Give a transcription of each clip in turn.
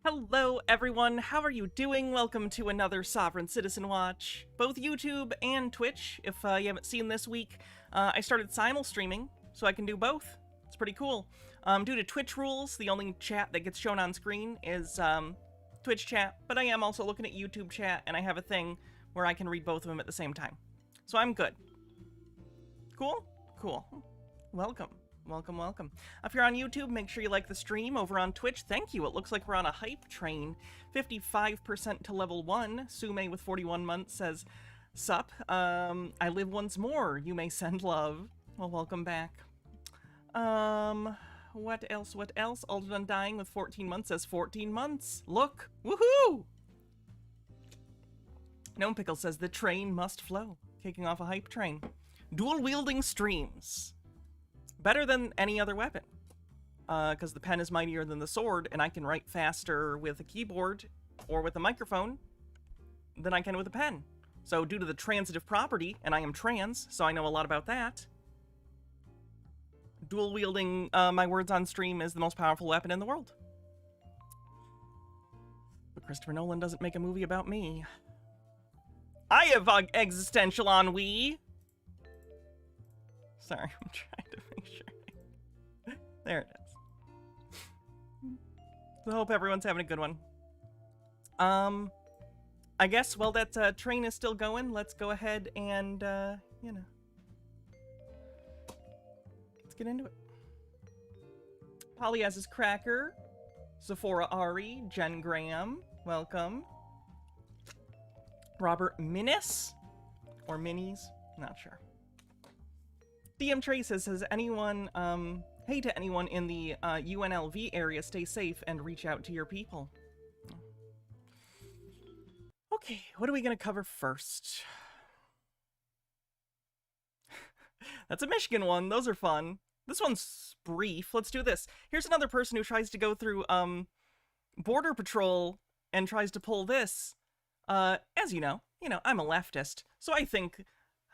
Hello everyone, how are you doing? Welcome to another Sovereign Citizen Watch. Both YouTube and Twitch, if you haven't seen this week, I started simul-streaming, so I can do both. It's pretty cool. Due to Twitch rules, the only chat that gets shown on screen is Twitch chat, but I am also looking at YouTube chat, and I have a thing where I can read both of them at the same time. So I'm good. Cool? Cool. Welcome. Welcome, welcome. If you're on YouTube, make sure you like the stream. Over on Twitch, thank you. It looks like we're on a hype train. 55% to level 1. Sume with 41 months says, Sup, I live once more. You may send love. Well, welcome back. What else? What else? Alden Undying with 14 months says 14 months. Look! Woohoo! Gnome Pickle says the train must flow. Kicking off a hype train. Dual-wielding streams. Better than any other weapon, because the pen is mightier than the sword, and I can write faster with a keyboard or with a microphone than I can with a pen. So due to the transitive property, and I am trans, so I know a lot about that, dual wielding my words on stream is the most powerful weapon in the world. But Christopher Nolan doesn't make a movie about me. I have existential ennui. Sorry, I'm trying to make sure. There it is. So I hope everyone's having a good one. I guess while that train is still going, let's go ahead and, you know, let's get into it. Polly has his cracker. Sephora Ari, Jen Graham, welcome. Robert Minis, or Minis, not sure. DM Trey says, anyone, hey to anyone in the UNLV area, stay safe and reach out to your people. Okay, what are we going to cover first? That's a Michigan one. Those are fun. This one's brief. Let's do this. Here's another person who tries to go through Border Patrol and tries to pull this. As you know, I'm a leftist, so I think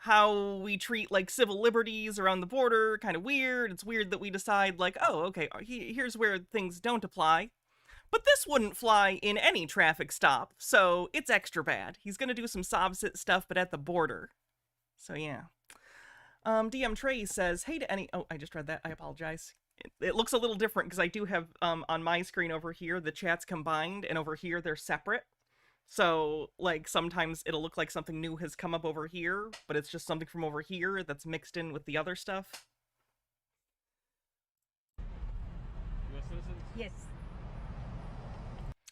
how we treat, like, civil liberties around the border, kind of weird. It's weird that we decide, like, oh, okay, here's where things don't apply. But this wouldn't fly in any traffic stop, so it's extra bad. He's gonna do some Sobsit stuff, but at the border. So, yeah. DM Trey says, hey to any... Oh, I just read that. I apologize. It looks a little different, because I do have, on my screen over here, the chats combined, and over here, they're separate. So, like, sometimes it'll look like something new has come up over here, but it's just something from over here that's mixed in with the other stuff. U.S. citizens? Yes.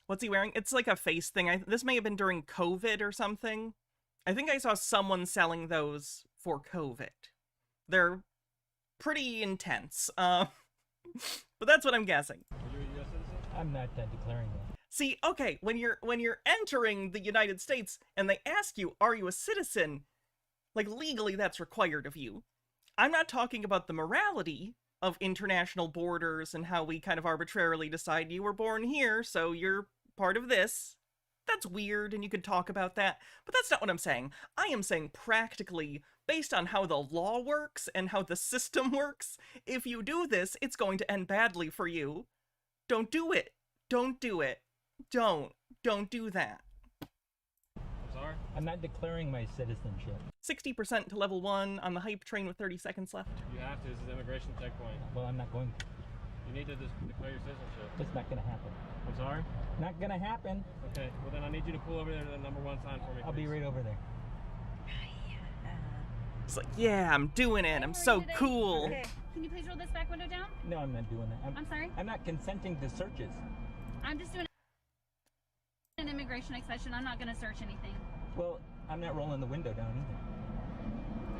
What's he wearing? It's like a face thing. This may have been during COVID or something. I think I saw someone selling those for COVID. They're pretty intense. But that's what I'm guessing. Are you a U.S. citizen? I'm not declaring that. See, okay, when you're entering the United States and they ask you, are you a citizen? Like, legally that's required of you. I'm not talking about the morality of international borders and how we kind of arbitrarily decide you were born here, so you're part of this. That's weird, and you could talk about that, but that's not what I'm saying. I am saying practically, based on how the law works and how the system works, if you do this, it's going to end badly for you. Don't do it. Don't do it. Don't do that. I'm sorry? I'm not declaring my citizenship. 60% to level 1 on the hype train with 30 seconds left. You have to. This is an immigration checkpoint. Well, I'm not going to. You need to just declare your citizenship. It's not going to happen. I'm sorry? Not going to happen. Okay, well then I need you to pull over there to the number 1 sign for me, I'll be please. right over there. It's like, yeah, I'm doing it. I'm so cool. Okay. Can you please roll this back window down? No, I'm not doing that. I'm sorry? I'm not consenting to searches. I'm just doing an immigration inspection. I'm not going to search anything. Well, I'm not rolling the window down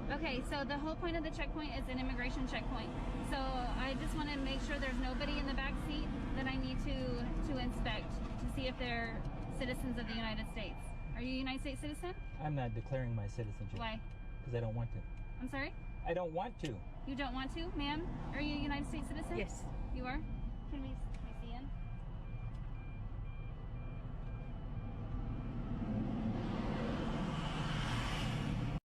either. Okay, so the whole point of the checkpoint is an immigration checkpoint. So I just want to make sure there's nobody in the back seat that I need to inspect to see if they're citizens of the United States. Are you a United States citizen? I'm not declaring my citizenship. Why? Because I don't want to. I'm sorry? I don't want to. You don't want to, ma'am? Are you a United States citizen? Yes. You are? Can we see in?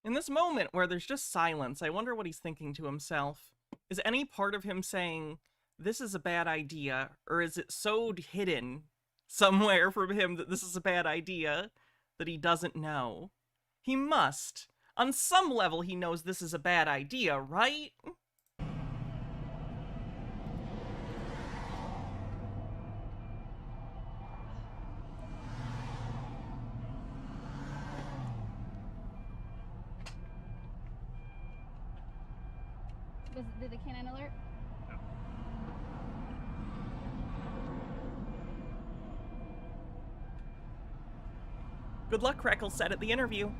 In this moment where there's just silence, I wonder what he's thinking to himself. Is any part of him saying, this is a bad idea, or is it so hidden, somewhere from him that this is a bad idea that he doesn't know. He must. On some level, he knows this is a bad idea, right? Did the canine alert? Good luck, Crackle said at the interview.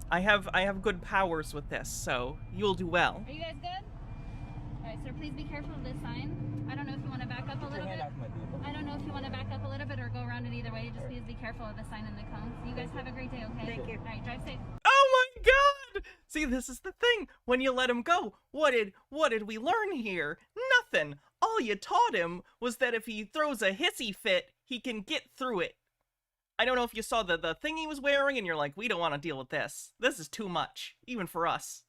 I have good powers with this, so you'll do well. Are you guys good? Alright, sir, please be careful of this sign. I don't know if you want to back up a Get your little hand bit. off my vehicle. I don't know if you want to back up a little bit or go around it either way. Just please be careful of the sign and the cones. You guys have a great day, okay? Thank you. Alright, drive safe. Oh my god! See, this is the thing. When you let him go, what did we learn here? Nothing. All you taught him was that if he throws a hissy fit, he can get through it. I don't know if you saw the thing he was wearing and you're like, we don't want to deal with this. This is too much, even for us.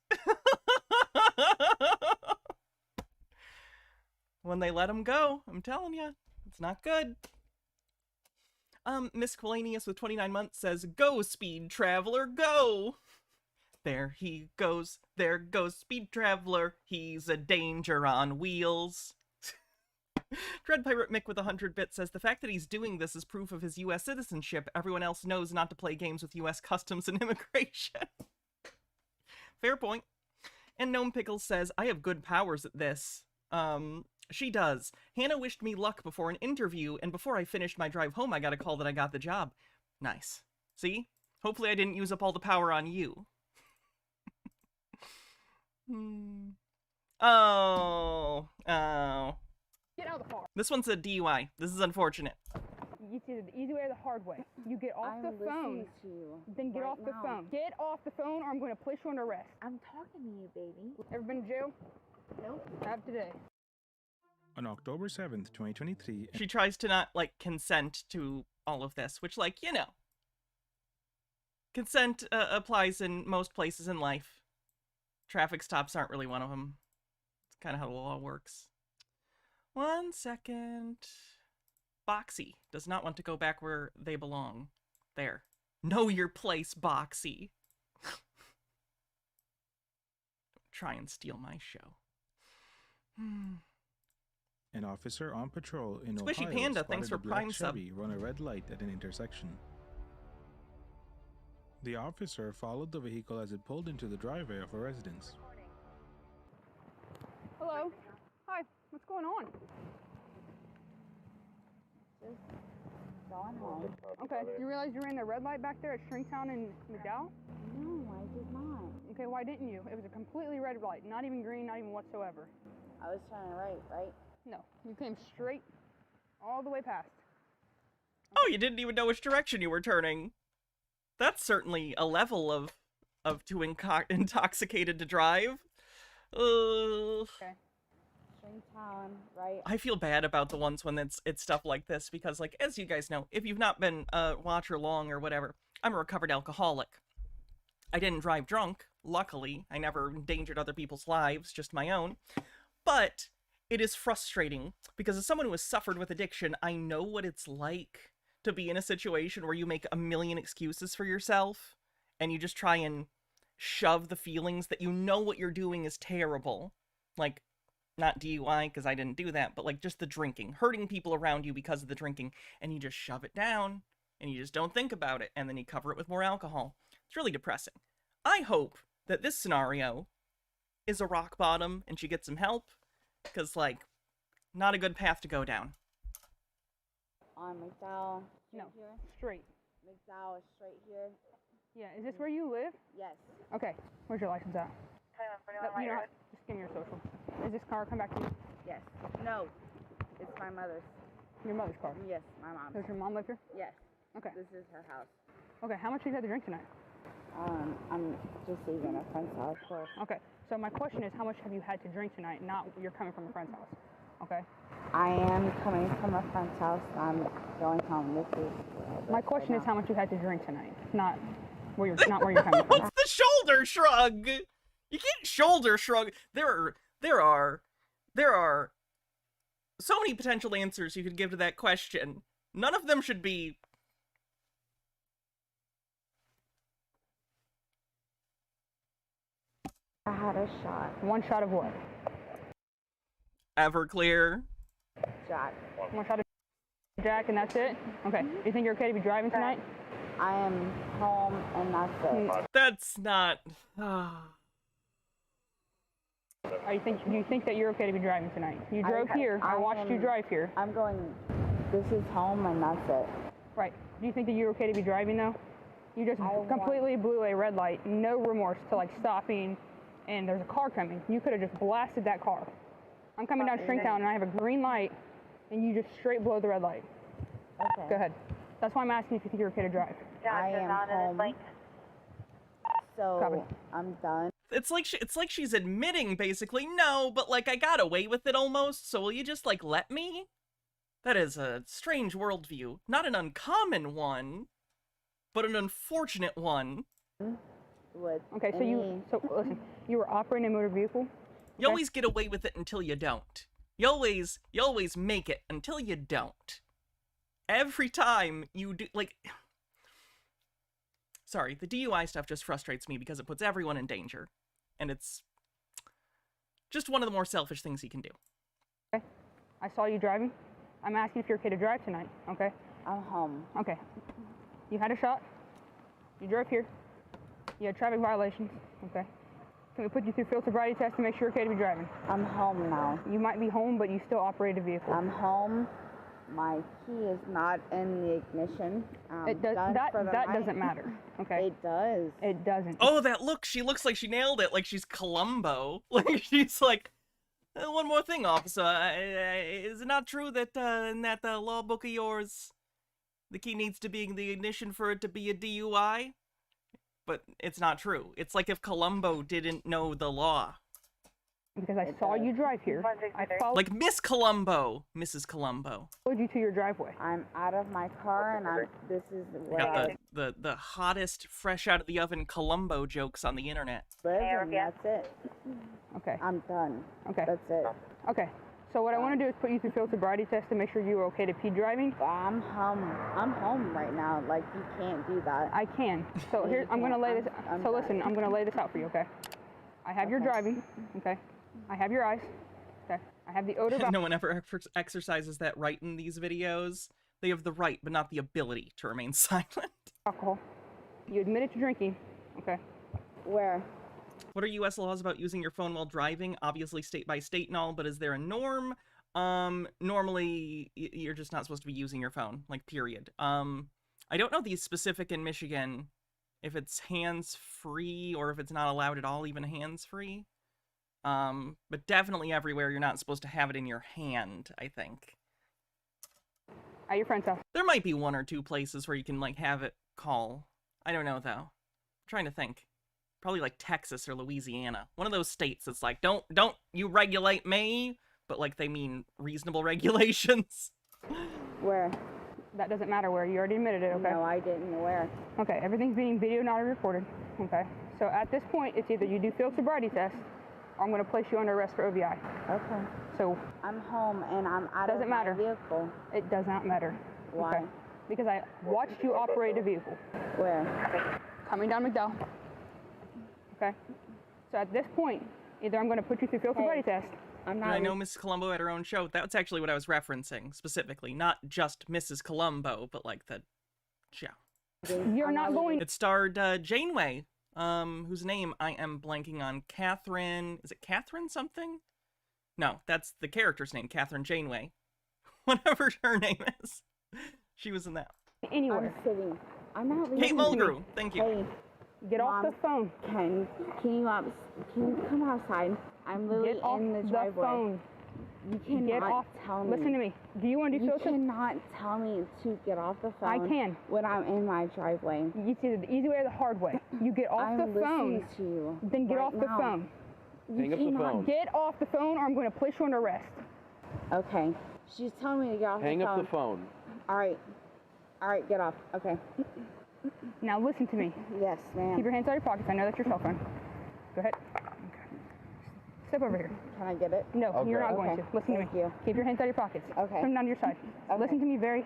When they let him go, I'm telling you, it's not good. Miss Quilanius with 29 months says, go, speed traveler, go! There he goes, there goes speed traveler, he's a danger on wheels. Dread Pirate Mick with 100 bits says, the fact that he's doing this is proof of his U.S. citizenship. Everyone else knows not to play games with U.S. customs and immigration. Fair point. And Gnome Pickles says, I have good powers at this. She does. Hannah wished me luck before an interview, and before I finished my drive home, I got a call that I got the job. Nice. See? Hopefully I didn't use up all the power on you. Oh. Get out of the car. This one's a DUI. This is unfortunate. It's either the easy way or the hard way. You get off I'm the phone. listening to you Then get right off the now. phone. Get off the phone or I'm going to place you under arrest. I'm talking to you, baby. Ever been to jail? Nope. Have today. On October 7th, 2023, She tries to not, like, consent to all of this, which, like, you know. Consent applies in most places in life. Traffic stops aren't really one of them. It's kind of how the law works. 1 second. Boxy does not want to go back where they belong. There. Know your place, Boxy. Don't try and steal my show. an officer on patrol in Squishy Ohio Panda, spotted thanks for a black Prime sub. Chevy run a red light at an intersection. The officer followed the vehicle as it pulled into the driveway of a residence. Hello. Hi. What's going on? Just going home. Okay. You realize you ran the red light back there at Stringtown and McDowell? No, I did not. Okay, why didn't you? It was a completely red light. Not even green, not even whatsoever. I was trying to write, right? No. You came straight all the way past. Oh, you didn't even know which direction you were turning. That's certainly a level of too intoxicated to drive. Okay. Stringtown, right? I feel bad about the ones when it's stuff like this because, like, as you guys know, if you've not been a watcher long or whatever, I'm a recovered alcoholic. I didn't drive drunk, luckily. I never endangered other people's lives, just my own. But it is frustrating because as someone who has suffered with addiction, I know what it's like to be in a situation where you make a million excuses for yourself and you just try and shove the feelings that you know what you're doing is terrible. Like, not DUI, because I didn't do that, but like just the drinking, hurting people around you because of the drinking, and you just shove it down and you just don't think about it, and then you cover it with more alcohol. It's really depressing. I hope that this scenario is a rock bottom and she gets some help, because, like, not a good path to go down. On McDowell. No. Here. Straight. McDowell is straight here. Yeah, is this where you live? Yes. Okay. Where's your license at? You know what? Just give me your social. Is this car come back to you? Yes. No. It's my mother's. Your mother's car. Yes, my mom's. Does your mom live here? Yes. Okay. This is her house. Okay, how much have you had to drink tonight? I'm just leaving a friend's house, of course. Okay, so my question is how much have you had to drink tonight, not you're coming from a friend's house, okay? I am coming from a friend's house. I'm going home. This is My question is how much you had to drink tonight, not where you're coming from. What's the shoulder shrug? You can't shoulder shrug. There are so many potential answers you could give to that question. None of them should be... I had a shot. One shot of what? Everclear. Jack. One shot of Jack, and that's it? Okay. Do you think you're okay to be driving tonight? I am home, and that's it. That's not... Do you think that you're okay to be driving tonight? You drove here. I watched you drive here. I'm going, this is home, and that's it. Right. Do you think that you're okay to be driving, though? You just completely blew a red light. No remorse to, like, stopping, and there's a car coming. You could have just blasted that car. I'm coming down Stringtown, and I have a green light, and you just straight blow the red light. Okay. Go ahead. That's why I'm asking if you think you're okay to drive. I am home. So, Copy. I'm done. It's like she's admitting, basically, no, but, like, I got away with it almost, so will you just, like, let me? That is a strange worldview. Not an uncommon one, but an unfortunate one. Okay, so listen, you were operating a motor vehicle? You always get away with it until you don't. You always make it until you don't. Every time you do, like... Sorry, the DUI stuff just frustrates me because it puts everyone in danger. And it's just one of the more selfish things you can do. Okay. I saw you driving. I'm asking if you're okay to drive tonight, okay? I'm home. Okay. You had a shot. You drove here. You had traffic violations, okay? Can we put you through field sobriety test to make sure you're okay to be driving? I'm home now. You might be home, but you still operate a vehicle. I'm home. My key is not in the ignition. That doesn't matter, okay? It does. It doesn't. Oh, that look! She looks like she nailed it, like she's Columbo. Like, she's like, one more thing, officer. Is it not true that in that law book of yours, the key needs to be in the ignition for it to be a DUI? But it's not true. It's like if Columbo didn't know the law. Because I saw you drive here. I followed Like Miss Columbo, Mrs. Columbo. you to your driveway. I'm out of my car, and this is where Got the hottest, fresh out of the oven Columbo jokes on the internet. live, and that's it. Okay. I'm done. Okay. That's it. Okay. So what I want to do is put you through field sobriety test to make sure you are okay to pee driving. I'm home. I'm home right now. Like, you can't do that. I can. So No, here, you I'm going to can't. lay this. I'm So done. listen, I'm going to lay this out for you, okay? I have your Okay. driving, okay? I have your eyes, okay? I have the odor. No one ever exercises that right in these videos. They have the right, but not the ability to remain silent. Alcohol. You admitted to drinking, okay? Where? What are U.S. laws about using your phone while driving? Obviously state by state and all, but is there a norm? Normally, you're just not supposed to be using your phone, like, period. I don't know these specific in Michigan, if it's hands-free or if it's not allowed at all, even hands-free. But definitely everywhere you're not supposed to have it in your hand, I think. At your friend's house. There might be one or two places where you can, like, have it call. I don't know, though. I'm trying to think. Probably, like, Texas or Louisiana. One of those states that's like, don't you regulate me, but, like, they mean reasonable regulations. Where? That doesn't matter where. You already admitted it, okay? No, I didn't. Where? Okay, everything's being video, not recorded, okay? So at this point, it's either you do field sobriety test, or I'm going to place you under arrest for OVI. Okay. So I'm home, and I'm out Doesn't of matter. my vehicle. it does not matter. Why? Okay? Because I watched you operate a vehicle. Where? Coming down McDowell. Okay? So at this point, either I'm going to put you through field sobriety test. I'm not. And I know Mrs. Columbo had her own show. That's actually what I was referencing, specifically. Not just Mrs. Columbo, but, like, the show. You're not going. It starred Janeway, whose name I am blanking on. Catherine... Is it Catherine something? No, that's the character's name, Catherine Janeway. Whatever her name is. She was in that. Anywhere. I'm sitting. I'm not leaving. Kate Mulgrew, thank you. Hey, Get off Mom. the phone. Can you come outside? I'm literally Get off in the driveway. phone. You cannot Get off. tell me. Listen to me. Do you want to do You field sobriety? cannot tell me to get off the phone. I can. When I'm in my driveway. It's either the easy way or the hard way. You get off I'm the listening phone. to you. Then get right off the now. phone. Hang up the phone. Get off the phone, or I'm going to place you under arrest. Okay. She's telling me to get off Hang the phone. up the phone. All right. All right, get off. Okay. Now listen to me. Yes, ma'am. Keep your hands out of your pockets. I know that's your cell phone. Go ahead. Step over here. Can I get it? No, Okay. you're not going Okay. to. Listen to me. Thank you. Keep your hands out of your pockets. Okay. Come down to your side. Okay. Listen to me very,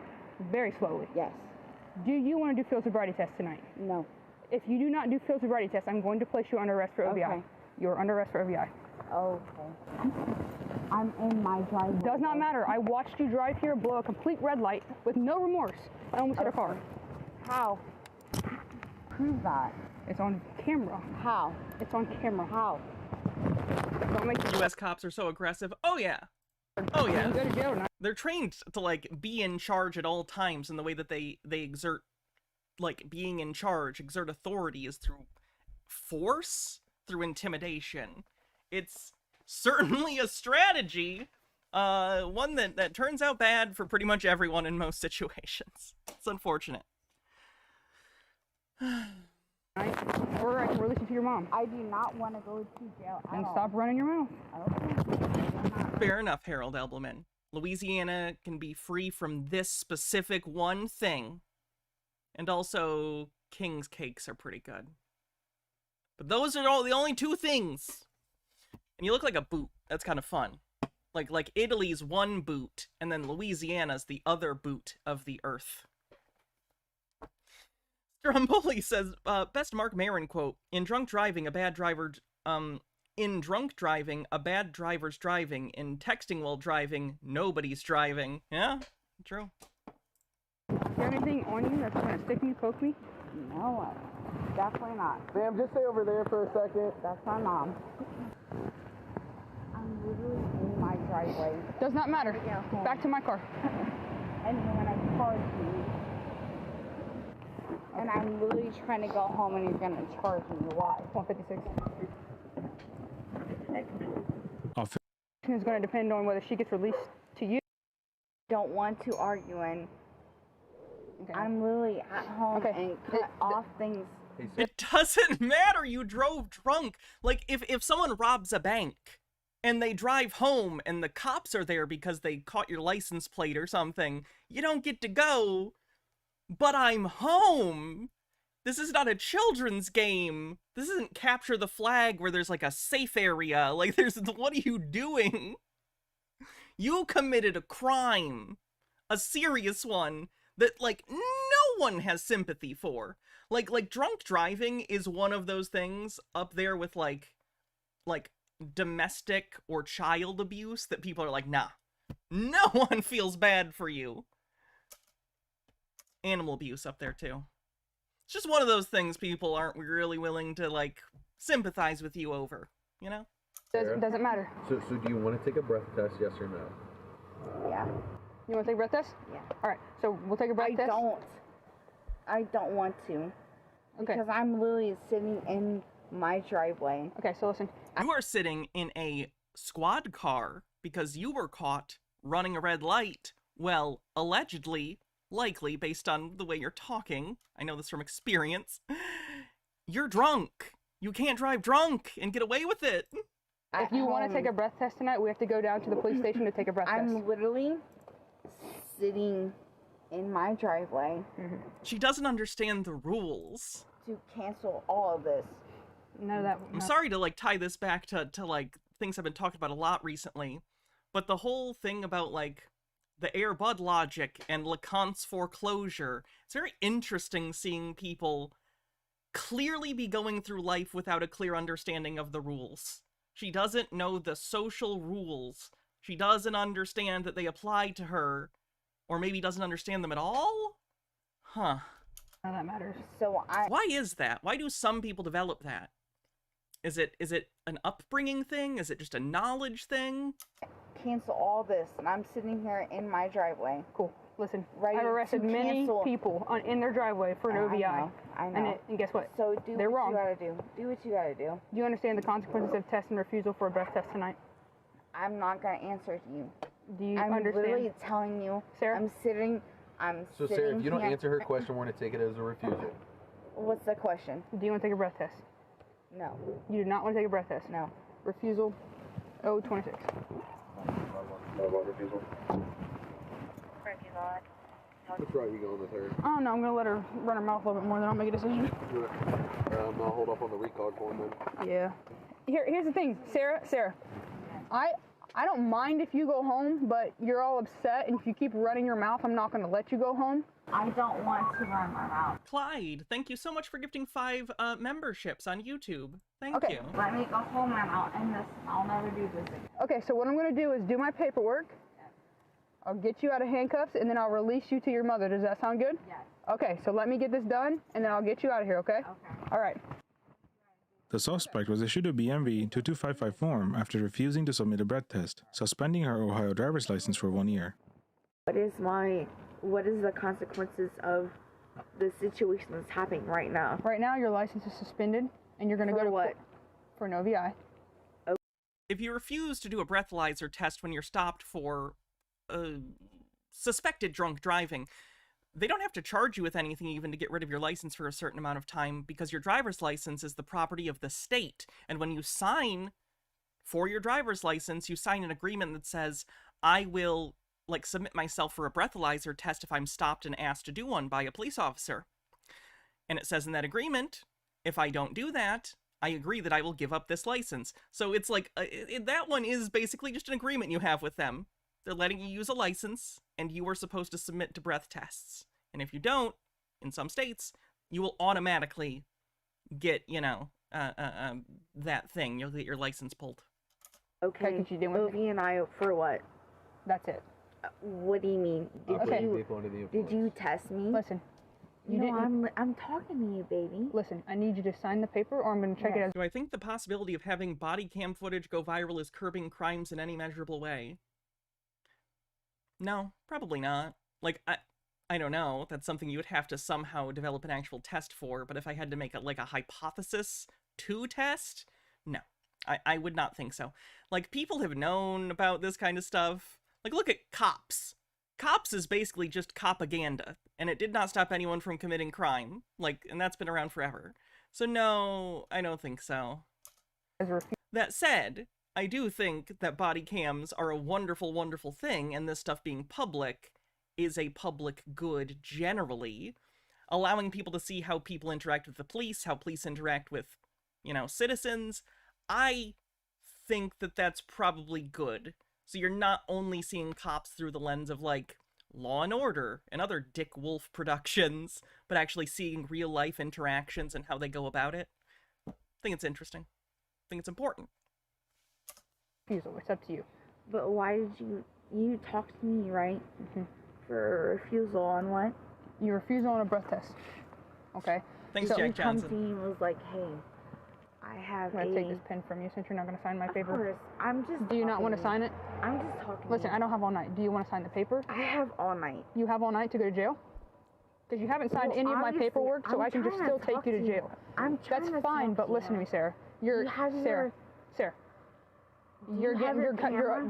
very slowly. Yes. Do you want to do field sobriety test tonight? No. If you do not do field sobriety test, I'm going to place you under arrest for OVI. Okay. You're under arrest for OVI. Okay. I'm in my driveway. Does not matter. I watched you drive here, blow a complete red light with no remorse. I almost hit a car. How? Prove that. It's on camera. How? It's on camera. How? Don't make me U.S. cops are so aggressive. Oh yeah. Oh you yeah. go to jail tonight. They're trained to like be in charge at all times, and the way that they exert, like, being in charge, exert authority is through force, through intimidation. It's certainly a strategy, one that turns out bad for pretty much everyone in most situations. It's unfortunate. Or I can release you to your mom. I do not want to go to jail at And all. stop running your mouth. Okay. Fair enough, Harold Elbleman. Louisiana can be free from this specific one thing. And also, King's cakes are pretty good. But those are all the only two things. And you look like a boot. That's kind of fun. Like Italy's one boot, and then Louisiana's the other boot of the earth. Stromboli says, best Mark Maron quote, in drunk driving, a bad driver's driving. In texting while driving, nobody's driving. Yeah, true. Is there anything on you that's going to stick me, poke me? No, definitely not. Ma'am, just stay over there for a second. That's my mom. I'm literally in my driveway. Does not matter. Yeah. Back to my car. And then when I called you, and I'm literally trying to go home and you're going to charge me. Why? 156. Officer It's going to depend on whether she gets released to you. Don't want to argue and Okay. I'm literally at home Okay. and cut off things. It doesn't matter, you drove drunk. Like, if someone robs a bank, and they drive home, and the cops are there because they caught your license plate or something, you don't get to go, but I'm home. This is not a children's game. This isn't capture the flag where there's like a safe area. Like, what are you doing? You committed a crime. A serious one that, like, no one has sympathy for. Like drunk driving is one of those things up there with, like domestic or child abuse that people are like, nah, no one feels bad for you. Animal abuse up there, too. It's just one of those things people aren't really willing to, like, sympathize with you over, you know? Doesn't matter. So do you want to take a breath test, yes or no? Yeah. You want to take a breath test? Yeah. All right. So we'll take a breath test. I don't want to. Okay. Because I'm literally sitting in my driveway. Okay. So listen. You are sitting in a squad car because you were caught running a red light. Well, allegedly, likely, based on the way you're talking. I know this from experience. You're drunk. You can't drive drunk and get away with it. If you want to take a breath test tonight, we have to go down to the police station to take a breath test. I'm literally sitting in my driveway She doesn't understand the rules. to cancel all of this. None of that. I'm sorry to, like, tie this back to like, things I've been talking about a lot recently, but the whole thing about, like, the Air Bud logic and Lacan's foreclosure, it's very interesting seeing people clearly be going through life without a clear understanding of the rules. She doesn't know the social rules. She doesn't understand that they apply to her, or maybe doesn't understand them at all? Huh. None of that matters. So Why is that? Why do some people develop that? Is it an upbringing thing? Is it just a knowledge thing? cancel all this, and I'm sitting here in my driveway. Cool. Listen, Ready I've arrested to many cancel. people in their driveway for an OVI. I know. And guess what? So do They're what wrong. you gotta do. Do what you gotta do. Do you understand the consequences of test and refusal for a breath test tonight? I'm not gonna answer you. Do you I'm understand? literally telling you. Sarah? I'm sitting. So Sarah, if you don't answer her question, we're gonna take it as a refusal. What's the question? Do you want to take a breath test? No. You do not want to take a breath test? No. Refusal 026. Refusal. Which route are you going with her? Oh no, I'm gonna let her run her mouth a little bit more, then I'll make a decision. I'll hold off on the recall form then. Yeah. Here's the thing, Sarah. I don't mind if you go home, but you're all upset, and if you keep running your mouth, I'm not going to let you go home. I don't want to run my mouth. Clyde, thank you so much for gifting 5 memberships on YouTube. Thank you. Let me go home and I'll end this. I'll never do this again. Okay, so what I'm going to do is do my paperwork. I'll get you out of handcuffs, and then I'll release you to your mother. Does that sound good? Yes. Okay, so let me get this done, and then I'll get you out of here, okay? Okay. All right. The suspect was issued a BMV 2255 form after refusing to submit a breath test, suspending her Ohio driver's license for 1 year. What is the consequences of the situation that's happening right now? Right now, your license is suspended, and you're going to go to what? For no VI. If you refuse to do a breathalyzer test when you're stopped for suspected drunk driving, they don't have to charge you with anything even to get rid of your license for a certain amount of time, because your driver's license is the property of the state. And when you sign for your driver's license, you sign an agreement that says, I will submit myself for a breathalyzer test if I'm stopped and asked to do one by a police officer. And it says in that agreement, if I don't do that, I agree that I will give up this license. So it's that one is basically just an agreement you have with them. They're letting you use a license, and you are supposed to submit to breath tests. And if you don't, in some states, you will automatically get, that thing. You'll get your license pulled. Okay, could you do one Ovi and I for what? That's it. What do you mean? Did you test me? Listen. I'm talking to you, baby. Listen, I need you to sign the paper, or I'm going to check it as... Do I think the possibility of having body cam footage go viral is curbing crimes in any measurable way? No, probably not. I don't know. That's something you would have to somehow develop an actual test for, but if I had to make a hypothesis to test, no. I would not think so. People have known about this kind of stuff. Look at Cops. Cops is basically just propaganda, and it did not stop anyone from committing crime. And that's been around forever. So no, I don't think so. That said, I do think that body cams are a wonderful, wonderful thing, and this stuff being public is a public good generally. Allowing people to see how people interact with the police, how police interact with, citizens. I think that that's probably good. So you're not only seeing Cops through the lens of, Law and Order and other Dick Wolf productions, but actually seeing real-life interactions and how they go about it. I think it's interesting. I think it's important. Refusal. It's up to you. But why did you talk to me, right? Mm-hmm. For refusal on what? Your refusal on a breath test. Okay? Thanks, so Jack Johnson. He comes to me and was like, hey, I have I'm going to take this pen from you since you're not going to sign my paper. Of course. I'm just Do you not want to sign it? I'm just talking. Listen, I don't have all night. Do you want to sign the paper? I have all night. You have all night to go to jail? Because you haven't signed any of my paperwork, so I can just still take you to jail. That's fine, but listen to me, Sarah. Sarah. You're up here. Do you have your camera?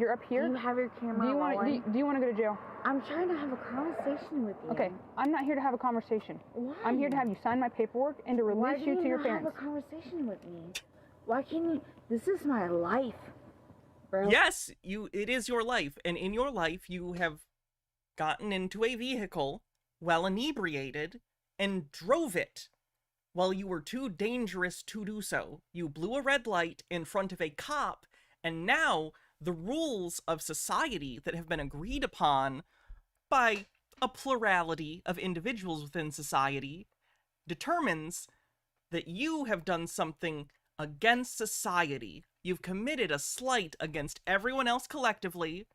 Do you want to go to jail? I'm trying to have a conversation with you. Okay, I'm not here to have a conversation. Why? I'm here to have you sign my paperwork and to release you to your parents. Why do you have a conversation with me? Why can't you? This is my life, bro. Yes, it is your life, and in your life you have gotten into a vehicle while inebriated and drove it while you were too dangerous to do so. You blew a red light in front of a cop, and now the rules of society that have been agreed upon by a plurality of individuals within society determines that you have done something against society. You've committed a slight against everyone else collectively,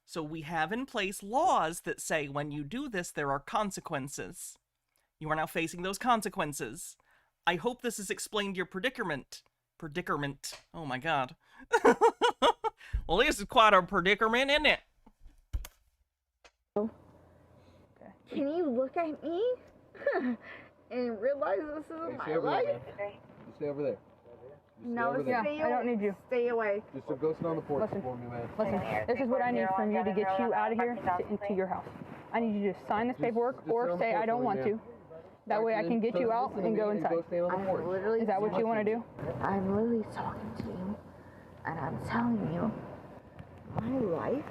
so we have in place laws that say when you do this, there are consequences. You are now facing those consequences. I hope this has explained your predicament. Predicament. Oh my god. Well, this is quite a predicament, isn't it? Can you look at me and realize this is my life? Just stay over there. No, over there. stay I don't need you. Stay away. Just go sit on the porch Listen. for me, man. Listen, this is what I need from you to get you out of here into your house. I need you to sign this paperwork or say I don't want to. That way I can get you out and go inside. Is that what you want to do? I'm literally talking to you, and I'm telling you, my life.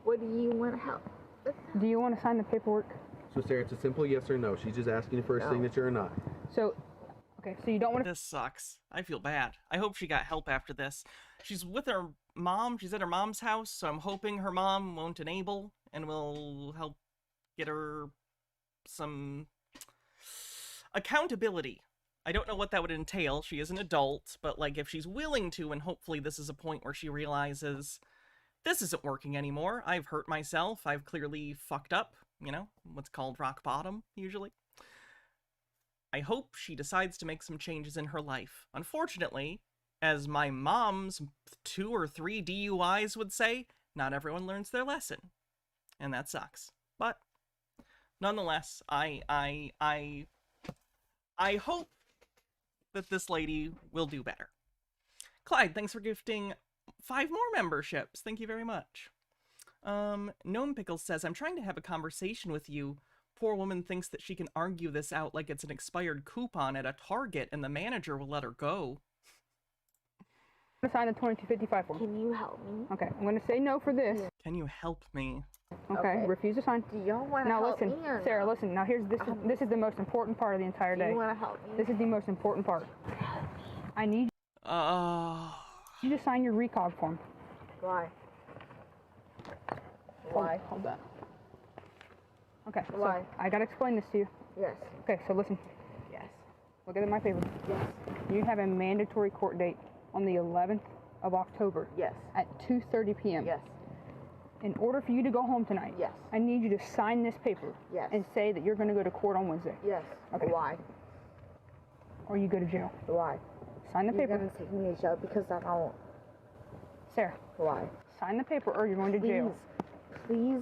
What do you want help with? Do you want to sign the paperwork? So, Sarah, it's a simple yes or no. She's just asking you for a signature or not. So, Okay, so you don't want to... This sucks. I feel bad. I hope she got help after this. She's with her mom. She's at her mom's house, so I'm hoping her mom won't enable and will help get her some accountability. I don't know what that would entail. She is an adult, but like if she's willing to, and hopefully this is a point where she realizes this isn't working anymore. I've hurt myself. I've clearly fucked up, you know, what's called rock bottom, usually. I hope she decides to make some changes in her life. Unfortunately, as my mom's 2 or 3 DUIs would say, not everyone learns their lesson. And that sucks. But nonetheless, I hope that this lady will do better. Clyde, thanks for gifting 5 more memberships. Thank you very much. Gnome Pickles says, I'm trying to have a conversation with you. Poor woman thinks that she can argue this out like it's an expired coupon at a Target and the manager will let her go. I'm going to sign the 2255 form. Can you help me? Okay, I'm going to say no for this. Can you help me? Okay, refuse to sign. Do y'all want to Now help listen, me or Sarah, no? listen. Now this is the most important part of the entire Do day. you want to help me? This is the most important part. I need you to sign your recog form. Why? Why? Hold that. Okay, Why? so I gotta explain this to you. Yes. Okay, so listen. Yes. Look at my paper. Yes. You have a mandatory court date on the 11th of October. Yes. At 2:30 p.m. Yes. In order for you to go home tonight, Yes. I need you to sign this paper. Yes. And say that you're going to go to court on Wednesday. Yes. Okay. Why? Or you go to jail. Why? Sign the You're paper. gonna take me to jail because I don't. Sarah. Why? Sign the paper or you're going to jail. Please.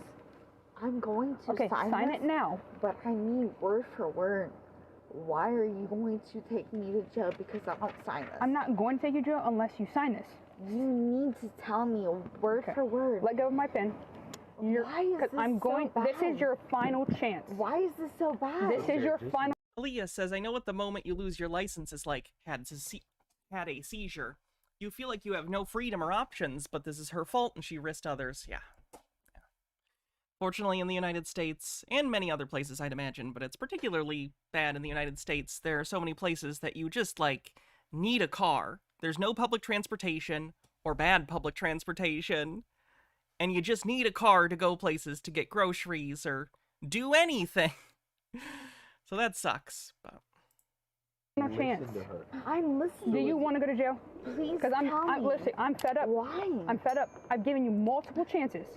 I'm going to Okay, sign this, it now. But I need word for word. Why are you going to take me to jail because I don't sign this? I'm not going to take you to jail unless you sign this. You need to tell me word for word. Let go of my pen. Why is this I'm going. so bad? This is your final chance. Why is this so bad? This is your final. Aaliyah says, I know what the moment you lose your license is like. Had a seizure. You feel like you have no freedom or options, but this is her fault and she risked others. Yeah. Fortunately, in the United States, and many other places, I'd imagine, but it's particularly bad in the United States, there are so many places that you just, like, need a car. There's no public transportation, or bad public transportation, and you just need a car to go places to get groceries, or do anything. So that sucks, but... No chance. I'm listening. Do you want to go to jail? Please Because listen, I'm fed up. Why? I'm fed up. I've given you multiple chances.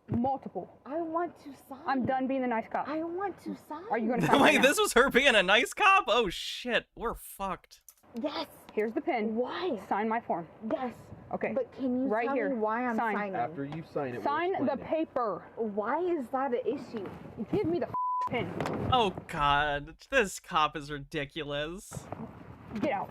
Multiple. I want to sign. I'm done being the nice cop. I want to sign. Are you going to sign right Wait, now? this was her being a nice cop? Oh shit, we're fucked. Yes. Here's the pen. Why? Sign my form. Yes. Okay. But can you right tell here. me why I'm Sign. signing? After you sign it, Sign we'll the explain it. paper. Why is that an issue? Give me the pen. Oh god, this cop is ridiculous. Get out.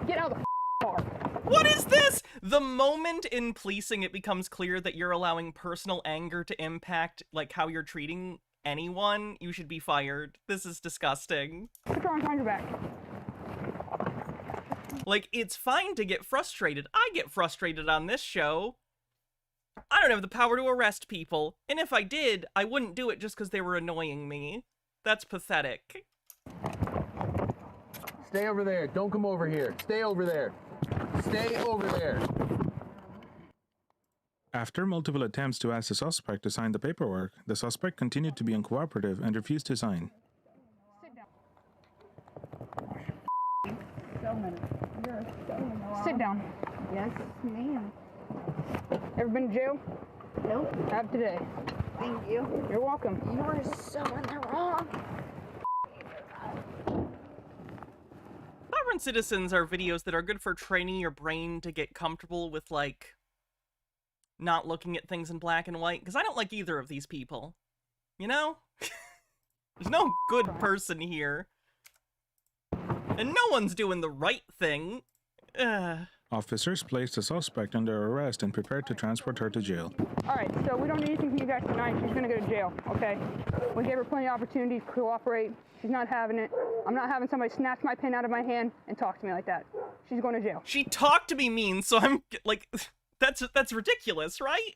Get out of the car. What is this? The moment in policing it becomes clear that you're allowing personal anger to impact, like, how you're treating anyone, you should be fired. This is disgusting. Put your arms behind your back. Like, it's fine to get frustrated. I get frustrated on this show. I don't have the power to arrest people, and if I did, I wouldn't do it just because they were annoying me. That's pathetic. Stay over there. Don't come over here. Stay over there. Stay over there. After multiple attempts to ask the suspect to sign the paperwork, the suspect continued to be uncooperative and refused to sign. Sit down. Yes, ma'am. Ever been to jail? Nope. Have today. Thank you. You're welcome. You are so in the wrong. Sovereign Citizens are videos that are good for training your brain to get comfortable with, like, not looking at things in black and white, because I don't like either of these people. You know? There's no good person here. And no one's doing the right thing. Officers placed the suspect under arrest and prepared to transport her to jail. Alright, so we don't need anything from you guys tonight. She's gonna go to jail, okay? We gave her plenty of opportunities to cooperate. She's not having it. I'm not having somebody snatch my pen out of my hand and talk to me like that. She's going to jail. She talked to me mean, so I'm, like, that's ridiculous, right?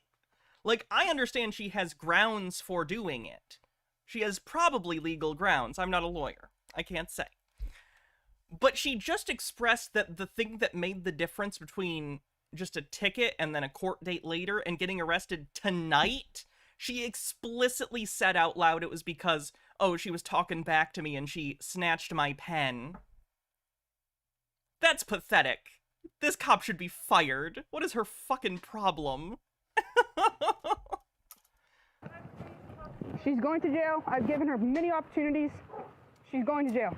Like, I understand she has grounds for doing it. She has probably legal grounds. I'm not a lawyer. I can't say. But she just expressed that the thing that made the difference between just a ticket and then a court date later and getting arrested tonight, she explicitly said out loud it was because, oh, she was talking back to me and she snatched my pen. That's pathetic. This cop should be fired. What is her fucking problem? She's going to jail. I've given her many opportunities. She's going to jail.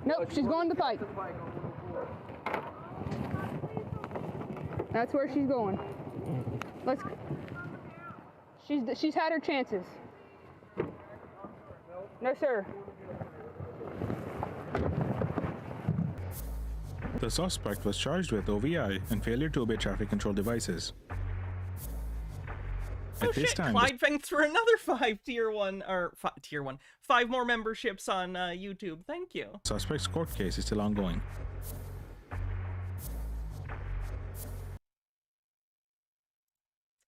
Nope, she's going to fight. That's where she's going. Let's. She's had her chances. No, sir. The suspect was charged with OVI and failure to obey traffic control devices. Oh At this shit, time, Clyde thanks for another 5 5 more memberships on YouTube. Thank you. the suspect's court case is still ongoing.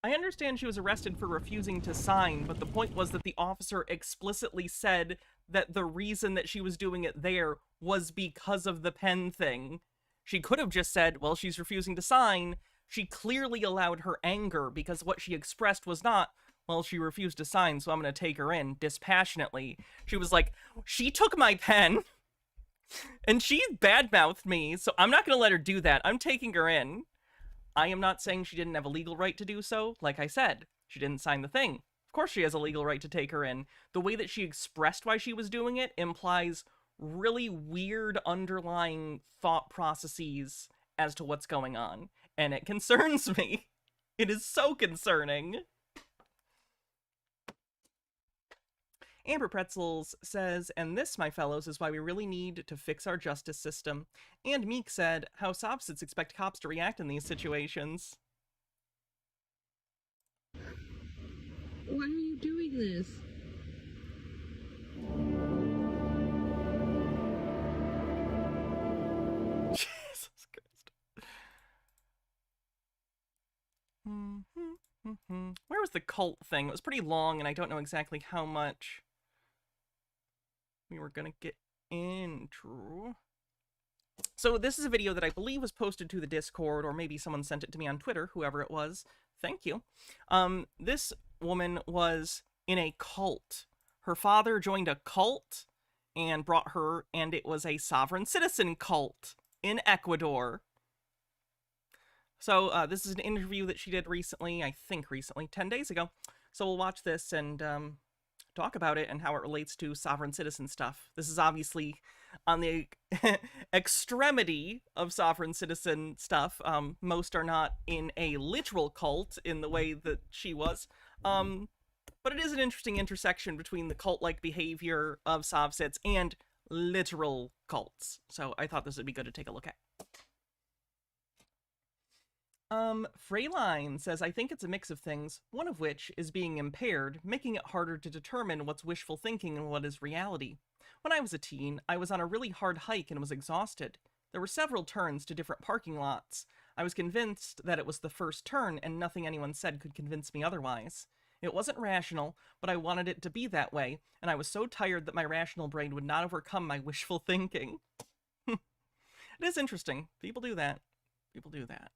I understand she was arrested for refusing to sign, but the point was that the officer explicitly said that the reason that she was doing it there was because of the pen thing. She could have just said, well, she's refusing to sign. She clearly allowed her anger because what she expressed was not, well, she refused to sign, so I'm going to take her in dispassionately. She was like, she took my pen and she badmouthed me, so I'm not going to let her do that. I'm taking her in. I am not saying she didn't have a legal right to do so. Like I said, she didn't sign the thing. Of course she has a legal right to take her in. The way that she expressed why she was doing it implies really weird underlying thought processes as to what's going on. And it concerns me. It is so concerning. Amber Pretzels says, and this, my fellows, is why we really need to fix our justice system. And Meek said, House opposites expect cops to react in these situations. Why are you doing this? Jesus Christ. Where was the cult thing? It was pretty long, and I don't know exactly how much we were gonna get into. So this is a video that I believe was posted to the Discord, or maybe someone sent it to me on Twitter, whoever it was. Thank you. This woman was in a cult. Her father joined a cult and brought her, and it was a sovereign citizen cult in Ecuador. So this is an interview that she did recently, I think recently, 10 days ago. So we'll watch this and talk about it and how it relates to sovereign citizen stuff. This is obviously on the extremity of sovereign citizen stuff. Most are not in a literal cult in the way that she was. But it is an interesting intersection between the cult-like behavior of Sovcits and literal cults. So I thought this would be good to take a look at. Freyline says, I think it's a mix of things, one of which is being impaired, making it harder to determine what's wishful thinking and what is reality. When I was a teen, I was on a really hard hike and was exhausted. There were several turns to different parking lots. I was convinced that it was the first turn, and nothing anyone said could convince me otherwise. It wasn't rational, but I wanted it to be that way, and I was so tired that my rational brain would not overcome my wishful thinking. It is interesting. People do that. People do that.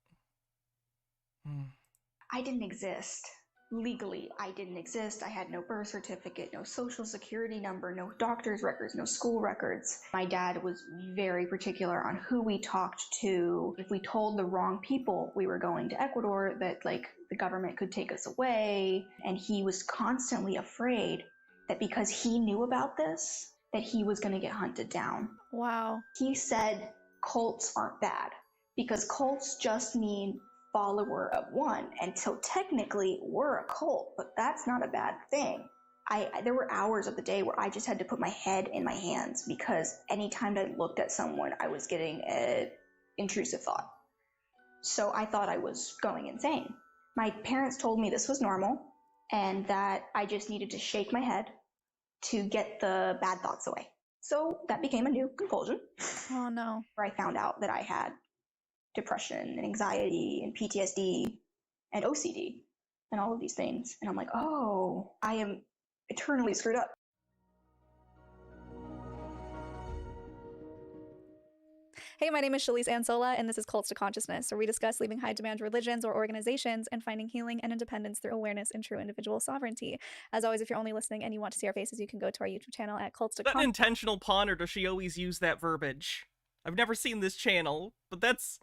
I didn't exist. Legally, I didn't exist. I had no birth certificate, no social security number, no doctor's records, no school records. My dad was very particular on who we talked to. If we told the wrong people we were going to Ecuador, that like the government could take us away. And he was constantly afraid that because he knew about this, that he was going to get hunted down. Wow. He said cults aren't bad because cults just mean follower of one, and so technically we're a cult, but that's not a bad thing. There were hours of the day where I just had to put my head in my hands because anytime I looked at someone, I was getting an intrusive thought. So I thought I was going insane. My parents told me this was normal and that I just needed to shake my head to get the bad thoughts away. So that became a new compulsion. Oh no. Where I found out that I had depression and anxiety and PTSD and OCD and all of these things. And I'm like, oh, I am eternally screwed up. Hey, my name is Shalise Ansola, and this is Cults to Consciousness, where we discuss leaving high-demand religions or organizations and finding healing and independence through awareness and true individual sovereignty. As always, if you're only listening and you want to see our faces, you can go to our YouTube channel at Cults to Is that an intentional pun, or does she always use that verbiage? I've never seen this channel, but that's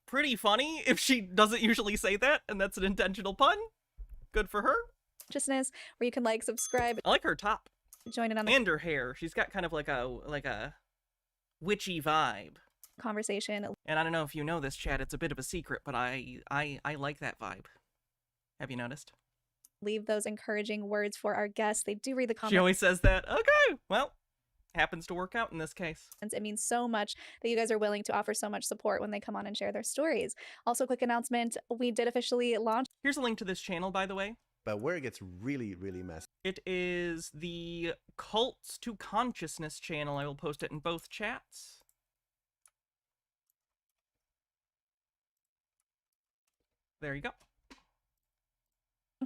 pretty funny if she doesn't usually say that, and that's an intentional pun. Good for her. Consciousness, where you can like, subscribe. I like her top. Join in on the and her hair. She's got kind of like a witchy vibe. Conversation. And I don't know if you know this, Chad, it's a bit of a secret, but I like that vibe. Have you noticed? Leave those encouraging words for our guests. They do read the comments. She always says that. Okay, well, happens to work out in this case. It means so much that you guys are willing to offer so much support when they come on and share their stories. Also, quick announcement, we did officially launch. Here's a link to this channel, by the way. But where it gets really, really messy. It is the Cults to Consciousness channel. I will post it in both chats. There you go.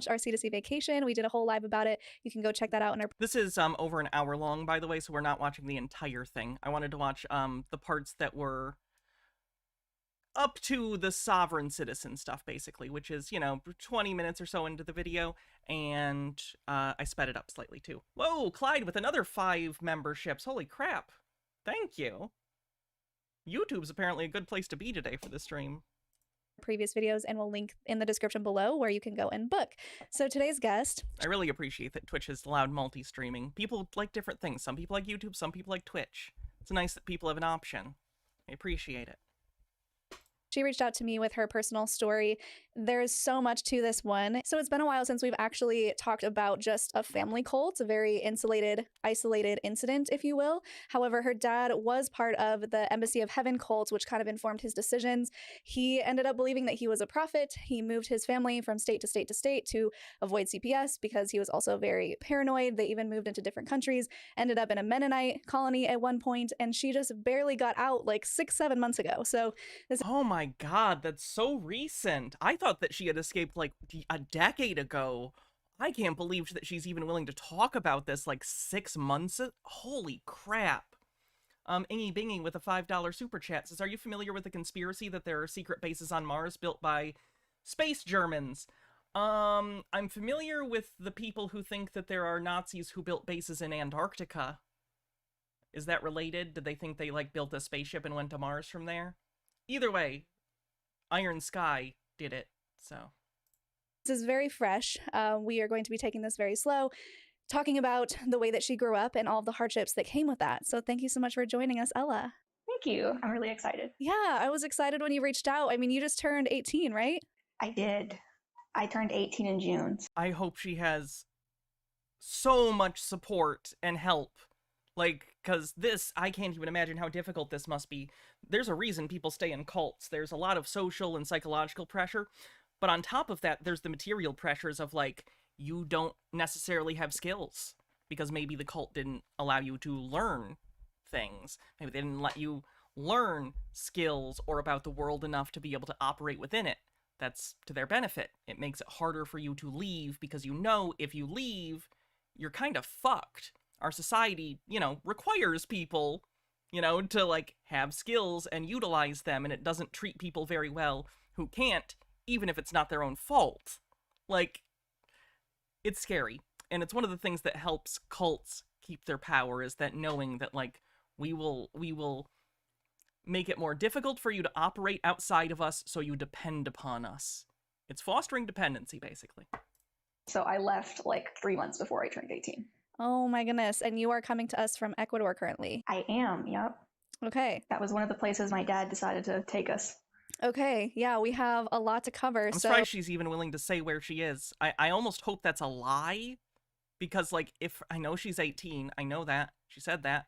Our C2C vacation. We did a whole live about it. You can go check that out in our. This is over an hour long, by the way, so we're not watching the entire thing. I wanted to watch the parts that were up to the sovereign citizen stuff, basically, which is, 20 minutes or so into the video, and I sped it up slightly too. Whoa, Clyde with another 5 memberships. Holy crap. Thank you. YouTube's apparently a good place to be today for this stream. Previous videos, and we'll link in the description below where you can go and book. So today's guest. I really appreciate that Twitch has allowed multi-streaming. People like different things. Some people like YouTube, some people like Twitch. It's nice that people have an option. I appreciate it. She reached out to me with her personal story. There's so much to this one. So it's been a while since we've actually talked about just a family cult, a very insulated, isolated incident, if you will. However, her dad was part of the Embassy of Heaven cult, which kind of informed his decisions. He ended up believing that he was a prophet. He moved his family from state to state to state to avoid CPS because he was also very paranoid. They even moved into different countries, ended up in a Mennonite colony at one point, and she just barely got out like 6-7 months ago. So this. Oh my God, that's so recent. I thought that she had escaped like a decade ago. I can't believe that she's even willing to talk about this like 6 months. Holy crap. Ingy Bingy with a $5 super chat says, are you familiar with the conspiracy that there are secret bases on Mars built by space Germans? I'm familiar with the people who think that there are Nazis who built bases in Antarctica. Is that related? Did they think they like built a spaceship and went to Mars from there? Either way, Iron Sky did it, so. This is very fresh. We are going to be taking this very slow, talking about the way that she grew up and all of the hardships that came with that. So thank you so much for joining us, Ella. Thank you. I'm really excited. Yeah, I was excited when you reached out. I mean, you just turned 18, right? I did. I turned 18 in June. I hope she has so much support and help. Like, because this, I can't even imagine how difficult this must be. There's a reason people stay in cults. There's a lot of social and psychological pressure. But on top of that, there's the material pressures of, like, you don't necessarily have skills. Because maybe the cult didn't allow you to learn things. Maybe they didn't let you learn skills or about the world enough to be able to operate within it. That's to their benefit. It makes it harder for you to leave because you know if you leave, you're kind of fucked. Our society, requires people, to, like, have skills and utilize them, and it doesn't treat people very well who can't, even if it's not their own fault. Like, it's scary. And it's one of the things that helps cults keep their power, is that knowing that, like, we will make it more difficult for you to operate outside of us, so you depend upon us. It's fostering dependency, basically. So I left, like, 3 months before I turned 18. Oh my goodness. And you are coming to us from Ecuador currently. I am, yep. Okay. That was one of the places my dad decided to take us. Okay, yeah, we have a lot to cover. I'm surprised she's even willing to say where she is. I almost hope that's a lie, because, like, if I know she's 18, I know that, she said that,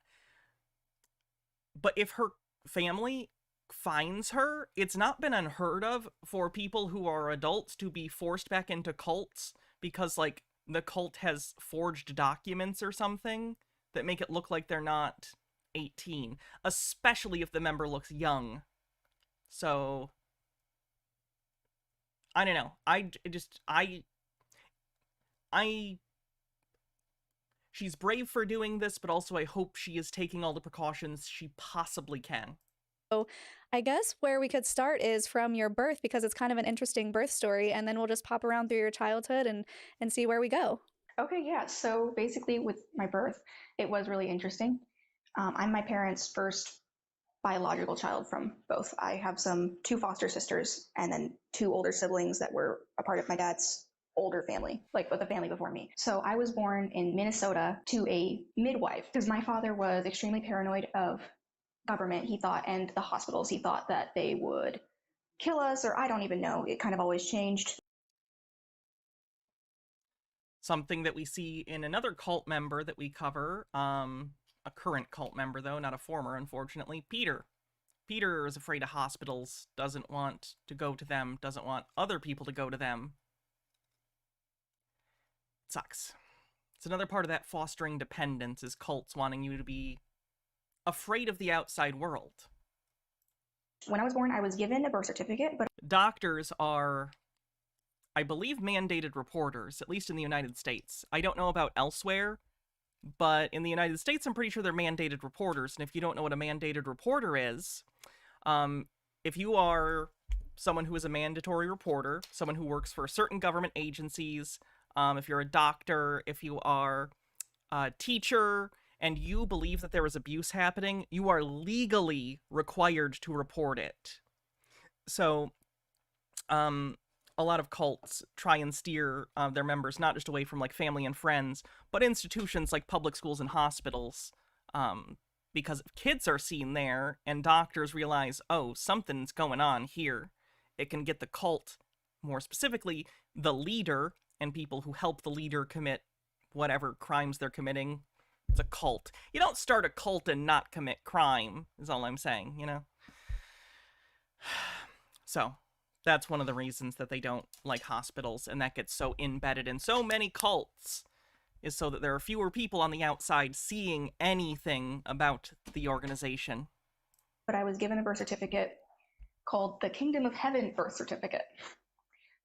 but if her family finds her, it's not been unheard of for people who are adults to be forced back into cults because, like, the cult has forged documents or something that make it look like they're not 18, especially if the member looks young. So, I don't know. She's brave for doing this, but also I hope she is taking all the precautions she possibly can. So I guess where we could start is from your birth, because it's kind of an interesting birth story, and then we'll just pop around through your childhood and see where we go. Okay, yeah. So basically, with my birth, it was really interesting. I'm my parents' first biological child from both. I have two foster sisters and then two older siblings that were a part of my dad's older family, like with the family before me. So I was born in Minnesota to a midwife because my father was extremely paranoid of government, he thought, and the hospitals. He thought that they would kill us, or I don't even know. It kind of always changed. Something that we see in another cult member that we cover, a current cult member though, not a former, unfortunately, Peter. Peter is afraid of hospitals, doesn't want to go to them, doesn't want other people to go to them. It sucks. It's another part of that fostering dependence, is cults wanting you to be afraid of the outside world. When I was born, I was given a birth certificate, but doctors are, I believe, mandated reporters, at least in the United States. I don't know about elsewhere, but in the United States, I'm pretty sure they're mandated reporters. And if you don't know what a mandated reporter is, if you are someone who is a mandatory reporter, someone who works for certain government agencies, if you're a doctor, if you are a teacher, and you believe that there is abuse happening, you are legally required to report it. So, a lot of cults try and steer their members not just away from like family and friends, but institutions like public schools and hospitals, because if kids are seen there and doctors realize, oh, something's going on here, it can get the cult, more specifically, the leader and people who help the leader commit whatever crimes they're committing. It's a cult. You don't start a cult and not commit crime, is all I'm saying, you know? So, that's one of the reasons that they don't like hospitals, and that gets so embedded in so many cults, is so that there are fewer people on the outside seeing anything about the organization. But I was given a birth certificate called the Kingdom of Heaven birth certificate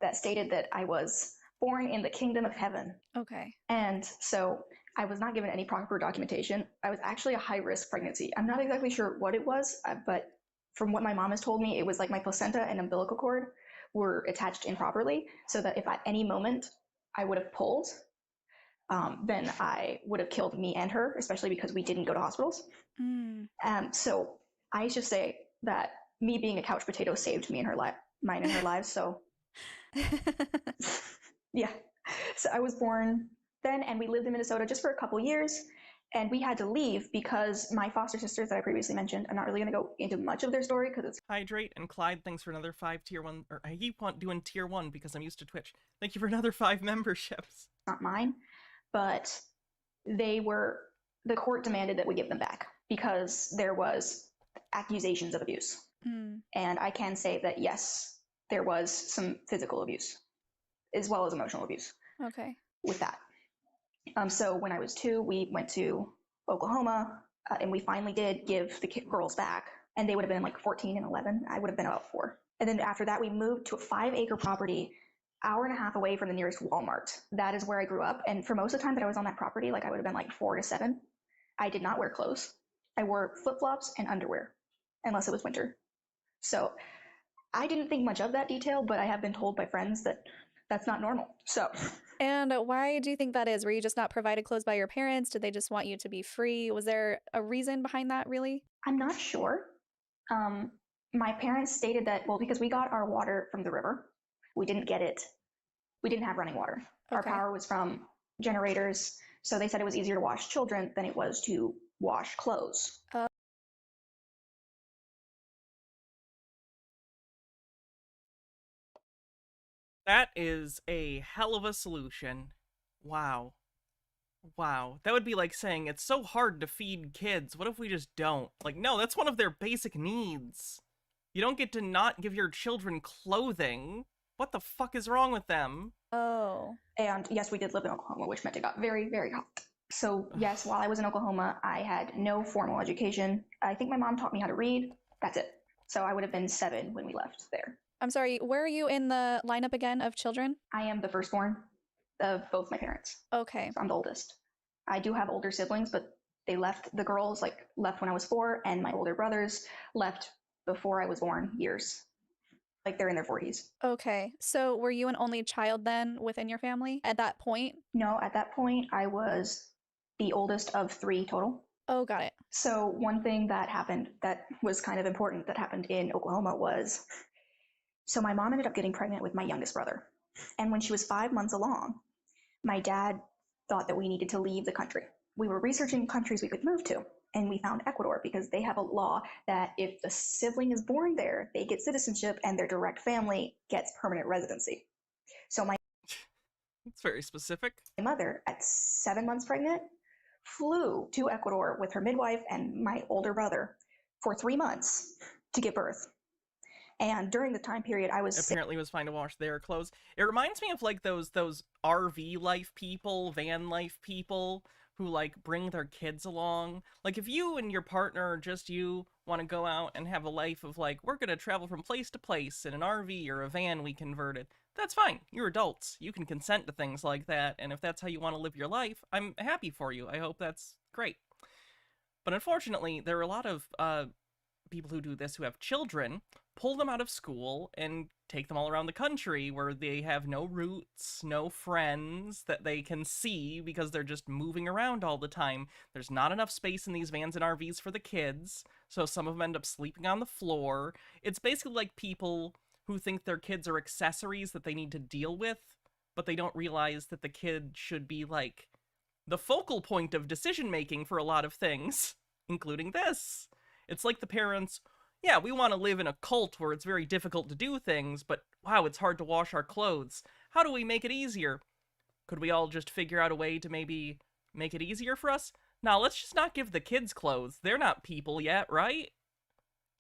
that stated that I was born in the Kingdom of Heaven. Okay. And so I was not given any proper documentation. I was actually a high-risk pregnancy. I'm not exactly sure what it was, but from what my mom has told me, it was like my placenta and umbilical cord were attached improperly, so that if at any moment I would have pulled, then I would have killed me and her, especially because we didn't go to hospitals. So I should say that me being a couch potato saved me and mine and her lives. So yeah. So I was born then, and we lived in Minnesota just for a couple years. And we had to leave because my foster sisters that I previously mentioned, I'm not really going to go into much of their story because it's... Hydrate and Clyde, thanks for another 5 tier 1, or I keep doing tier 1 because I'm used to Twitch. Thank you for another 5 memberships. Not mine, but the court demanded that we give them back because there was accusations of abuse. And I can say that yes, there was some physical abuse as well as emotional abuse. Okay. With that. So when I was 2, we went to Oklahoma, and we finally did give the girls back, and they would have been like 14 and 11. I would have been about 4. And then after that, we moved to a 5-acre property, hour and a half away from the nearest Walmart. That is where I grew up. And for most of the time that I was on that property, like I would have been like 4 to 7, I did not wear clothes. I wore flip-flops and underwear, unless it was winter. So I didn't think much of that detail, but I have been told by friends that that's not normal. So... And why do you think that is? Were you just not provided clothes by your parents? Did they just want you to be free? Was there a reason behind that, really? I'm not sure. My parents stated that, well, because we got our water from the river, we didn't have running water. Okay. Our power was from generators, so they said it was easier to wash children than it was to wash clothes. That is a hell of a solution. Wow. Wow. That would be like saying, it's so hard to feed kids. What if we just don't? Like, no, that's one of their basic needs. You don't get to not give your children clothing. What the fuck is wrong with them? Oh. And yes, we did live in Oklahoma, which meant it got very, very hot. So yes, while I was in Oklahoma, I had no formal education. I think my mom taught me how to read. That's it. So I would have been 7 when we left there. I'm sorry, where are you in the lineup again of children? I am the firstborn of both my parents. Okay. So I'm the oldest. I do have older siblings, but they left, the girls left when I was 4, and my older brothers left before I was born, years. Like they're in their 40s. Okay, so were you an only child then within your family at that point? No, at that point, I was the oldest of 3 total. Oh, got it. So one thing that happened that was kind of important that happened in Oklahoma was, so my mom ended up getting pregnant with my youngest brother. And when she was 5 months along, my dad thought that we needed to leave the country. We were researching countries we could move to, and we found Ecuador because they have a law that if the sibling is born there, they get citizenship and their direct family gets permanent residency. So my It's very specific. mother, at 7 months pregnant, flew to Ecuador with her midwife and my older brother for 3 months to give birth. And during the time period, I was apparently was fine to wash their clothes. It reminds me of like those RV life people, van life people who like bring their kids along. Like if you and your partner or just you want to go out and have a life of like, we're going to travel from place to place in an RV or a van we converted. That's fine. You're adults. You can consent to things like that. And if that's how you want to live your life, I'm happy for you. I hope that's great. But unfortunately, there are a lot of people who do this who have children, pull them out of school and take them all around the country where they have no roots, no friends that they can see because they're just moving around all the time. There's not enough space in these vans and RVs for the kids, so some of them end up sleeping on the floor. It's basically like people who think their kids are accessories that they need to deal with, but they don't realize that the kid should be like the focal point of decision-making for a lot of things, including this. It's like the parents, yeah, we want to live in a cult where it's very difficult to do things, but wow, it's hard to wash our clothes. How do we make it easier? Could we all just figure out a way to maybe make it easier for us? Now, let's just not give the kids clothes. They're not people yet, right?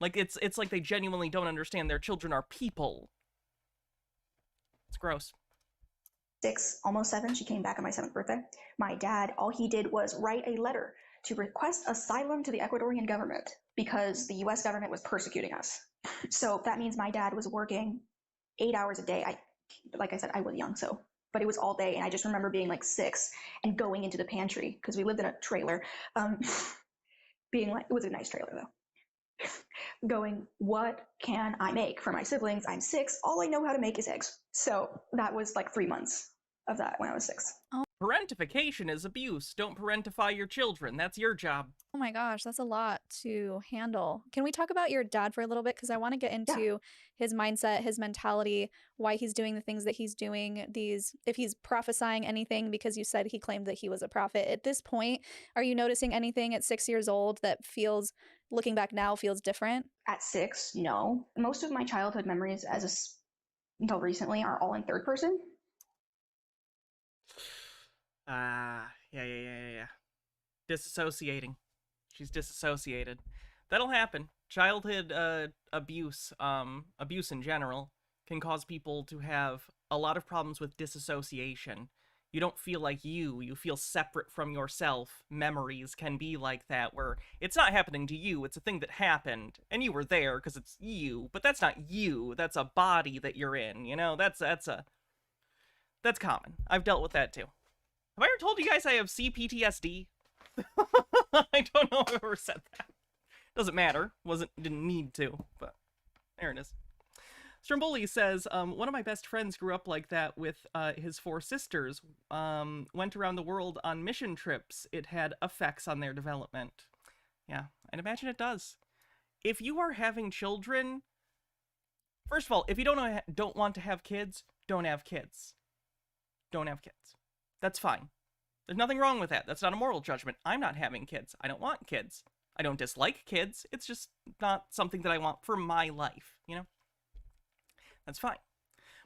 Like, it's like they genuinely don't understand their children are people. It's gross. 6, almost 7. She came back on my 7th birthday. My dad, all he did was write a letter to request asylum to the Ecuadorian government because the US government was persecuting us. So that means my dad was working 8 hours a day. Like I said, I was young, but it was all day. And I just remember being like 6 and going into the pantry because we lived in a trailer, being like, it was a nice trailer though. Going, what can I make for my siblings? I'm 6. All I know how to make is eggs. So that was like 3 months of that when I was 6. Oh. Parentification is abuse. Don't parentify your children. That's your job. Oh my gosh, that's a lot to handle. Can we talk about your dad for a little bit? Because I want to get into his mindset, his mentality, why he's doing the things that he's doing, if he's prophesying anything, because you said he claimed that he was a prophet. At this point, are you noticing anything at 6 years old that feels, looking back now, feels different? At 6, no. Most of my childhood memories until recently are all in third person. Yeah. Disassociating. She's disassociated. That'll happen. Childhood abuse in general, can cause people to have a lot of problems with disassociation. You don't feel like you feel separate from yourself. Memories can be like that, where it's not happening to you, it's a thing that happened, and you were there because it's you, but that's not you, that's a body that you're in, you know? That's common. I've dealt with that too. Have I ever told you guys I have CPTSD? I don't know if I've ever said that. Doesn't matter. Didn't need to, but there it is. Stromboli says, one of my best friends grew up like that with his 4 sisters, went around the world on mission trips. It had effects on their development. Yeah, I'd imagine it does. If you are having children, first of all, if you don't want to have kids, don't have kids. Don't have kids. That's fine. There's nothing wrong with that. That's not a moral judgment. I'm not having kids. I don't want kids. I don't dislike kids. It's just not something that I want for my life, you know? That's fine.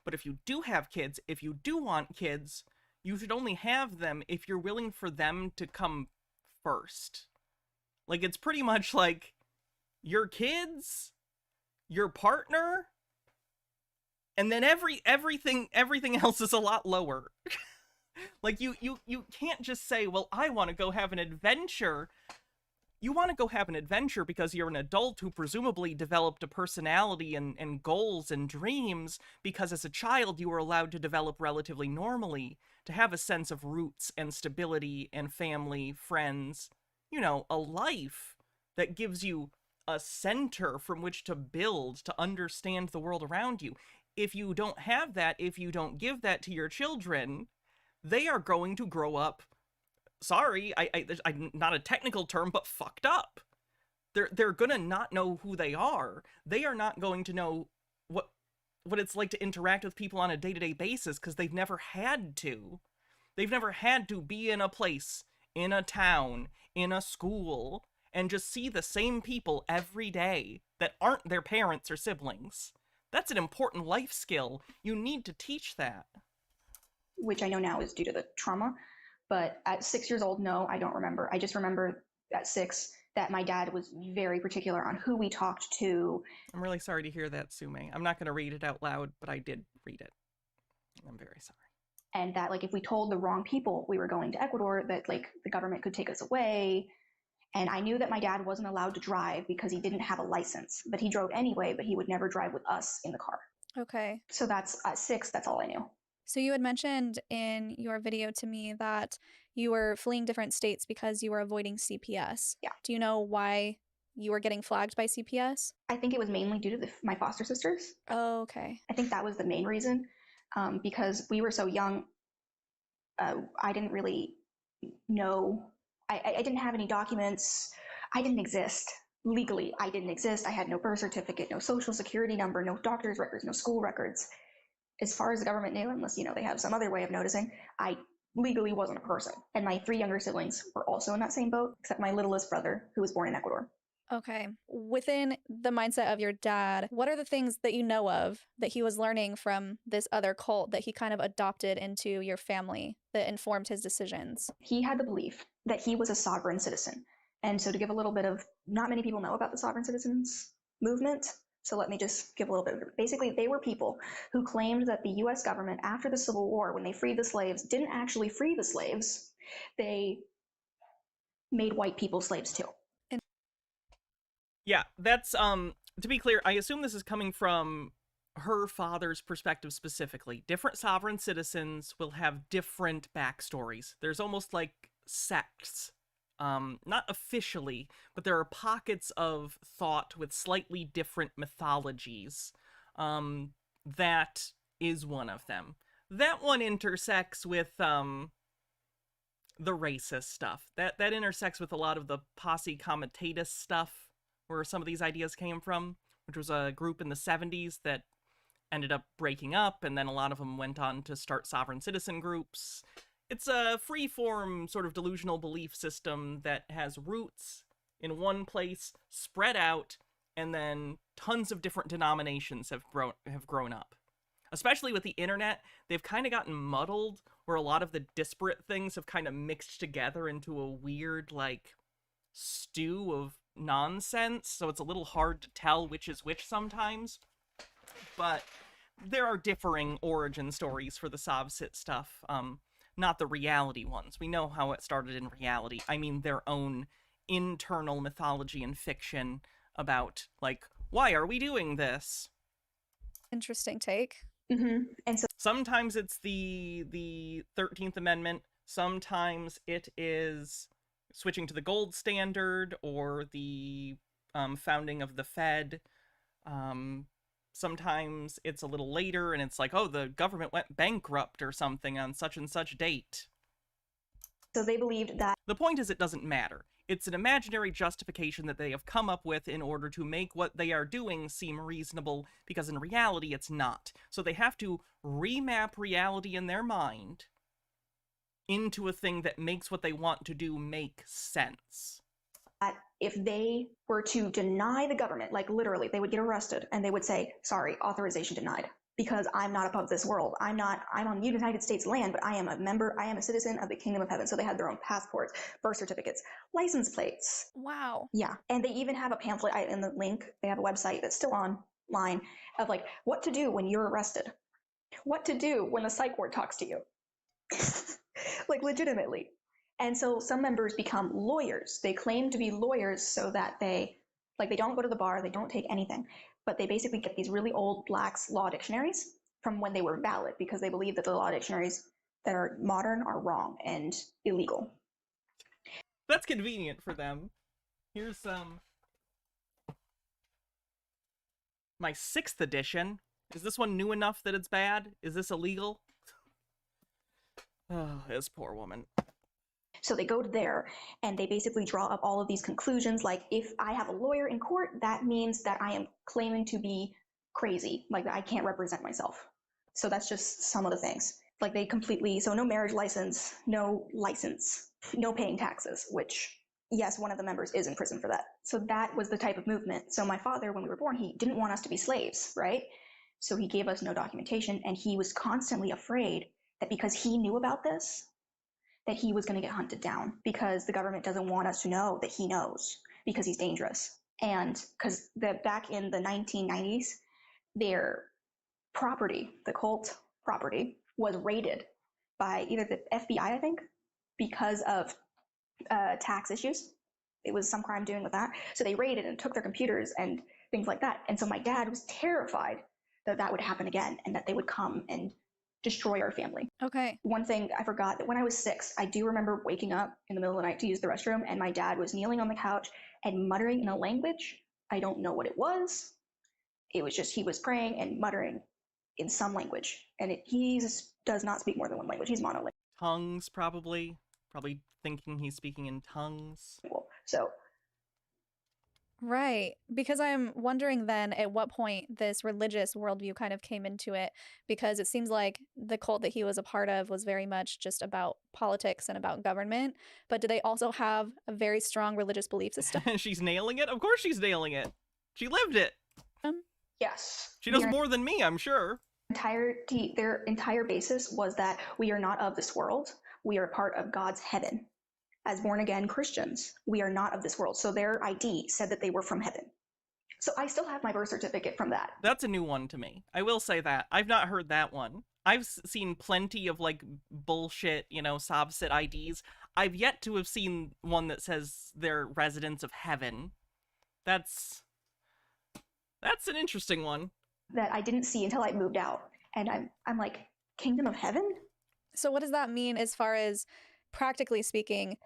But if you do have kids, if you do want kids, you should only have them if you're willing for them to come first. Like, it's pretty much like your kids, your partner, and then everything else is a lot lower. Like, you can't just say, well, I want to go have an adventure. You want to go have an adventure because you're an adult who presumably developed a personality and goals and dreams because as a child you were allowed to develop relatively normally, to have a sense of roots and stability and family, friends, you know, a life that gives you a center from which to build, to understand the world around you. If you don't have that, if you don't give that to your children, they are going to grow up, sorry, I'm not a technical term, but fucked up. They're gonna not know who they are. They are not going to know what it's like to interact with people on a day-to-day basis, because they've never had to. They've never had to be in a place, in a town, in a school, and just see the same people every day that aren't their parents or siblings. That's an important life skill. You need to teach that. Which I know now is due to the trauma. But at 6 years old, no, I don't remember. I just remember at 6 that my dad was very particular on who we talked to. I'm really sorry to hear that, Sume. I'm not going to read it out loud, but I did read it. I'm very sorry. And that, like, if we told the wrong people we were going to Ecuador, that, like, the government could take us away. And I knew that my dad wasn't allowed to drive because he didn't have a license. But he drove anyway, but he would never drive with us in the car. Okay. So that's, at 6, that's all I knew. So you had mentioned in your video to me that you were fleeing different states because you were avoiding CPS. Yeah. Do you know why you were getting flagged by CPS? I think it was mainly due to my foster sisters. Oh, okay. I think that was the main reason, because we were so young. I didn't really know. I didn't have any documents. I didn't exist. Legally, I didn't exist. I had no birth certificate, no social security number, no doctor's records, no school records. As far as the government knew, unless, they have some other way of noticing, I legally wasn't a person. And my 3 younger siblings were also in that same boat, except my littlest brother, who was born in Ecuador. Okay. Within the mindset of your dad, what are the things that you know of that he was learning from this other cult that he kind of adopted into your family that informed his decisions? He had the belief that he was a sovereign citizen. And so to give a little bit of, not many people know about the sovereign citizens movement. So let me just give a little bit of it. Basically, they were people who claimed that the U.S. government, after the Civil War, when they freed the slaves, didn't actually free the slaves. They made white people slaves too. Yeah, that's, to be clear, I assume this is coming from her father's perspective specifically. Different sovereign citizens will have different backstories. There's almost like sects. Not officially, but there are pockets of thought with slightly different mythologies. That is one of them. That one intersects with, the racist stuff. That intersects with a lot of the posse comitatus stuff, where some of these ideas came from, which was a group in the 70s that ended up breaking up, and then a lot of them went on to start sovereign citizen groups. It's a free-form sort of delusional belief system that has roots in one place, spread out, and then tons of different denominations have grown up. Especially with the internet, they've kind of gotten muddled, where a lot of the disparate things have kind of mixed together into a weird, like, stew of nonsense, so it's a little hard to tell which is which sometimes. But there are differing origin stories for the Sovcit stuff. Not the reality ones. We know how it started in reality. I mean their own internal mythology and fiction about, like, why are we doing this? Interesting take. Mm-hmm. And so sometimes it's the 13th Amendment. Sometimes it is switching to the gold standard or the founding of the Fed. Sometimes it's a little later and it's like, oh, the government went bankrupt or something on such and such date. So they believed that... The point is, it doesn't matter. It's an imaginary justification that they have come up with in order to make what they are doing seem reasonable, because in reality it's not. So they have to remap reality in their mind into a thing that makes what they want to do make sense. If they were to deny the government, like literally, they would get arrested and they would say, sorry, authorization denied, because I'm not above this world. I'm on United States land, but I am a citizen of the Kingdom of Heaven. So they had their own passports, birth certificates, license plates. Wow. Yeah. And they even have a pamphlet in the link. They have a website that's still online of like what to do when you're arrested, what to do when the psych ward talks to you. Like legitimately. And so some members become lawyers. They claim to be lawyers so that they don't go to the bar, they don't take anything, but they basically get these really old Black's law dictionaries from when they were valid, because they believe that the law dictionaries that are modern are wrong and illegal. That's convenient for them. Here's My 6th edition? Is this one new enough that it's bad? Is this illegal? Oh, this poor woman. So they go to there and they basically draw up all of these conclusions. Like, if I have a lawyer in court, that means that I am claiming to be crazy. Like, I can't represent myself. So that's just some of the things. Like, they completely, so no marriage license, no paying taxes, which, yes, one of the members is in prison for that. So that was the type of movement. So my father, when we were born, he didn't want us to be slaves, right? So he gave us no documentation, and he was constantly afraid that because he knew about this, that he was going to get hunted down, because the government doesn't want us to know that he knows, because he's dangerous. And because back in the 1990s, their property, the cult property, was raided by either the FBI, I think, because of tax issues. It was some crime doing with that. So they raided and took their computers and things like that. And so my dad was terrified that that would happen again, and that they would come and destroy our family. Okay. One thing I forgot, that when I was 6, I do remember waking up in the middle of the night to use the restroom, and my dad was kneeling on the couch and muttering in a language. I don't know what it was. It was just, he was praying and muttering in some language. And he does not speak more than one language. He's monolingual. Tongues, probably. Probably thinking he's speaking in tongues. So. Right. Because I'm wondering then at what point this religious worldview kind of came into it, because it seems like the cult that he was a part of was very much just about politics and about government. But do they also have a very strong religious belief system? She's nailing it? Of course she's nailing it. She lived it. Yes. She knows more than me, I'm sure. Their entire basis was that we are not of this world. We are part of God's heaven. As born-again Christians, we are not of this world. So their ID said that they were from heaven. So I still have my birth certificate from that. That's a new one to me. I will say that. I've not heard that one. I've seen plenty of, like, bullshit, Sobsit IDs. I've yet to have seen one that says they're residents of heaven. That's an interesting one. That I didn't see until I moved out. And I'm like, Kingdom of Heaven? So what does that mean as far as, practically speaking,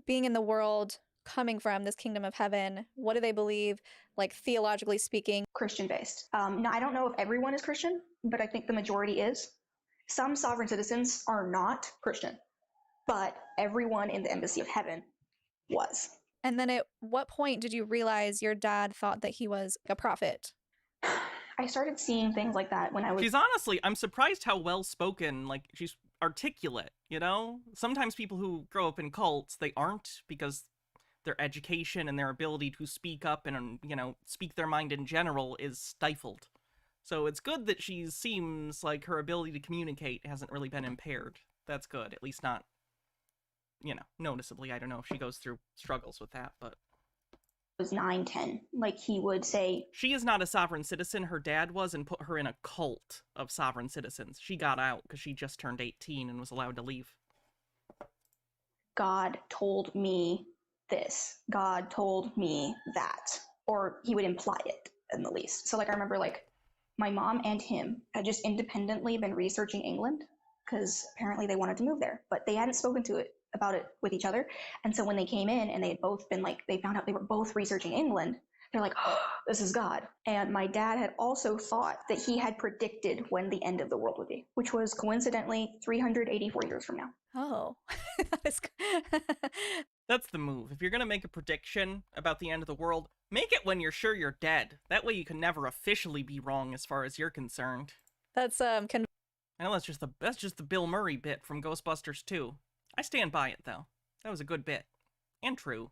being in the world, coming from this kingdom of heaven? What do they believe, like, theologically speaking? Christian-based. Now, I don't know if everyone is Christian, but I think the majority is. Some sovereign citizens are not Christian, but everyone in the Embassy of Heaven was. And then at what point did you realize your dad thought that he was a prophet? I started seeing things like that when I was... I'm surprised how well-spoken, like, she's articulate, Sometimes people who grow up in cults, they aren't, because their education and their ability to speak up and, speak their mind in general is stifled. So it's good that she seems like her ability to communicate hasn't really been impaired. That's good, at least not, noticeably. I don't know if she goes through struggles with that, but... was 9, 10. Like, he would say... She is not a sovereign citizen. Her dad was, and put her in a cult of sovereign citizens. She got out because she just turned 18 and was allowed to leave. God told me this. God told me that. Or he would imply it, in the least. So, like, I remember, like, my mom and him had just independently been researching England, because apparently they wanted to move there. But they hadn't spoken about it with each other. And so when they came in and they had both been like, they found out they were both researching England, they're like, oh, this is God. And my dad had also thought that he had predicted when the end of the world would be, which was coincidentally 384 years from now. Oh, that's the move. If you're going to make a prediction about the end of the world, make it when you're sure you're dead. That way you can never officially be wrong as far as you're concerned. That's I know that's just the Bill Murray bit from Ghostbusters 2. I stand by it, though. That was a good bit. And true.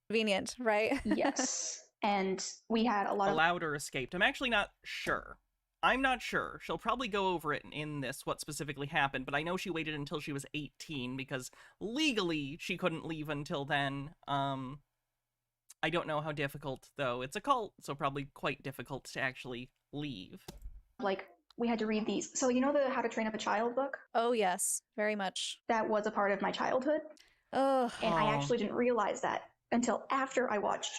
Convenient, right? Yes. And we had a lot of... Allowed or escaped. I'm actually not sure. I'm not sure. She'll probably go over it in this, what specifically happened, but I know she waited until she was 18, because legally she couldn't leave until then. I don't know how difficult, though. It's a cult, so probably quite difficult to actually leave. Like, we had to read these. So you know the How to Train Up a Child book? Oh, yes. Very much. That was a part of my childhood. Oh. And I actually didn't realize that until after I watched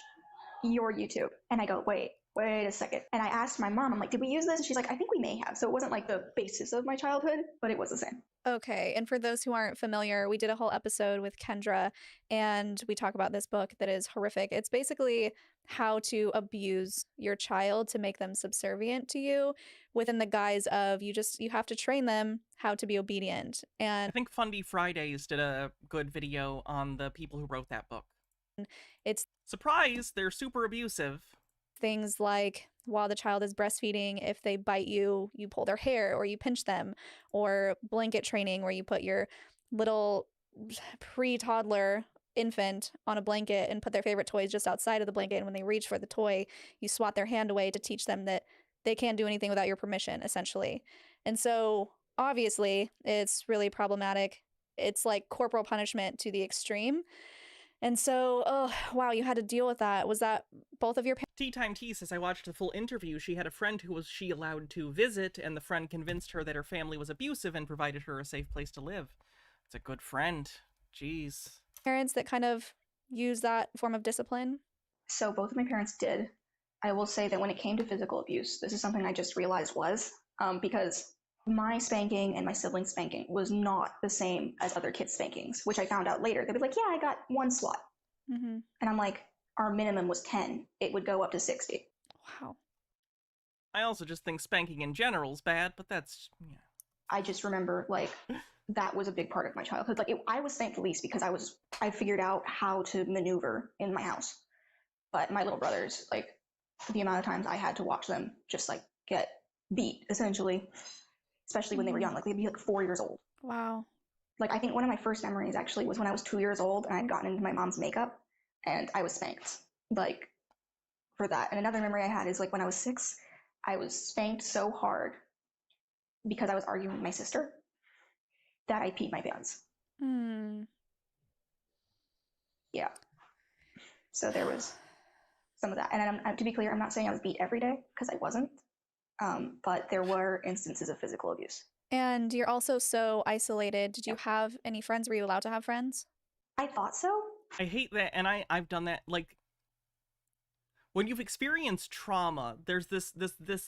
your YouTube. And I go, wait, wait a second. And I asked my mom, I'm like, did we use this? And she's like, I think we may have. So it wasn't like the basis of my childhood, but it was the same. Okay, and for those who aren't familiar, we did a whole episode with Kendra, and we talk about this book that is horrific. It's basically how to abuse your child to make them subservient to you within the guise of you have to train them how to be obedient. And I think Fundy Fridays did a good video on the people who wrote that book. It's surprise, they're super abusive. Things like while the child is breastfeeding, if they bite you, you pull their hair or you pinch them, or blanket training where you put your little pre-toddler infant on a blanket and put their favorite toys just outside of the blanket. And when they reach for the toy, you swat their hand away to teach them that they can't do anything without your permission, essentially. And so obviously it's really problematic. It's like corporal punishment to the extreme. And so, oh, wow, you had to deal with that. Was that both of your parents? Tea Time Tea says, I watched the full interview. She had a friend who was she allowed to visit, and the friend convinced her that her family was abusive and provided her a safe place to live. It's a good friend. Jeez. Parents that kind of use that form of discipline? So both of my parents did. I will say that when it came to physical abuse, this is something I just realized was, because my spanking and my siblings' spanking was not the same as other kids' spankings, which I found out later. They'd be like, yeah, I got one swat. Mm-hmm. And I'm like, our minimum was 10. It would go up to 60. Wow. I also just think spanking in general is bad, but that's, yeah. I just remember, like, that was a big part of my childhood. Like, I was spanked the least because I figured out how to maneuver in my house. But my little brothers, like, the amount of times I had to watch them just, like, get beat, essentially. Especially when they were young, like they'd be like 4 years old. Wow. Like I think one of my first memories actually was when I was 2 years old and I'd gotten into my mom's makeup and I was spanked, like, for that. And another memory I had is like when I was 6, I was spanked so hard because I was arguing with my sister that I peed my pants. Yeah. So there was some of that. And to be clear, I'm not saying I was beat every day because I wasn't. But there were instances of physical abuse. And you're also so isolated. Did you have any friends? Were you allowed to have friends? I thought so. I hate that, and I've done that. Like, when you've experienced trauma, there's this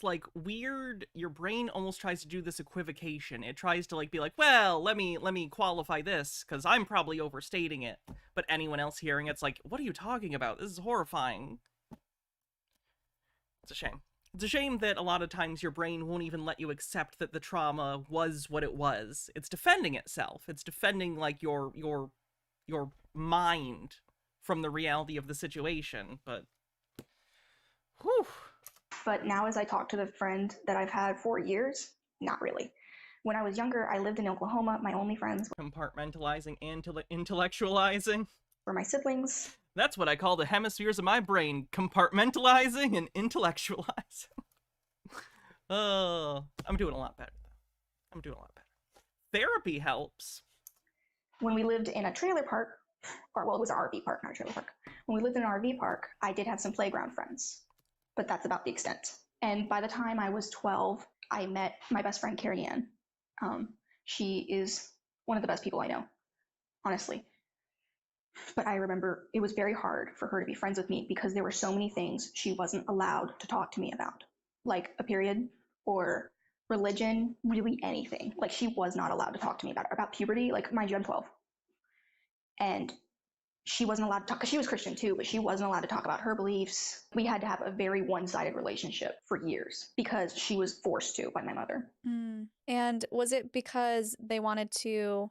like weird, your brain almost tries to do this equivocation. It tries to like be like, well, let me qualify this because I'm probably overstating it. But anyone else hearing it's like, what are you talking about? This is horrifying. It's a shame. It's a shame that a lot of times your brain won't even let you accept that the trauma was what it was. It's defending itself. It's defending like your mind from the reality of the situation, but whew. But now as I talk to the friend that I've had for years, not really. When I was younger, I lived in Oklahoma. My only friends compartmentalizing and intellectualizing were my siblings. That's what I call the hemispheres of my brain, compartmentalizing and intellectualizing. Oh, I'm doing a lot better, though. I'm doing a lot better. Therapy helps. When we lived in a trailer park, or well, it was an RV park, not a trailer park. When we lived in an RV park, I did have some playground friends, but that's about the extent. And by the time I was 12, I met my best friend, Carrie Ann. She is one of the best people I know, honestly. But I remember it was very hard for her to be friends with me because there were so many things she wasn't allowed to talk to me about, like a period or religion, really anything. Like she was not allowed to talk to me about puberty. Like, mind you, I'm 12. And she wasn't allowed to talk, because she was Christian too, but she wasn't allowed to talk about her beliefs. We had to have a very one-sided relationship for years because she was forced to by my mother. And was it because they wanted to,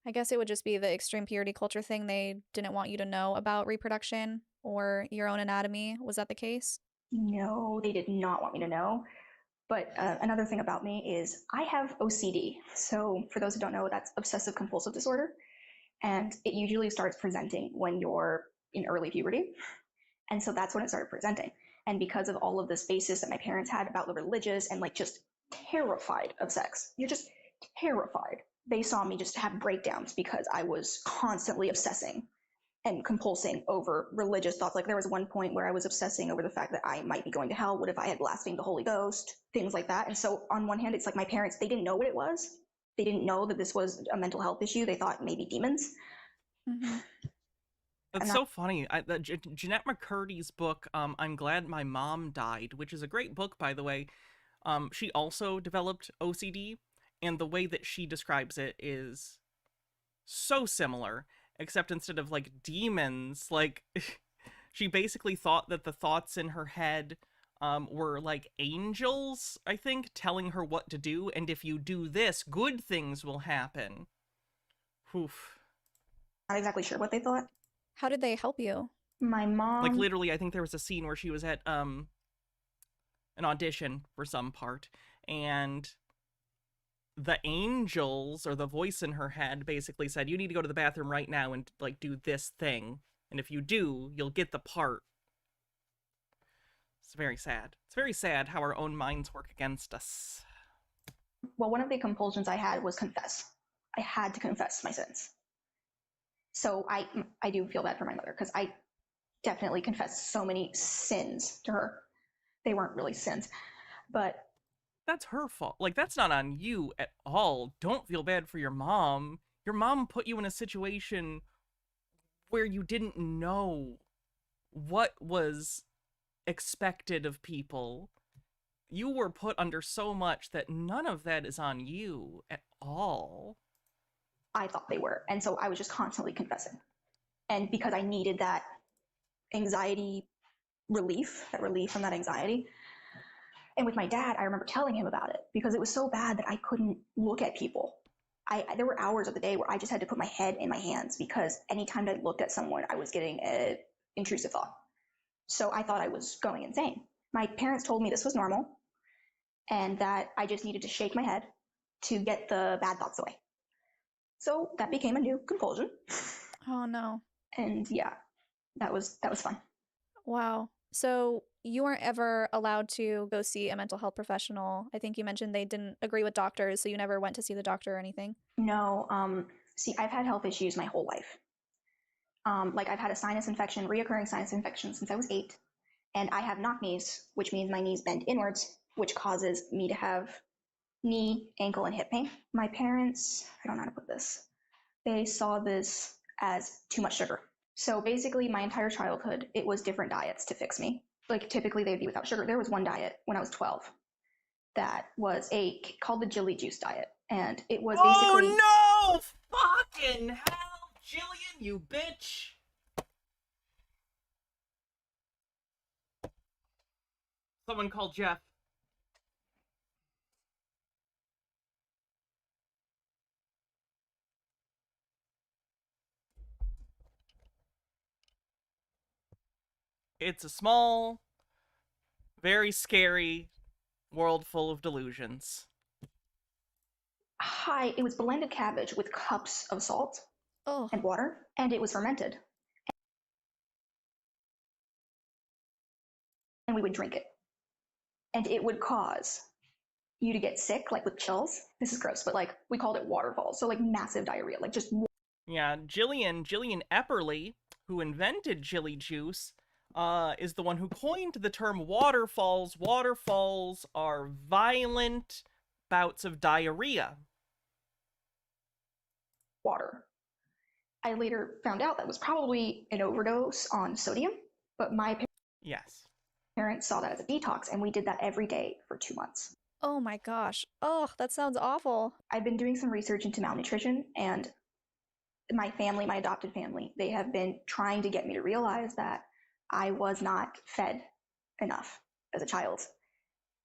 I guess it would just be the extreme purity culture thing, they didn't want you to know about reproduction or your own anatomy? Was that the case? No, they did not want me to know. But another thing about me is I have OCD. So for those who don't know, that's obsessive compulsive disorder. And it usually starts presenting when you're in early puberty. And so that's when it started presenting. And because of all of this basis that my parents had about the religious and like just terrified of sex, you're just terrified. They saw me just have breakdowns because I was constantly obsessing and compulsing over religious thoughts. Like there was one point where I was obsessing over the fact that I might be going to hell. What if I had blasphemed the Holy Ghost? Things like that. And so on one hand, it's like my parents, they didn't know what it was. They didn't know that this was a mental health issue. They thought maybe demons. That's so funny. Jeanette McCurdy's book, I'm Glad My Mom Died, which is a great book, by the way. She also developed OCD, and the way that she describes it is so similar, except instead of, like, demons, like, she basically thought that the thoughts in her head were, like, angels, I think, telling her what to do, and if you do this, good things will happen. Oof. Not exactly sure what they thought. How did they help you? My mom... Like, literally, I think there was a scene where she was at, an audition for some part, and the angels, or the voice in her head, basically said, you need to go to the bathroom right now and, like, do this thing. And if you do, you'll get the part. It's very sad. It's very sad how our own minds work against us. Well, one of the compulsions I had was confess. I had to confess my sins. So I do feel bad for my mother, because I definitely confessed so many sins to her. They weren't really sins, but... That's her fault. Like, that's not on you at all. Don't feel bad for your mom. Your mom put you in a situation where you didn't know what was expected of people. You were put under so much that none of that is on you at all. I thought they were. And so I was just constantly confessing. And because I needed that anxiety relief, that relief from that anxiety. And with my dad, I remember telling him about it because it was so bad that I couldn't look at people. There were hours of the day where I just had to put my head in my hands because anytime I looked at someone, I was getting an intrusive thought. So I thought I was going insane. My parents told me this was normal and that I just needed to shake my head to get the bad thoughts away. So that became a new compulsion. Oh no. And yeah, that was fun. Wow. So you weren't ever allowed to go see a mental health professional. I think you mentioned they didn't agree with doctors, so you never went to see the doctor or anything. No. See, I've had health issues my whole life. Like I've had a sinus infection, reoccurring sinus infection since I was 8. And I have knock knees, which means my knees bend inwards, which causes me to have knee, ankle, and hip pain. My parents, I don't know how to put this, they saw this as too much sugar. So basically my entire childhood, it was different diets to fix me. Like typically they'd be without sugar. There was one diet when I was 12 that was called the Jilly Juice diet. And it was basically... Oh no! Fucking hell! Jillian, you bitch! Someone called Jeff. It's a small, very scary world full of delusions. Hi, it was blended cabbage with cups of salt and water, and it was fermented. And we would drink it. And it would cause you to get sick, like with chills. This is gross, but like we called it waterfalls. So like massive diarrhea, like just... Yeah, Jillian Epperly, who invented Jilly Juice, is the one who coined the term waterfalls. Waterfalls are violent bouts of diarrhea. Water. I later found out that was probably an overdose on sodium, but my parents saw that as a detox, and we did that every day for 2 months. Oh my gosh. Oh, that sounds awful. I've been doing some research into malnutrition, and my family, my adopted family, they have been trying to get me to realize that I was not fed enough as a child.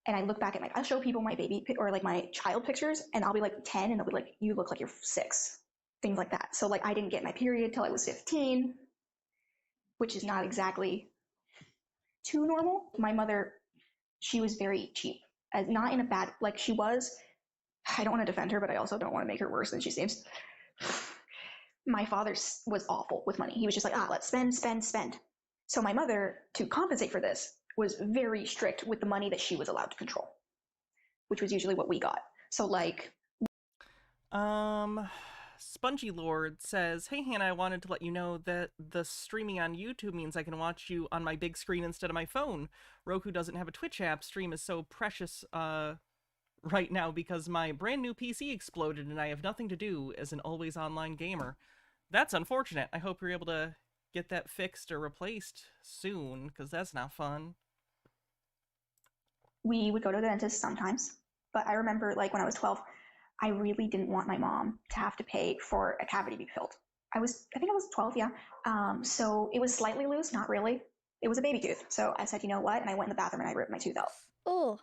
And I look back at I'll show people my baby or like my child pictures, and I'll be like 10 and they'll be like, you look like you're 6. Things like that. So like I didn't get my period till I was 15, which is not exactly too normal. My mother, she was very cheap, as not in a bad, like she was, I don't want to defend her, but I also don't want to make her worse than she seems. My father was awful with money. He was just like, let's spend, spend, spend. So my mother, to compensate for this, was very strict with the money that she was allowed to control, which was usually what we got. So like... Spongy Lord says, hey Hannah, I wanted to let you know that the streaming on YouTube means I can watch you on my big screen instead of my phone. Roku doesn't have a Twitch app. Stream is so precious right now because my brand new PC exploded and I have nothing to do as an always online gamer. That's unfortunate. I hope you're able to get that fixed or replaced soon, because that's not fun. We would go to the dentist sometimes, but I remember like when I was 12, I really didn't want my mom to have to pay for a cavity to be filled. I think I was 12, yeah. So it was slightly loose, not really. It was a baby tooth. So I said, you know what? And I went in the bathroom and I ripped my tooth out. Oh.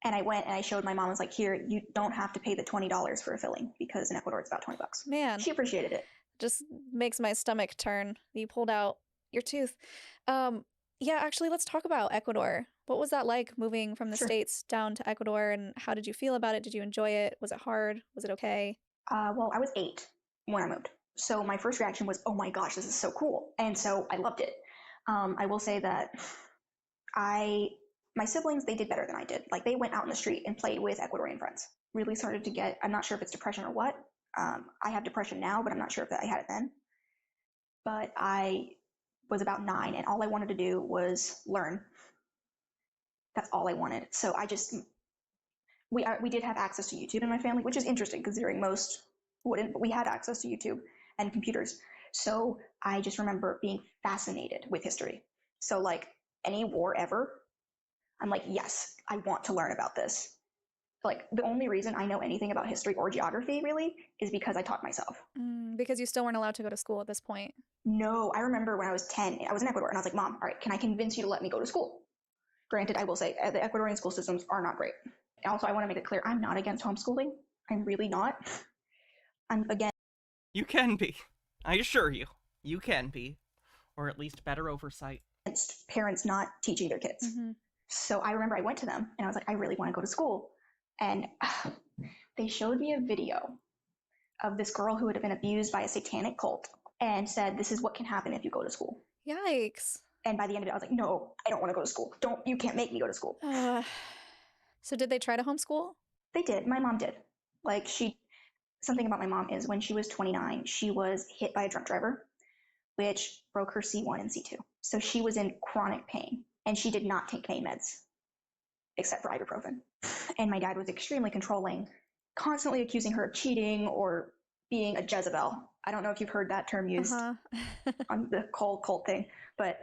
And I went and I showed my mom, I was like, here, you don't have to pay the $20 for a filling because in Ecuador it's about $20. Man. She appreciated it. Just makes my stomach turn. You pulled out your tooth. Yeah, actually, let's talk about Ecuador. What was that like moving from the States down to Ecuador, and how did you feel about it? Did you enjoy it? Was it hard? Was it okay? Well, I was 8 when I moved. So my first reaction was, oh my gosh, this is so cool. And so I loved it. I will say that my siblings, they did better than I did. Like they went out in the street and played with Ecuadorian friends. Really started to get, I'm not sure if it's depression or what. I have depression now, but I'm not sure if I had it then. But I was about 9 and all I wanted to do was learn. That's all I wanted. So we did have access to YouTube in my family, which is interesting considering most wouldn't, but we had access to YouTube and computers. So I just remember being fascinated with history. So like any war ever, I'm like, yes, I want to learn about this. Like the only reason I know anything about history or geography really is because I taught myself. Because you still weren't allowed to go to school at this point. No, I remember when I was 10, I was in Ecuador and I was like, Mom, all right, can I convince you to let me go to school? Granted, I will say the Ecuadorian school systems are not great. And also, I want to make it clear, I'm not against homeschooling. I'm really not. I'm against... You can be. I assure you. You can be. Or at least better oversight. Parents not teaching their kids. So I remember I went to them and I was like, I really want to go to school. And they showed me a video of this girl who had been abused by a satanic cult and said, this is what can happen if you go to school. Yikes. And by the end of it, I was like, no, I don't want to go to school. You can't make me go to school. So did they try to homeschool? They did. My mom did. Like something about my mom is when she was 29, she was hit by a drunk driver, which broke her C1 and C2. So she was in chronic pain and she did not take pain meds except for ibuprofen. And my dad was extremely controlling, constantly accusing her of cheating or being a Jezebel. I don't know if you've heard that term used on the cult thing, but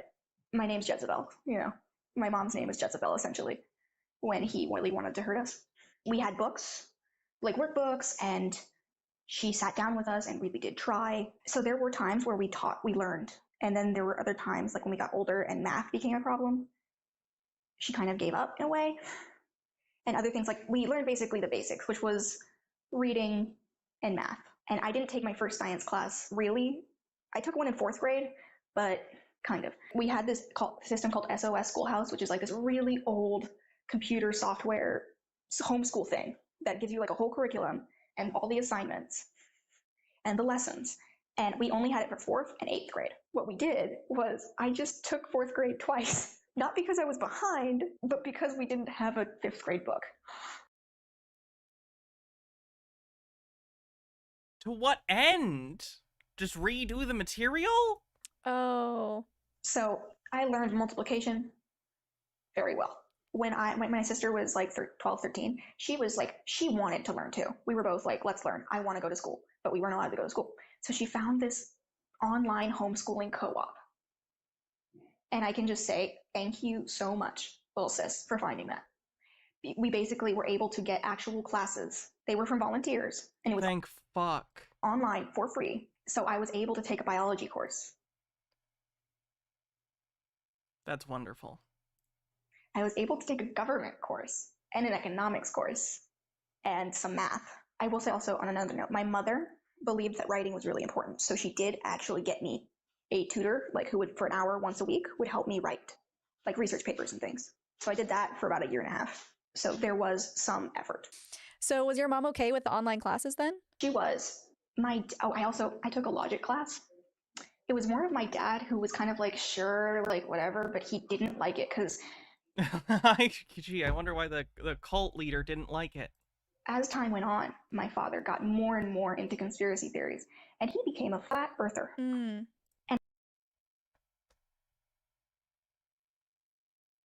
my name's Jezebel. You know, my mom's name is Jezebel, essentially, when he really wanted to hurt us. We had books, like workbooks, and she sat down with us and really did try. So there were times where we learned. And then there were other times, like when we got older and math became a problem, she kind of gave up in a way. And other things, like we learned basically the basics, which was reading and math. And I didn't take my first science class, really. I took one in 4th grade, but kind of. We had this system called SOS Schoolhouse, which is like this really old computer software homeschool thing that gives you like a whole curriculum and all the assignments and the lessons. And we only had it for 4th and 8th grade. What we did was I just took 4th grade twice, not because I was behind, but because we didn't have a 5th grade book. To what end? Just redo the material? Oh. So I learned multiplication very well. When my sister was like 12, 13, she was like, she wanted to learn too. We were both like, let's learn. I want to go to school, but we weren't allowed to go to school. So she found this online homeschooling co-op. And I can just say, thank you so much, little sis, for finding that. We basically were able to get actual classes. They were from volunteers. And it was Thank fuck. Online for free. So I was able to take a biology course. That's wonderful. I was able to take a government course and an economics course and some math. I will say also on another note, my mother believed that writing was really important. So she did actually get me a tutor, like who would, for an hour once a week, would help me write, like research papers and things. So I did that for about 1.5 years. So there was some effort. So was your mom okay with the online classes then? She was. I took a logic class. It was more of my dad who was kind of like, sure, like whatever, but he didn't like it because... Gee, I wonder why the cult leader didn't like it. As time went on, my father got more and more into conspiracy theories, and he became a flat earther. And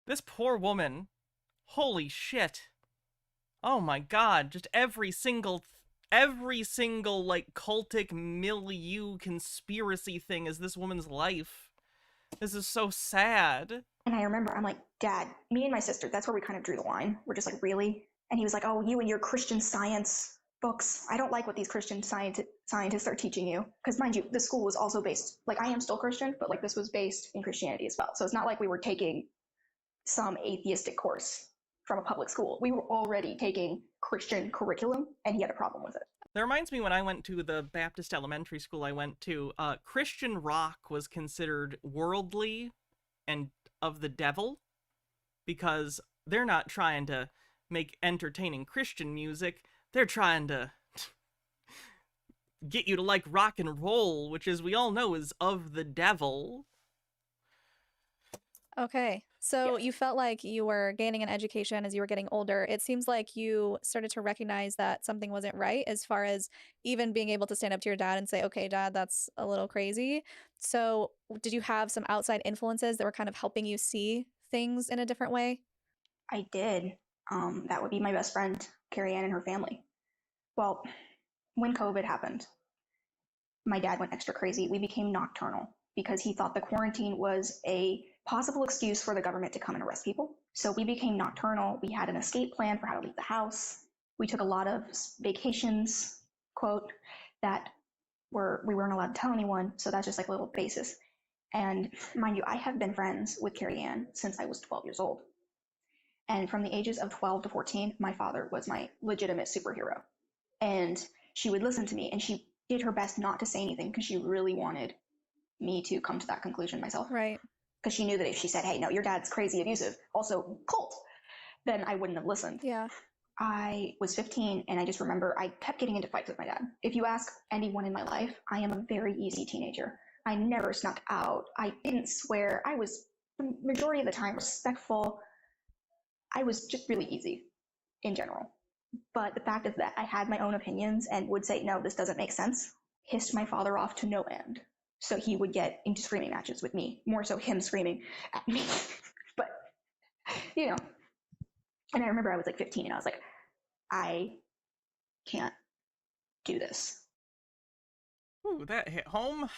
this poor woman, holy shit. Oh my god, just every single like cultic milieu conspiracy thing is this woman's life. This is so sad. And I remember, I'm like, Dad, me and my sister, that's where we kind of drew the line. We're just like, really? And he was like, oh, you and your Christian Science books. I don't like what these Christian scientists are teaching you. Because mind you, the school was also based, like, I am still Christian, but like this was based in Christianity as well. So it's not like we were taking some atheistic course from a public school. We were already taking Christian curriculum, and he had a problem with it. That reminds me, when I went to the Baptist elementary school I went to, Christian rock was considered worldly and of the devil, because they're not trying to make entertaining Christian music. They're trying to get you to like rock and roll, which, as we all know, is of the devil. Okay, so you felt like you were gaining an education as you were getting older. It seems like you started to recognize that something wasn't right, as far as even being able to stand up to your dad and say, okay, Dad, that's a little crazy. So did you have some outside influences that were kind of helping you see things in a different way? I did. That would be my best friend, Carrie Ann, and her family. Well, when COVID happened, my dad went extra crazy. We became nocturnal because he thought the quarantine was a possible excuse for the government to come and arrest people. So we became nocturnal. We had an escape plan for how to leave the house. We took a lot of vacations, quote, that we weren't allowed to tell anyone. So that's just like a little basis. And mind you, I have been friends with Carrie Ann since I was 12 years old. And from the ages of 12 to 14, my father was my legitimate superhero. And she would listen to me, and she did her best not to say anything because she really wanted me to come to that conclusion myself. Right. Because she knew that if she said, hey, no, your dad's crazy, abusive, also cult, then I wouldn't have listened. Yeah. I was 15, and I just remember I kept getting into fights with my dad. If you ask anyone in my life, I am a very easy teenager. I never snuck out. I didn't swear. I was, the majority of the time, respectful. I was just really easy in general. But the fact is that I had my own opinions and would say, no, this doesn't make sense, pissed my father off to no end. So he would get into screaming matches with me, more so him screaming at me. But, you know, and I remember I was like 15 and I was like, I can't do this. Ooh, that hit home.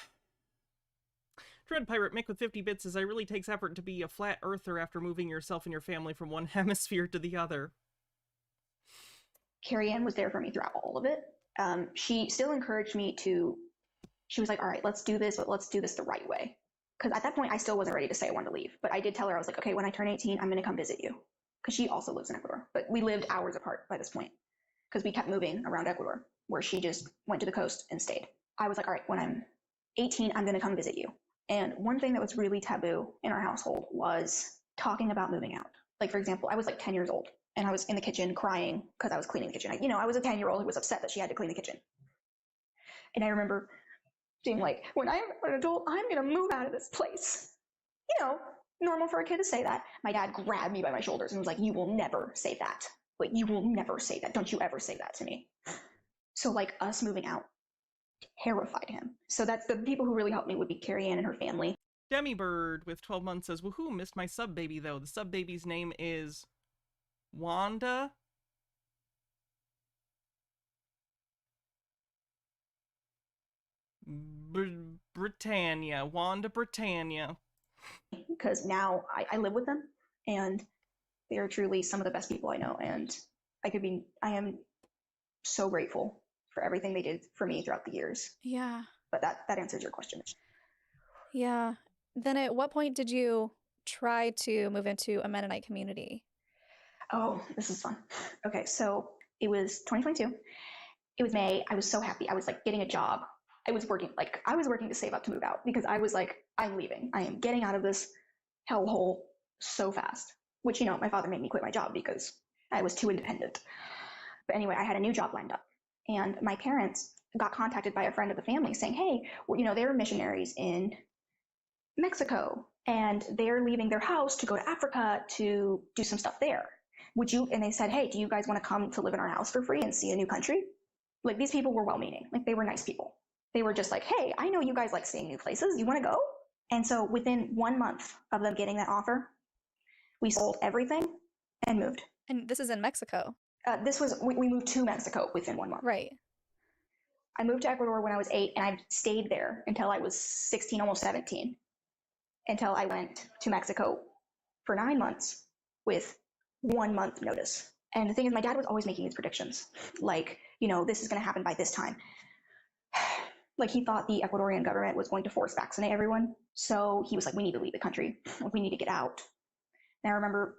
Dread Pirate Mick with 50 bits says, I really takes effort to be a flat earther after moving yourself and your family from one hemisphere to the other. Carrie Ann was there for me throughout all of it. She still encouraged me to, she was like, all right, let's do this, but let's do this the right way. Because at that point, I still wasn't ready to say I wanted to leave. But I did tell her, I was like, okay, when I turn 18, I'm going to come visit you. Because she also lives in Ecuador. But we lived hours apart by this point. Because we kept moving around Ecuador, where she just went to the coast and stayed. I was like, all right, when I'm 18, I'm going to come visit you. And one thing that was really taboo in our household was talking about moving out. Like, for example, I was like 10 years old. And I was in the kitchen crying because I was cleaning the kitchen. I was a 10-year-old who was upset that she had to clean the kitchen. And I remember being like, when I'm an adult, I'm going to move out of this place. Normal for a kid to say that. My dad grabbed me by my shoulders and was like, you will never say that. Like, you will never say that. Don't you ever say that to me. So, like, us moving out terrified him. So that's the people who really helped me would be Carrie Ann and her family. Demibird with 12 months says, woohoo, missed my sub baby though. The sub baby's name is Wanda. Britannia. Wanda Britannia. Because now I live with them, and they are truly some of the best people I know, and I am so grateful for everything they did for me throughout the years. Yeah. But that answers your question. Yeah. Then at what point did you try to move into a Mennonite community? Oh, this is fun. Okay, so it was 2022. It was May. I was so happy. I was like getting a job. I was working to save up to move out because I was like, I'm leaving. I am getting out of this hellhole so fast, which, my father made me quit my job because I was too independent. But anyway, I had a new job lined up, and my parents got contacted by a friend of the family saying, hey, they were missionaries in Mexico, and they're leaving their house to go to Africa to do some stuff there. And they said, hey, do you guys want to come to live in our house for free and see a new country? Like, these people were well-meaning. Like, they were nice people. They were just like, hey, I know you guys like seeing new places. You want to go? And so within 1 month of them getting that offer, we sold everything and moved. And this is in Mexico? We moved to Mexico within 1 month. Right. I moved to Ecuador when I was 8, and I stayed there until I was 16, almost 17. until I went to Mexico for 9 months with 1 month notice. And the thing is, my dad was always making these predictions, like, you know, this is going to happen by this time. Like, he thought the Ecuadorian government was going to force vaccinate everyone. So he was like, we need to leave the country. We need to get out. And I remember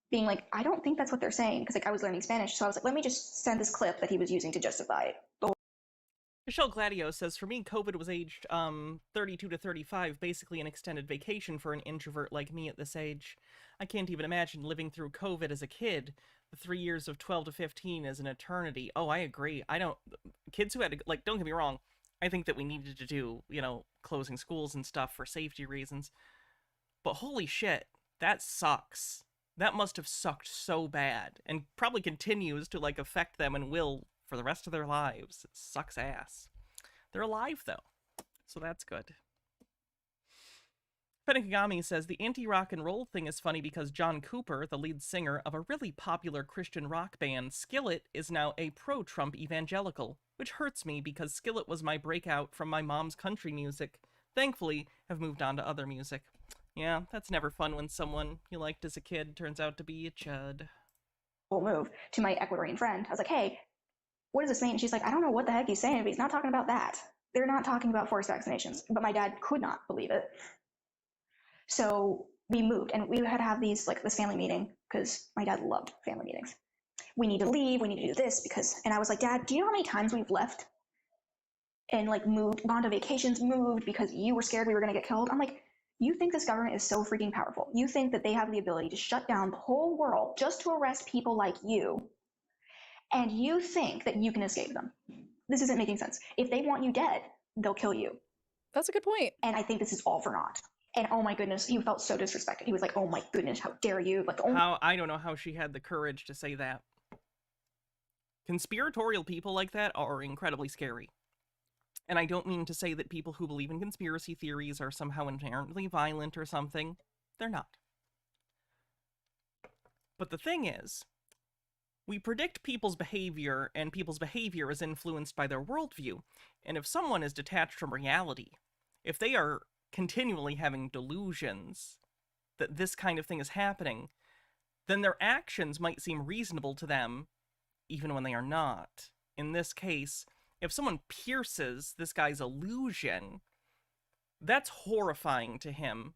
being like, I don't think that's what they're saying, because like I was learning Spanish. So I was like, let me just send this clip that he was using to justify it. Michelle Gladio says, for me, COVID was aged 32 to 35, basically an extended vacation for an introvert like me at this age. I can't even imagine living through COVID as a kid. The 3 years of 12 to 15 is an eternity. Oh, I agree. Kids who had to, like, don't get me wrong, I think that we needed to do, you know, closing schools and stuff for safety reasons. But holy shit, that sucks. That must have sucked so bad, and probably continues to, like, affect them and will for the rest of their lives. It sucks ass. They're alive, though, so that's good. Penikagami says, the anti-rock and roll thing is funny because John Cooper, the lead singer of a really popular Christian rock band, Skillet, is now a pro-Trump evangelical, which hurts me because Skillet was my breakout from my mom's country music. Thankfully, have moved on to other music. Yeah, that's never fun when someone you liked as a kid turns out to be a chud. We'll move to my Ecuadorian friend. I was like, hey, what does this mean? And she's like, I don't know what the heck he's saying, but he's not talking about that. They're not talking about forced vaccinations. But my dad could not believe it. So we moved, and we had to have these, like, this family meeting, because my dad loved family meetings. We need to leave, we need to do this, and I was like, Dad, do you know how many times we've left and, like, moved, gone to vacations, moved because you were scared we were going to get killed? I'm like, you think this government is so freaking powerful. You think that they have the ability to shut down the whole world just to arrest people like you, and you think that you can escape them. This isn't making sense. If they want you dead, they'll kill you. That's a good point. And I think this is all for naught. And oh my goodness, he felt so disrespected. He was like, oh my goodness, how dare you? Like, I don't know how she had the courage to say that. Conspiratorial people like that are incredibly scary. And I don't mean to say that people who believe in conspiracy theories are somehow inherently violent or something. They're not. But the thing is, we predict people's behavior, and people's behavior is influenced by their worldview. And if someone is detached from reality, if they are continually having delusions that this kind of thing is happening, then their actions might seem reasonable to them, even when they are not. In this case, if someone pierces this guy's illusion, that's horrifying to him.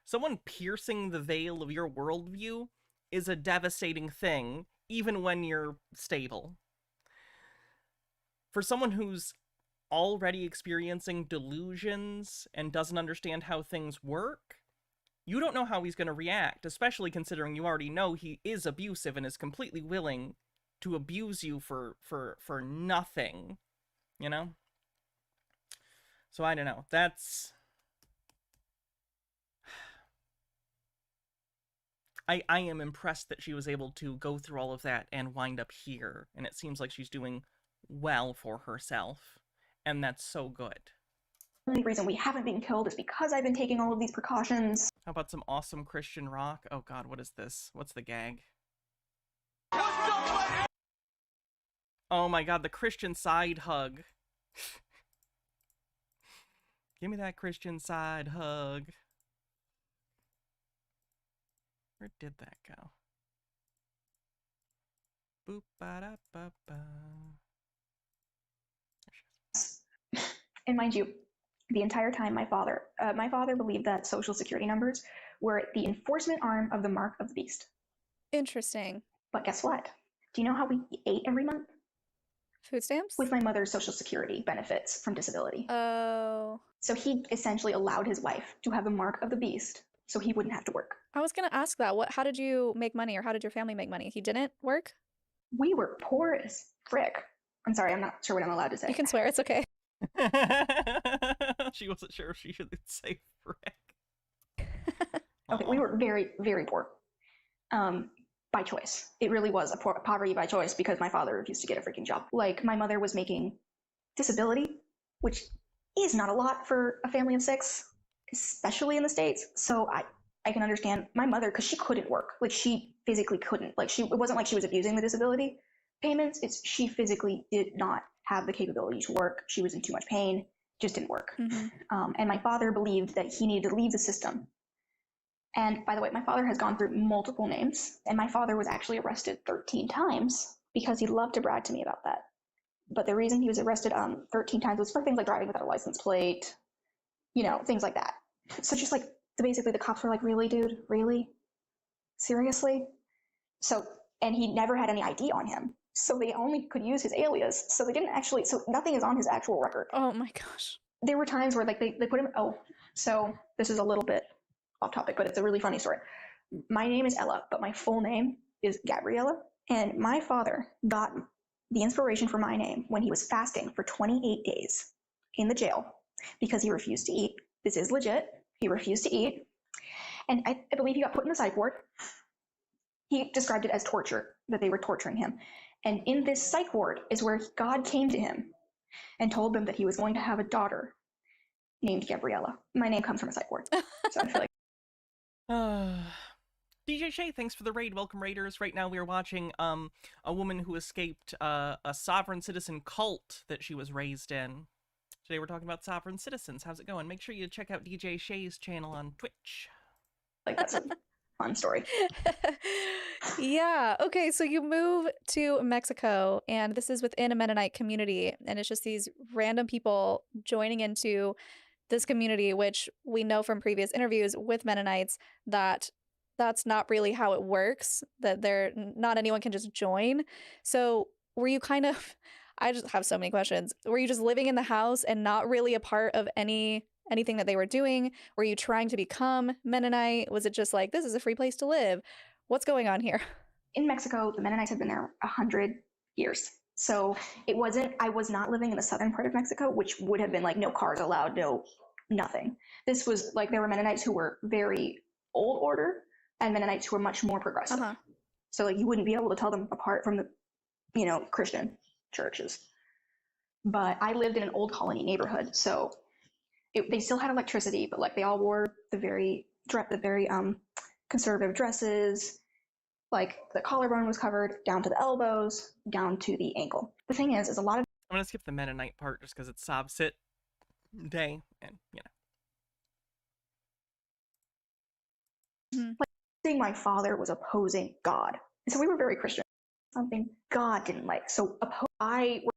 Someone piercing the veil of your worldview is a devastating thing, even when you're stable. For someone who's already experiencing delusions and doesn't understand how things work, you don't know how he's going to react, especially considering you already know he is abusive and is completely willing to abuse you for nothing, you know? So I don't know. That's... I am impressed that she was able to go through all of that and wind up here, and it seems like she's doing well for herself, and that's so good. The only reason we haven't been killed is because I've been taking all of these precautions. How about some awesome Christian rock? Oh god, what is this? What's the gag? Oh my god, the Christian side hug. Give me that Christian side hug. Where did that go? Boop ba da ba ba. And mind you, the entire time my father believed that social security numbers were the enforcement arm of the mark of the beast. Interesting. But guess what? Do you know how we ate every month? Food stamps? With my mother's social security benefits from disability. Oh. So he essentially allowed his wife to have the mark of the beast so he wouldn't have to work. I was going to ask that. How did you make money, or how did your family make money? He didn't work? We were poor as frick. I'm sorry, I'm not sure what I'm allowed to say. You can swear, it's okay. She wasn't sure if she should say frick. Okay, we were very, very poor. By choice. It really was a poverty by choice because my father refused to get a freaking job. Like, my mother was making disability, which is not a lot for a family of 6, especially in the States. So I can understand my mother, because she couldn't work. Like, she physically couldn't. Like, it wasn't like she was abusing the disability payments. It's she physically did not have the capability to work. She was in too much pain. Just didn't work. Mm-hmm. And my father believed that he needed to leave the system And by the way, my father has gone through multiple names, and my father was actually arrested 13 times because he loved to brag to me about that. But the reason he was arrested 13 times was for things like driving without a license plate, you know, things like that. So just like basically the cops were like, really, dude? Really? Seriously? So, and he never had any ID on him. So they only could use his alias. So they didn't actually, so nothing is on his actual record. Oh my gosh. There were times where like they put him, so this is a little bit off topic, but it's a really funny story. My name is Ella, but my full name is Gabriella. And my father got the inspiration for my name when he was fasting for 28 days in the jail because he refused to eat. This is legit. He refused to eat. And I believe he got put in the psych ward. He described it as torture, that they were torturing him. And in this psych ward is where God came to him and told him that he was going to have a daughter named Gabriella. My name comes from a psych ward. So I feel like DJ Shay, thanks for the raid. Welcome, raiders. Right now we are watching a woman who escaped a sovereign citizen cult that she was raised in. Today we're talking about sovereign citizens. How's it going? Make sure you check out DJ Shay's channel on Twitch. like that's a fun story. Yeah. Okay. So you move to Mexico, and this is within a Mennonite community, and it's just these random people joining into this community, which we know from previous interviews with Mennonites that that's not really how it works, that not anyone can just join. So were you kind of, I just have so many questions. Were you just living in the house and not really a part of anything that they were doing? Were you trying to become Mennonite? Was it just like, this is a free place to live? What's going on here? In Mexico, the Mennonites have been there 100 years. So I was not living in the southern part of Mexico, which would have been like no cars allowed, nothing. This was like, there were Mennonites who were very old order and Mennonites who were much more progressive. So like you wouldn't be able to tell them apart from the, Christian churches. But I lived in an old colony neighborhood. So they still had electricity, but like they all wore the very conservative dresses. Like the collarbone was covered down to the elbows, down to the ankle. The thing is a lot of... I'm going to skip the Mennonite part just because it's sob sit day and, like saying my father was opposing God. And so we were very Christian. Something God didn't like. So I was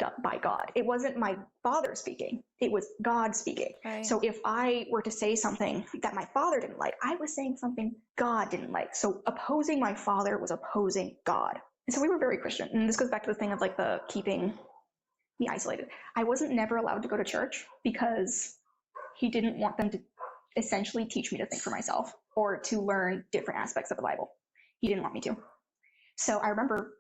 up by God. It wasn't my father speaking. It was God speaking. Right. So if I were to say something that my father didn't like, I was saying something God didn't like. So opposing my father was opposing God. And so we were very Christian. And this goes back to the thing of like the keeping me isolated. I wasn't never allowed to go to church because he didn't want them to essentially teach me to think for myself or to learn different aspects of the Bible. He didn't want me to. So I remember,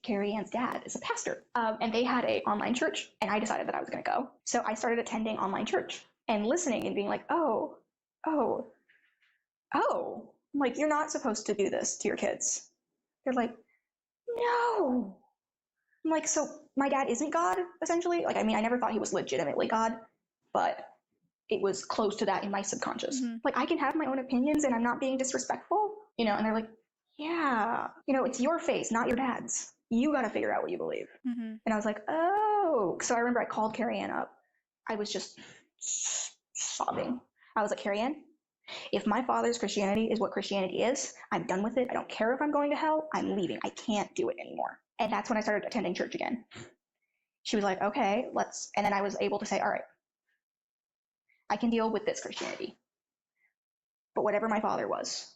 Carrie Ann's dad is a pastor, and they had an online church, and I decided that I was going to go. So I started attending online church and listening and being like, oh, I'm like, you're not supposed to do this to your kids. They're like, no. I'm like, so my dad isn't God, essentially? Like, I mean, I never thought he was legitimately God, but it was close to that in my subconscious. Like, I can have my own opinions and I'm not being disrespectful, and they're like, yeah, it's your face, not your dad's. You got to figure out what you believe. And I was like, oh. So I remember I called Carrie Ann up. I was just sobbing. I was like, Carrie Ann, if my father's Christianity is what Christianity is, I'm done with it. I don't care if I'm going to hell. I'm leaving. I can't do it anymore. And that's when I started attending church again. She was like, okay, and then I was able to say, all right, I can deal with this Christianity. But whatever my father was,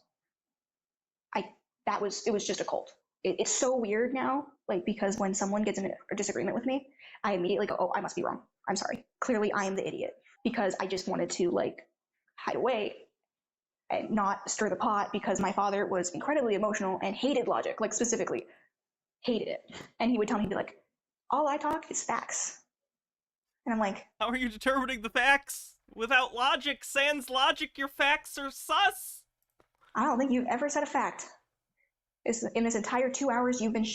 it was just a cult. It's so weird now, like, because when someone gets in a disagreement with me, I immediately go, oh, I must be wrong. I'm sorry. Clearly I am the idiot because I just wanted to like hide away and not stir the pot because my father was incredibly emotional and hated logic, like specifically hated it. And he would tell me, he'd be like, all I talk is facts. And I'm like, how are you determining the facts? Without logic, sans logic, your facts are sus. I don't think you've ever said a fact. In this entire 2 hours, you've been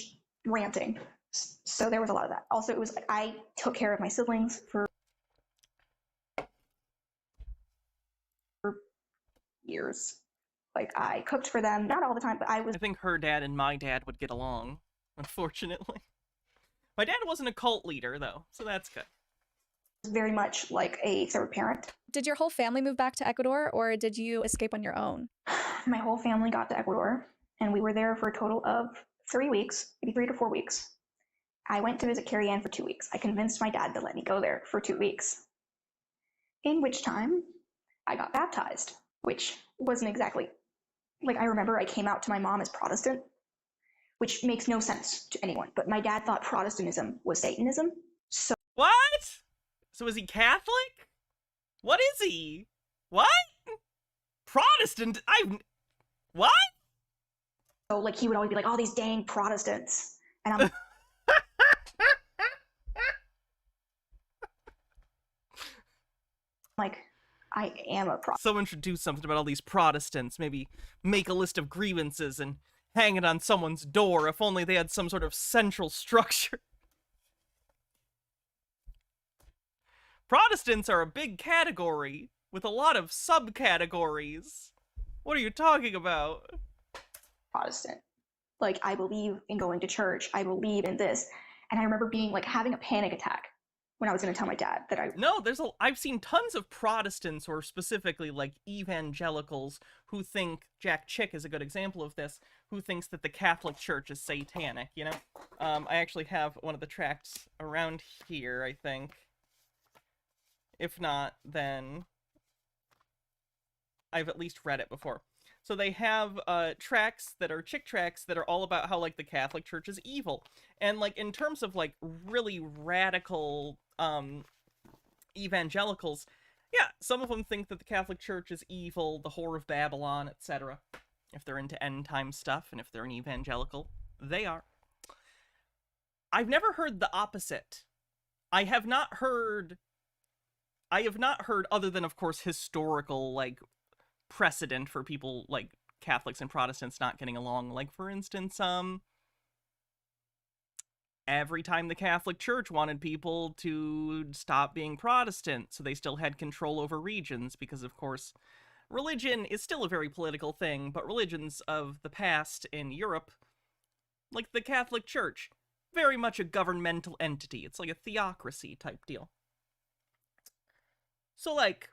ranting. So there was a lot of that. Also, it was like I took care of my siblings for years. Like I cooked for them, not all the time, but I think her dad and my dad would get along, unfortunately. My dad wasn't a cult leader, though, so that's good. Very much like a third parent. Did your whole family move back to Ecuador, or did you escape on your own? My whole family got to Ecuador, and we were there for a total of 3 weeks, maybe 3 to 4 weeks. I went to visit Carrie Ann for 2 weeks. I convinced my dad to let me go there for 2 weeks. In which time, I got baptized, which wasn't exactly, like, I remember I came out to my mom as Protestant, which makes no sense to anyone, but my dad thought Protestantism was Satanism, so... What? So is he Catholic? What is he? What? Protestant? What? So, like, he would always be like, all these dang Protestants. And I'm like, I am a Protestant. Someone should do something about all these Protestants. Maybe make a list of grievances and hang it on someone's door. If only they had some sort of central structure. Protestants are a big category with a lot of subcategories. What are you talking about? Protestant. Like, I believe in going to church. I believe in this. And I remember being like having a panic attack when I was going to tell my dad that No, I've seen tons of Protestants, or specifically like evangelicals, who think, Jack Chick is a good example of this, who thinks that the Catholic Church is satanic, you know? I actually have one of the tracts around here, I think. If not, then I've at least read it before. So they have tracts that are Chick tracts that are all about how, like, the Catholic Church is evil. And, like, in terms of, like, really radical evangelicals, yeah, some of them think that the Catholic Church is evil, the Whore of Babylon, etc. If they're into end-time stuff, and if they're an evangelical, they are. I've never heard the opposite. I have not heard, other than, of course, historical, like, precedent for people, like, Catholics and Protestants not getting along. Like, for instance, every time the Catholic Church wanted people to stop being Protestant, so they still had control over regions, because, of course, religion is still a very political thing, but religions of the past in Europe, like the Catholic Church, very much a governmental entity. It's like a theocracy type deal. So, like,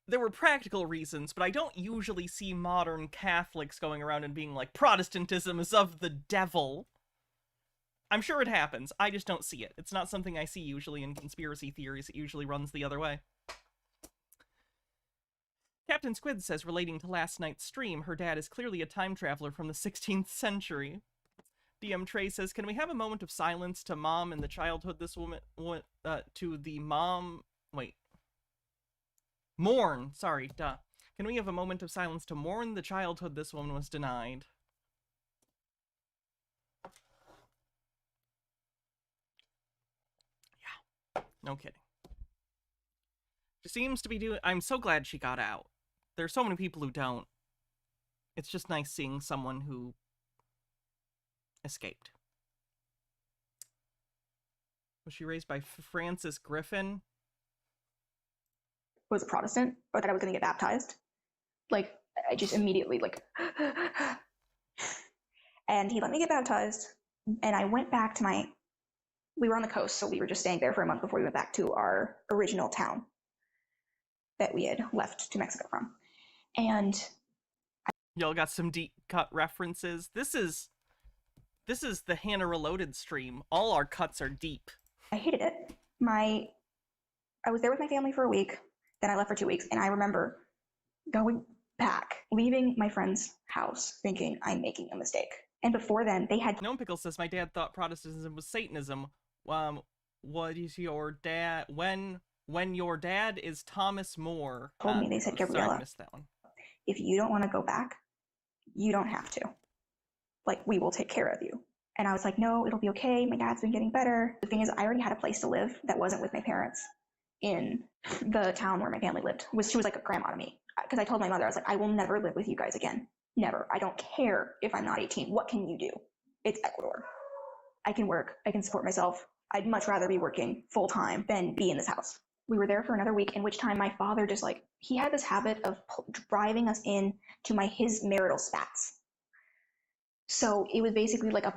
there were practical reasons, but I don't usually see modern Catholics going around and being like, Protestantism is of the devil. I'm sure it happens. I just don't see it. It's not something I see usually in conspiracy theories. It usually runs the other way. Captain Squid says, relating to last night's stream, her dad is clearly a time traveler from the 16th century. DM Trey says, can we have a moment of silence to mom and the childhood this woman, to the mom, wait. Mourn, sorry, duh. Can we have a moment of silence to mourn the childhood this woman was denied? Yeah, no kidding. She seems to be doing... I'm so glad she got out. There's so many people who don't. It's just nice seeing someone who escaped. Was she raised by Francis Griffin? Was a Protestant, or that I was going to get baptized. Like, I just immediately, like, and he let me get baptized, and I went back to we were on the coast, so we were just staying there for a month before we went back to our original town that we had left to Mexico from. And y'all got some deep cut references. This is the Hannah Reloaded stream. All our cuts are deep. I hated it. I was there with my family for a week. Then I left for 2 weeks, and I remember going back, leaving my friend's house, thinking I'm making a mistake. And before then, they had... Gnome Pickle says, my dad thought Protestantism was Satanism. What is your dad... When your dad is Thomas More... told me, they said, Gabriella, sorry, I missed that one. If you don't want to go back, you don't have to. Like, we will take care of you. And I was like, no, it'll be okay. My dad's been getting better. The thing is, I already had a place to live that wasn't with my parents in the town where my family lived. She was like a grandma to me. Because I told my mother, I was like, I will never live with you guys again. Never. I don't care if I'm not 18. What can you do? It's Ecuador. I can work. I can support myself. I'd much rather be working full time than be in this house. We were there for another week, in which time my father just like, he had this habit of driving us in to his marital spats. So it was basically like a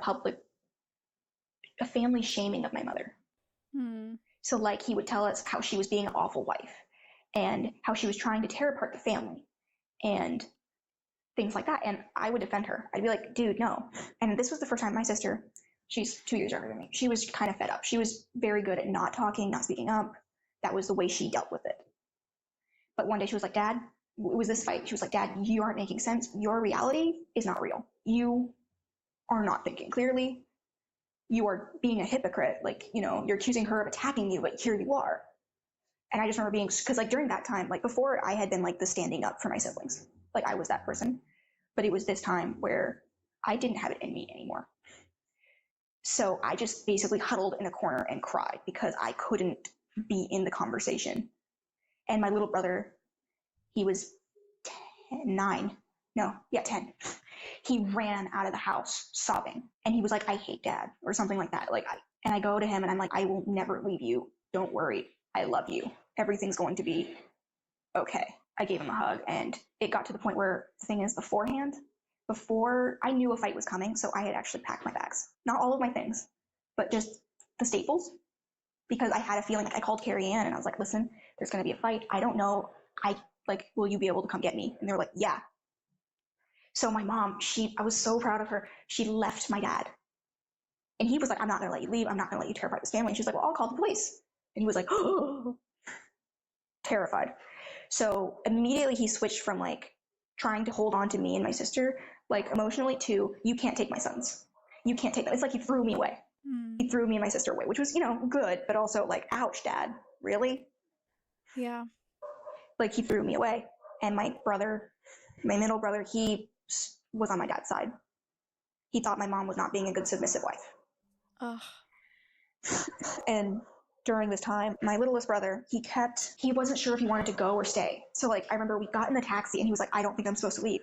family shaming of my mother. So like he would tell us how she was being an awful wife and how she was trying to tear apart the family and things like that. And I would defend her. I'd be like, dude, no. And this was the first time my sister, she's 2 years younger than me, she was kind of fed up. She was very good at not talking, not speaking up. That was the way she dealt with it. But one day she was like, Dad, it was this fight. She was like, Dad, you aren't making sense. Your reality is not real. You are not thinking clearly. You are being a hypocrite. Like, you know, you're accusing her of attacking you, but here you are. And I just remember being, because like during that time, like before I had been like the standing up for my siblings. Like I was that person. But it was this time where I didn't have it in me anymore. So I just basically huddled in a corner and cried because I couldn't be in the conversation. And my little brother, he was 10. He ran out of the house sobbing. And he was like, I hate Dad, or something like that. And I go to him and I'm like, I will never leave you. Don't worry. I love you. Everything's going to be okay. I gave him a hug, and it got to the point where the thing is, before I knew a fight was coming, so I had actually packed my bags. Not all of my things, but just the staples, because I had a feeling. Like I called Carrie Ann and I was like, listen, there's going to be a fight. I don't know. Will you be able to come get me? And they were like, yeah. So my mom, I was so proud of her. She left my dad. And he was like, I'm not going to let you leave. I'm not going to let you tear apart this family. And she's like, well, I'll call the police. And he was like, oh, terrified. So immediately he switched from like trying to hold on to me and my sister, like emotionally, to you can't take my sons. You can't take them. It's like he threw me away. He threw me and my sister away, which was, you know, good, but also like, ouch, Dad, really? Yeah. Like he threw me away. And my middle brother, he was on my dad's side. He thought my mom was not being a good submissive wife. Ugh. And during this time, my littlest brother, he wasn't sure if he wanted to go or stay. So like, I remember we got in the taxi and he was like, I don't think I'm supposed to leave.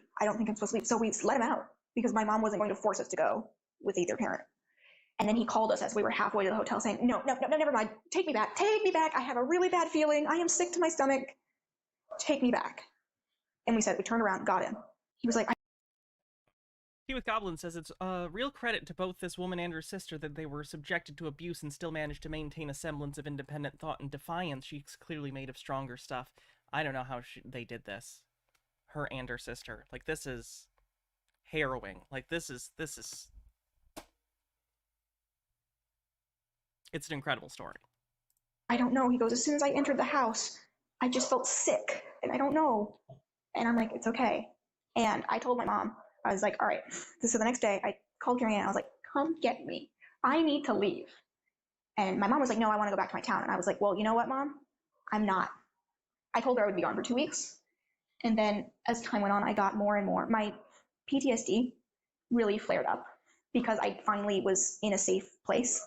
So we let him out because my mom wasn't going to force us to go with either parent. And then he called us as we were halfway to the hotel saying, no, never mind. Take me back. I have a really bad feeling. I am sick to my stomach. Take me back. And we turned around, got him. He was like, He with Goblin says it's a real credit to both this woman and her sister that they were subjected to abuse and still managed to maintain a semblance of independent thought and defiance. She's clearly made of stronger stuff. I don't know how they did this. Her and her sister. Like, this is harrowing. Like, this is... It's an incredible story. I don't know. He goes, as soon as I entered the house, I just felt sick, and I don't know. And I'm like, it's okay. And I told my mom, I was like, all right. So the next day, I called Carrie and I was like, come get me. I need to leave. And my mom was like, no, I want to go back to my town. And I was like, well, you know what, Mom? I'm not. I told her I would be gone for 2 weeks. And then as time went on, I got more and more. My PTSD really flared up because I finally was in a safe place.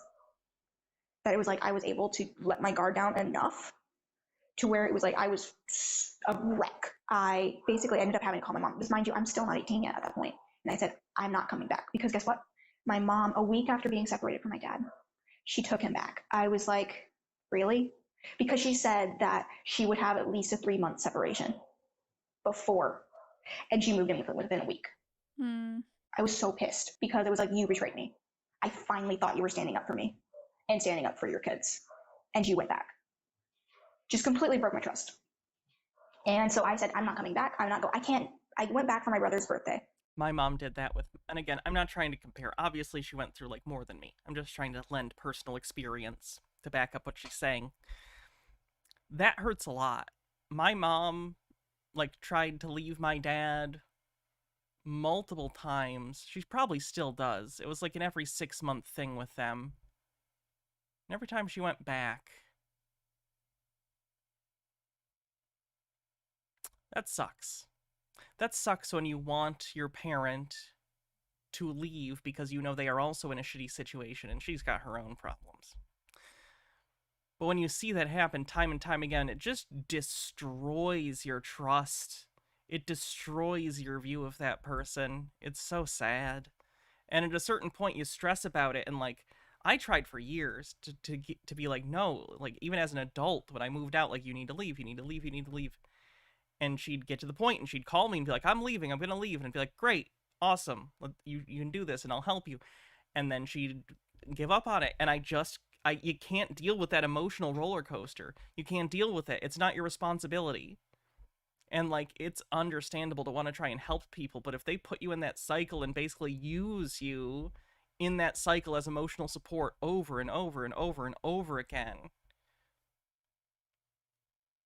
That it was like I was able to let my guard down enough to where it was like I was a wreck. I basically ended up having to call my mom. Because mind you, I'm still not 18 yet at that point. And I said, I'm not coming back. Because guess what? My mom, a week after being separated from my dad, she took him back. I was like, really? Because she said that she would have at least a 3-month separation before. And she moved in within a week. I was so pissed because it was like, you betrayed me. I finally thought you were standing up for me and standing up for your kids. And you went back. Just completely broke my trust. And so I said, I'm not coming back. I went back for my brother's birthday. My mom did that with, and again, I'm not trying to compare. Obviously, she went through, like, more than me. I'm just trying to lend personal experience to back up what she's saying. That hurts a lot. My mom, like, tried to leave my dad multiple times. She probably still does. It was like an every 6-month thing with them. And every time she went back, that sucks. That sucks when you want your parent to leave because you know they are also in a shitty situation and she's got her own problems. But when you see that happen time and time again, it just destroys your trust. It destroys your view of that person. It's so sad. And at a certain point, you stress about it, and, like, I tried for years to be like, no, like, even as an adult, when I moved out, like, you need to leave. And she'd get to the point, and she'd call me and be like, I'm leaving, I'm going to leave. And I'd be like, great, awesome, you can do this, and I'll help you. And then she'd give up on it, and I you can't deal with that emotional roller coaster. You can't deal with it. It's not your responsibility. And, like, it's understandable to want to try and help people, but if they put you in that cycle and basically use you in that cycle as emotional support over and over and over and over again,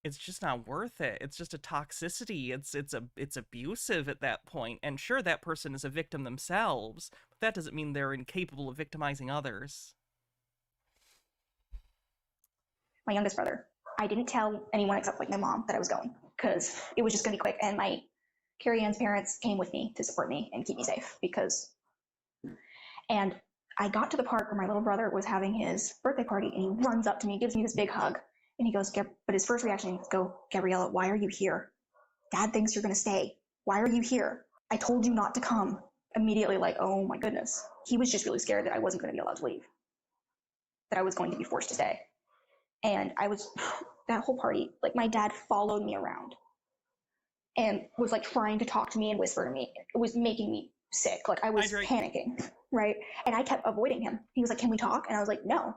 it's just not worth it. It's just a toxicity. It's abusive at that point. And sure, that person is a victim themselves, but that doesn't mean they're incapable of victimizing others. My youngest brother, I didn't tell anyone except like my mom that I was going, because it was just gonna be quick. And my Carrie Ann's parents came with me to support me and keep me safe and I got to the park where my little brother was having his birthday party, and he runs up to me, gives me this big hug, and he goes, but his first reaction is, Gabriella, why are you here? Dad thinks you're going to stay. Why are you here? I told you not to come. Immediately, like, oh my goodness. He was just really scared that I wasn't going to be allowed to leave, that I was going to be forced to stay. And that whole party, like, my dad followed me around and was like trying to talk to me and whisper to me. It was making me sick. Like, I was panicking, right? And I kept avoiding him. He was like, can we talk? And I was like, no.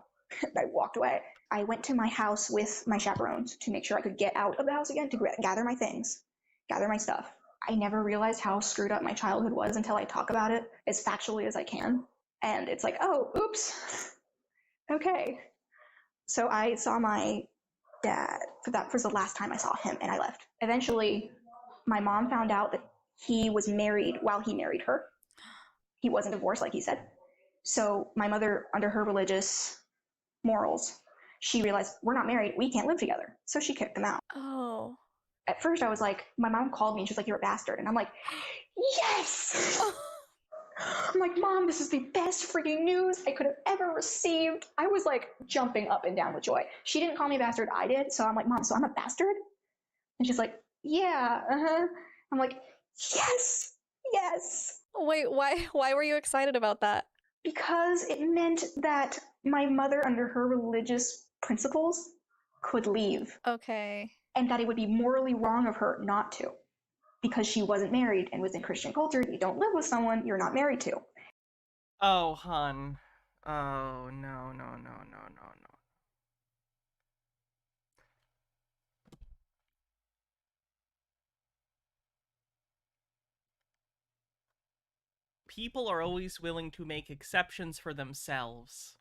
I walked away. I went to my house with my chaperones to make sure I could get out of the house again, to gather my things, gather my stuff. I never realized how screwed up my childhood was until I talk about it as factually as I can. And it's like, oh, oops. Okay. So I saw my dad, that was the last time I saw him, and I left. Eventually, my mom found out that he was married while he married her. He wasn't divorced, like he said. So my mother, under her religious morals, she realized, we're not married, we can't live together. So she kicked him out. Oh. At first I was like, my mom called me and she was like, you're a bastard. And I'm like, yes! I'm like, Mom, this is the best freaking news I could have ever received. I was like jumping up and down with joy. She didn't call me a bastard, I did. So I'm like, Mom, so I'm a bastard? And she's like, yeah, I'm like, yes, yes. Wait, why were you excited about that? Because it meant that my mother, under her religious principles, could leave. Okay. And that it would be morally wrong of her not to. Because she wasn't married, and within Christian culture, you don't live with someone you're not married to. Oh, hun. Oh, no. People are always willing to make exceptions for themselves.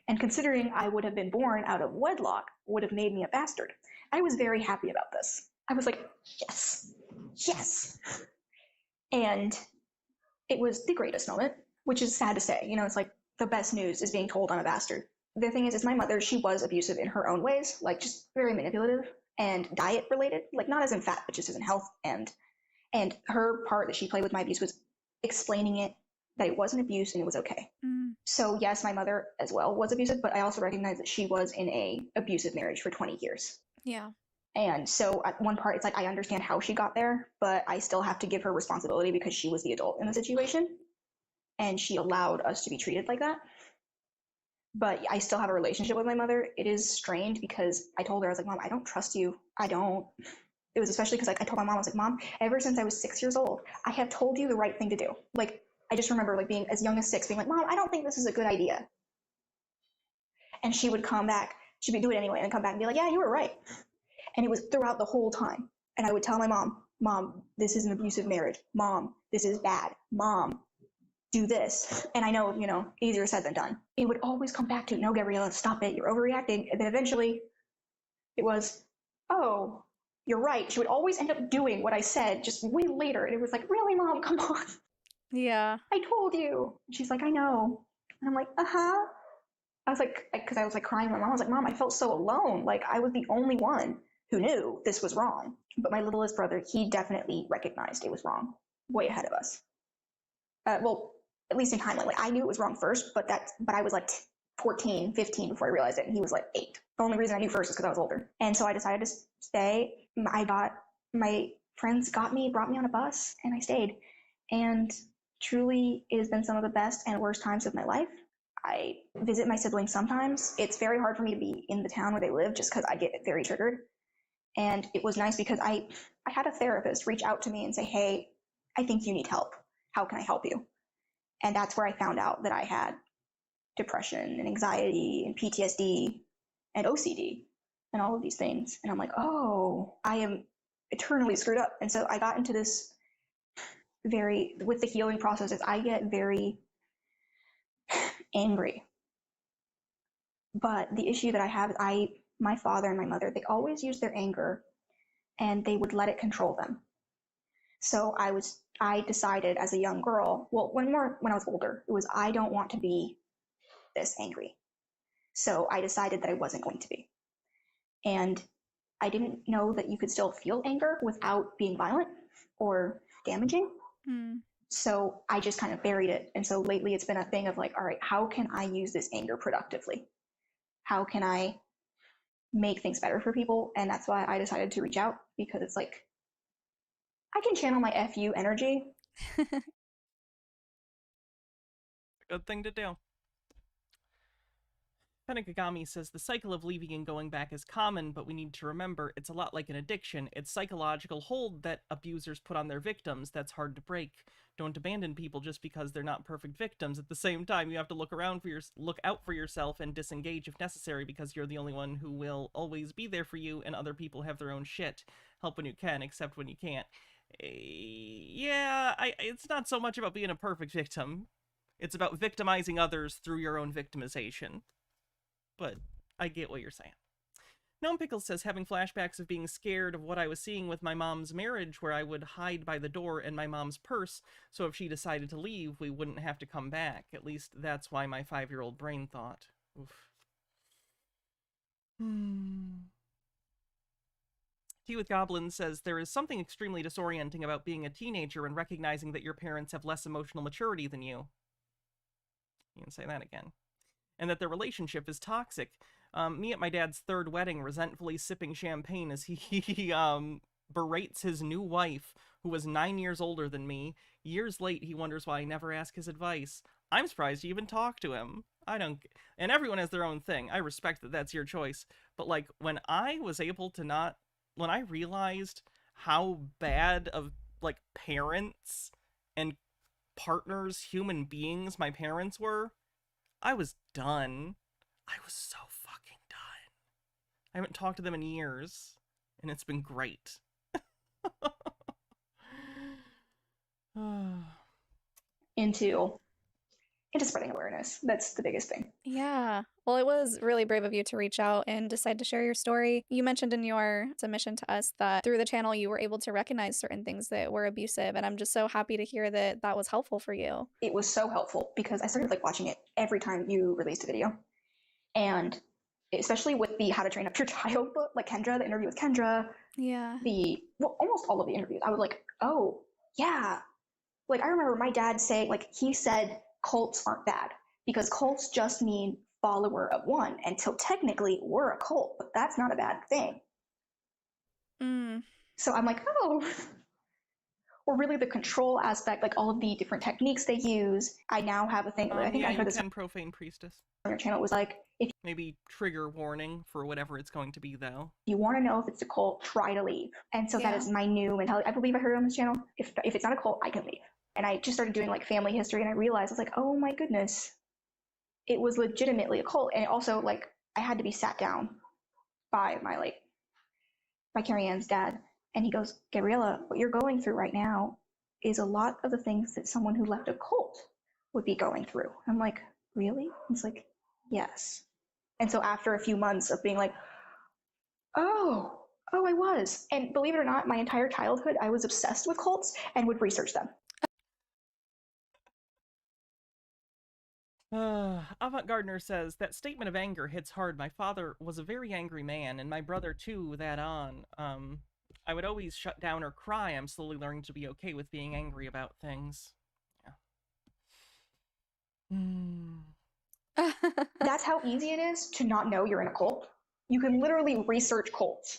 And considering I would have been born out of wedlock would have made me a bastard. I was very happy about this. I was like, yes, yes. And it was the greatest moment, which is sad to say. You know, it's like the best news is being told I'm a bastard. The thing is my mother, she was abusive in her own ways, like just very manipulative and diet related, like not as in fat, but just as in health. And her part that she played with my abuse was explaining it, that it wasn't abuse and it was okay. So yes, my mother as well was abusive, but I also recognize that she was in a abusive marriage for 20 years. Yeah. And so at one part, it's like I understand how she got there, but I still have to give her responsibility because she was the adult in the situation. And she allowed us to be treated like that. But I still have a relationship with my mother. It is strained because I told her, I was like, Mom, I don't trust you. I don't. It was especially because like I told my mom, I was like, Mom, ever since I was 6 years old, I have told you the right thing to do. Like, I just remember like being as young as 6, being like, Mom, I don't think this is a good idea. And she would come back, she would do it anyway, and come back and be like, yeah, you were right. And it was throughout the whole time. And I would tell my mom, Mom, this is an abusive marriage. Mom, this is bad. Mom, do this. And I know, you know, easier said than done. It would always come back to, no, Gabriella, stop it. You're overreacting. And then eventually it was, oh, you're right. She would always end up doing what I said just way later. And it was like, really, Mom, come on. Yeah. I told you. And she's like, I know. And I'm like, uh-huh. I was like, because I was like crying. My mom was like, Mom, I felt so alone. Like I was the only one who knew this was wrong. But my littlest brother, he definitely recognized it was wrong, way ahead of us. Well, at least in timeline. Like I knew it was wrong first, but I was like 14, 15 before I realized it. And he was like 8. The only reason I knew first is because I was older. And so I decided to stay. My friends brought me on a bus, and I stayed. And truly, it has been some of the best and worst times of my life. I visit my siblings sometimes. It's very hard for me to be in the town where they live just because I get very triggered. And it was nice because I had a therapist reach out to me and say, hey, I think you need help. How can I help you? And that's where I found out that I had depression and anxiety and PTSD and OCD and all of these things. And I'm like, oh, I am eternally screwed up. And so I got into this with the healing processes, I get very angry. But the issue that I have is my father and my mother, they always use their anger and they would let it control them. So I decided as a young girl, well, when I was older, it was, I don't want to be this angry. So I decided that I wasn't going to be. And I didn't know that you could still feel anger without being violent or damaging. So I just kind of buried it. And so lately it's been a thing of like, all right, how can I use this anger productively? How can I make things better for people? And that's why I decided to reach out, because it's like, I can channel my FU energy. Good thing to do. Penakagami says the cycle of leaving and going back is common, but we need to remember it's a lot like an addiction. It's psychological hold that abusers put on their victims that's hard to break. Don't abandon people just because they're not perfect victims. At the same time, you have to look out for yourself and disengage if necessary, because you're the only one who will always be there for you, and other people have their own shit. Help when you can, except when you can't. Yeah, it's not so much about being a perfect victim. It's about victimizing others through your own victimization. But I get what you're saying. Gnome Pickles says, having flashbacks of being scared of what I was seeing with my mom's marriage, where I would hide by the door in my mom's purse, so if she decided to leave, we wouldn't have to come back. At least that's why my 5-year-old brain thought. Oof. Tea with Goblins says, there is something extremely disorienting about being a teenager and recognizing that your parents have less emotional maturity than you. You can say that again. And that their relationship is toxic. Me at my dad's 3rd wedding, resentfully sipping champagne as he berates his new wife, who was 9 years older than me. Years late, he wonders why I never ask his advice. I'm surprised you even talk to him. I don't... And everyone has their own thing. I respect that that's your choice. But, like, when I was able to not... When I realized how bad of, like, parents and partners, human beings my parents were, I was done. I was so fucking done. I haven't talked to them in years, and it's been great. Into spreading awareness. That's the biggest thing. Yeah. Well, it was really brave of you to reach out and decide to share your story. You mentioned in your submission to us that through the channel you were able to recognize certain things that were abusive, and I'm just so happy to hear that that was helpful for you. It was so helpful because I started like watching it every time you released a video. And especially with the How to Train Up Your Child book, like Kendra, the interview with Kendra. Yeah. Almost all of the interviews, I would like, oh, yeah. Like I remember my dad saying, like he said, cults aren't bad because cults just mean follower of one, until technically we're a cult, but that's not a bad thing. So I'm like, oh, or really the control aspect, like all of the different techniques they use. I now have a thing. I think I heard this on Profane Priestess on your channel. It was like, if maybe trigger warning for whatever it's going to be, though. You want to know if it's a cult, try to leave. And so that is my new mentality. I believe I heard it on this channel. If it's not a cult, I can leave. And I just started doing like family history, and I realized I was like, oh my goodness, it was legitimately a cult. And also like I had to be sat down by by Carrie Ann's dad, and he goes, Gabriella, what you're going through right now is a lot of the things that someone who left a cult would be going through. I'm like, really? He's like, yes. And so after a few months of being like, oh, I was. And believe it or not, my entire childhood, I was obsessed with cults and would research them. Avant Gardner says, that statement of anger hits hard. My father was a very angry man, and my brother too, that on. I would always shut down or cry. I'm slowly learning to be okay with being angry about things. Yeah. That's how easy it is to not know you're in a cult. You can literally research cults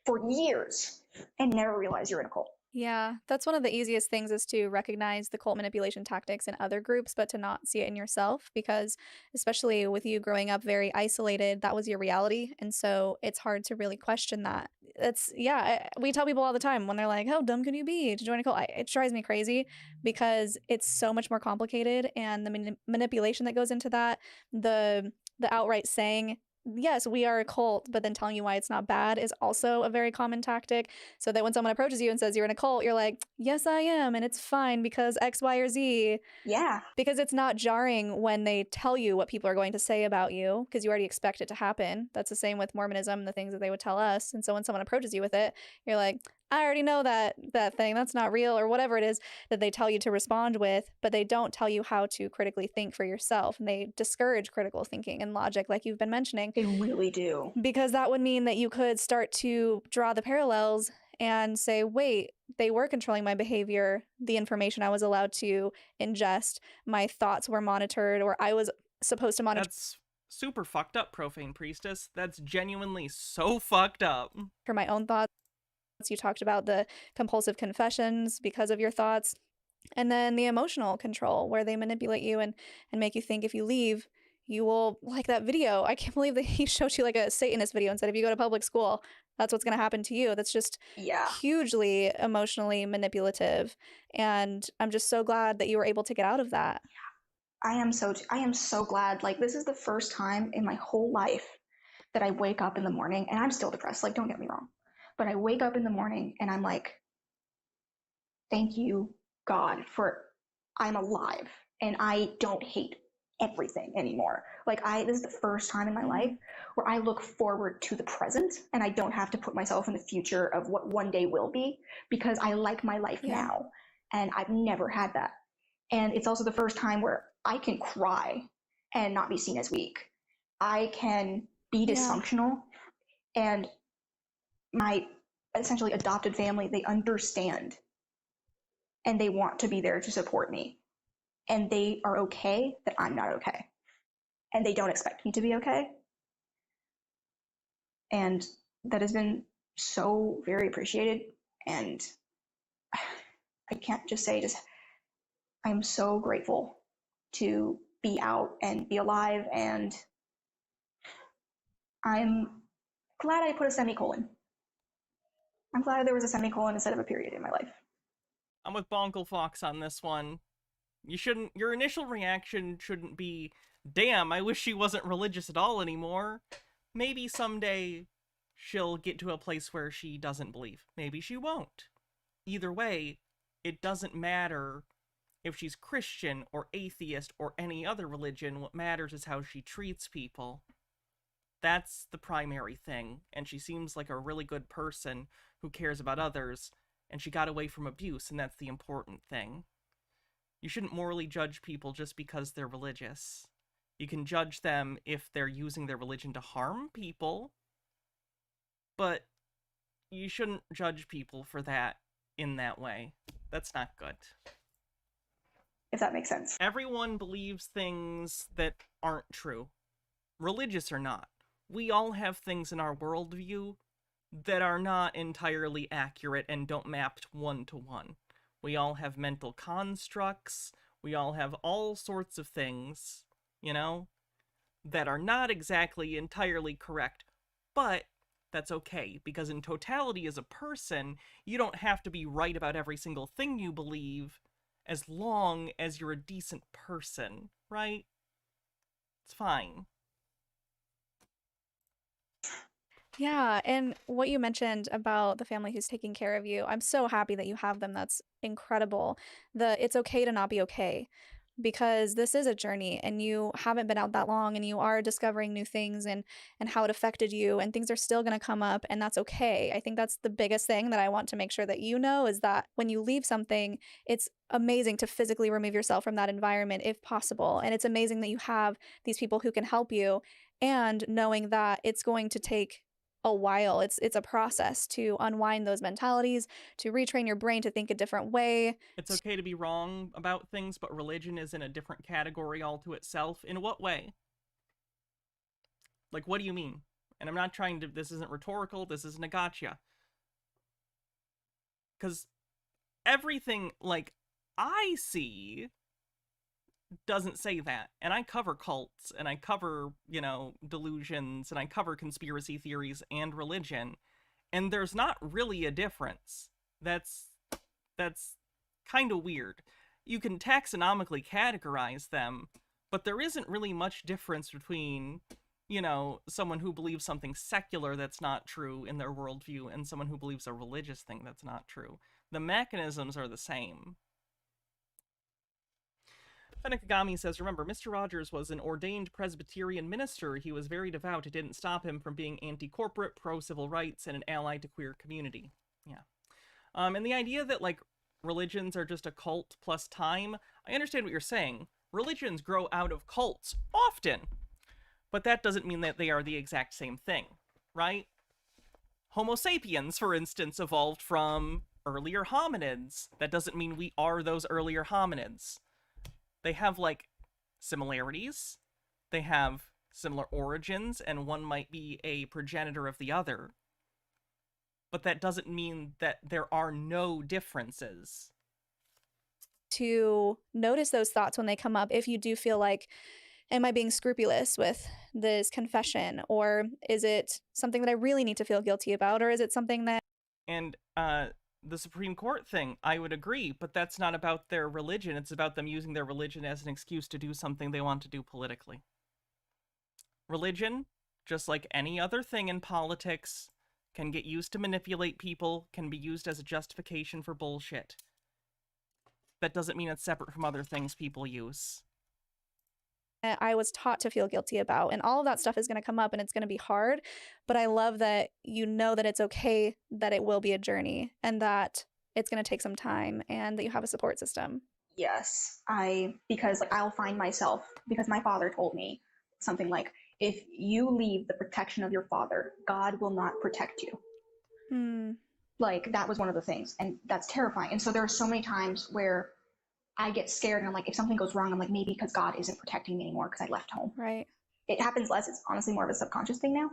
for years and never realize you're in a cult. Yeah, that's one of the easiest things is to recognize the cult manipulation tactics in other groups, but to not see it in yourself because especially with you growing up very isolated, that was your reality. And so it's hard to really question that. It's, yeah, we tell people all the time when they're like, how dumb can you be to join a cult? It drives me crazy because it's so much more complicated and the manipulation that goes into that, the outright saying, yes, we are a cult, but then telling you why it's not bad is also a very common tactic. So that when someone approaches you and says you're in a cult, you're like, yes, I am, and it's fine because X, Y, or Z. Yeah. Because it's not jarring when they tell you what people are going to say about you, because you already expect it to happen. That's the same with Mormonism, the things that they would tell us. And so when someone approaches you with it, you're like, I already know that thing, that's not real, or whatever it is that they tell you to respond with, but they don't tell you how to critically think for yourself. And they discourage critical thinking and logic, like you've been mentioning. They really do. Because that would mean that you could start to draw the parallels and say, wait, they were controlling my behavior, the information I was allowed to ingest, my thoughts were monitored, or I was supposed to monitor. That's super fucked up, Profane Priestess. That's genuinely so fucked up. For my own thoughts, you talked about the compulsive confessions because of your thoughts, and then the emotional control where they manipulate you and make you think if you leave, you will, like that video. I can't believe that he showed you like a Satanist video and said, if you go to public school, that's what's going to happen to you. That's just hugely emotionally manipulative. And I'm just so glad that you were able to get out of that. I am so glad. Like, this is the first time in my whole life that I wake up in the morning, and I'm still depressed. Like, don't get me wrong. But I wake up in the morning and I'm like, thank you, God, for I'm alive and I don't hate everything anymore. Like, this is the first time in my life where I look forward to the present and I don't have to put myself in the future of what one day will be, because I like my life now, and I've never had that. And it's also the first time where I can cry and not be seen as weak. I can be dysfunctional, and my essentially adopted family, they understand and they want to be there to support me. And they are okay that I'm not okay. And they don't expect me to be okay. And that has been so very appreciated. And I can't just say, I'm so grateful to be out and be alive. And I'm glad I put a semicolon. I'm glad there was a semicolon instead of a period in my life. I'm with Bonkle Fox on this one. Your initial reaction shouldn't be, damn, I wish she wasn't religious at all anymore. Maybe someday she'll get to a place where she doesn't believe. Maybe she won't. Either way, it doesn't matter if she's Christian or atheist or any other religion. What matters is how she treats people. That's the primary thing, and she seems like a really good person who cares about others, and she got away from abuse, and that's the important thing. You shouldn't morally judge people just because they're religious. You can judge them if they're using their religion to harm people, but you shouldn't judge people for that in that way. That's not good. If that makes sense. Everyone believes things that aren't true, religious or not. We all have things in our worldview that are not entirely accurate and don't map one-to-one. We all have mental constructs, we all have all sorts of things, that are not exactly entirely correct, but that's okay, because in totality as a person, you don't have to be right about every single thing you believe, as long as you're a decent person, right? It's fine. Yeah, and what you mentioned about the family who's taking care of you, I'm so happy that you have them. That's incredible. It's okay to not be okay, because this is a journey and you haven't been out that long and you are discovering new things and how it affected you, and things are still going to come up, and that's okay. I think that's the biggest thing that I want to make sure that you know is that when you leave something, it's amazing to physically remove yourself from that environment if possible. And it's amazing that you have these people who can help you, and knowing that it's going to take a while. It's a process to unwind those mentalities, to retrain your brain to think a different way. It's okay to be wrong about things, but religion is in a different category all to itself. In what way? Like, what do you mean? And I'm not trying to, this isn't rhetorical, this isn't a gotcha. Because everything, like, I see doesn't say that. And I cover cults, and I cover, delusions, and I cover conspiracy theories and religion, and there's not really a difference. That's kind of weird. You can taxonomically categorize them, but there isn't really much difference between, someone who believes something secular that's not true in their worldview and someone who believes a religious thing that's not true. The mechanisms are the same. Fenekagami says, remember, Mr. Rogers was an ordained Presbyterian minister. He was very devout. It didn't stop him from being anti-corporate, pro-civil rights, and an ally to queer community. Yeah. And the idea that, like, religions are just a cult plus time, I understand what you're saying. Religions grow out of cults often, but that doesn't mean that they are the exact same thing, right? Homo sapiens, for instance, evolved from earlier hominids. That doesn't mean we are those earlier hominids. They have, like, similarities. They have similar origins, and one might be a progenitor of the other. But that doesn't mean that there are no differences. To notice those thoughts when they come up, if you do feel like, am I being scrupulous with this confession? Or is it something that I really need to feel guilty about? Or is it something that... And the Supreme Court thing, I would agree, but that's not about their religion. It's about them using their religion as an excuse to do something they want to do politically. Religion, just like any other thing in politics, can get used to manipulate people, can be used as a justification for bullshit. That doesn't mean it's separate from other things people use. I was taught to feel guilty about, and all of that stuff is going to come up and it's going to be hard, but I love that you know that it's okay, that it will be a journey, and that it's going to take some time, and that you have a support system. Yes, because I'll find myself, because my father told me something like, if you leave the protection of your father, God will not protect you. Like, that was one of the things, and that's terrifying. And so there are so many times where I get scared, and I'm like, if something goes wrong, I'm like, maybe because God isn't protecting me anymore because I left home. Right. It happens less. It's honestly more of a subconscious thing now.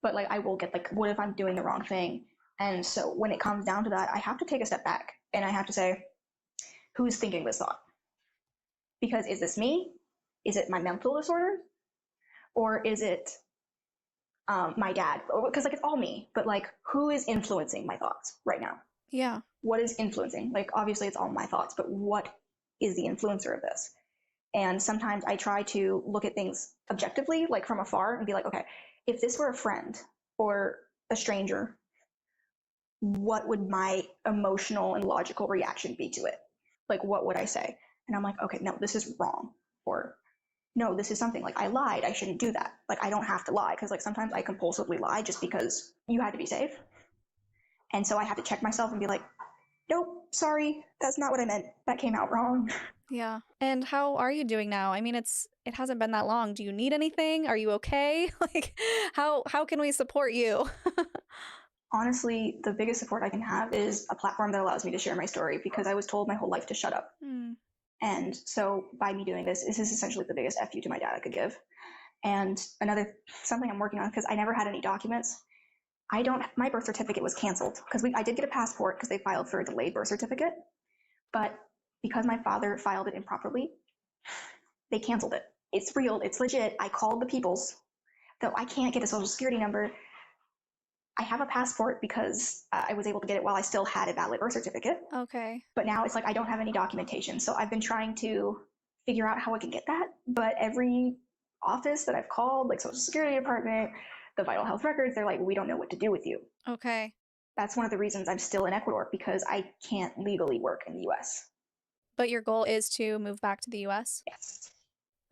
But I will get what if I'm doing the wrong thing? And so when it comes down to that, I have to take a step back, and I have to say, who's thinking this thought? Because is this me? Is it my mental disorder? Or is it my dad? Because it's all me, but who is influencing my thoughts right now? Yeah. What is influencing? Obviously it's all my thoughts, but what is the influencer of this? And sometimes I try to look at things objectively, from afar, and be like, okay, if this were a friend or a stranger, what would my emotional and logical reaction be to it? What would I say? And I'm like, okay, no, this is wrong. Or no, this is something I lied. I shouldn't do that. I don't have to lie, because sometimes I compulsively lie just because you had to be safe. And so I have to check myself and be like, nope, sorry, that's not what I meant. That came out wrong. Yeah. And how are you doing now? I mean, it hasn't been that long. Do you need anything? Are you okay? How can we support you? Honestly, the biggest support I can have is a platform that allows me to share my story, because I was told my whole life to shut up. And so by me doing this is essentially the biggest FU to my dad I could give. And something I'm working on, because I never had any documents. My birth certificate was canceled, because I did get a passport because they filed for a delayed birth certificate. But because my father filed it improperly, they canceled it. It's real. It's legit. I called the peoples, though I can't get a social security number. I have a passport because I was able to get it while I still had a valid birth certificate. Okay. But now it's I don't have any documentation. So I've been trying to figure out how I can get that. But every office that I've called, Social Security Department, the Vital Health Records, they're we don't know what to do with you. Okay. That's one of the reasons I'm still in Ecuador, because I can't legally work in the U.S. But your goal is to move back to the U.S.? Yes.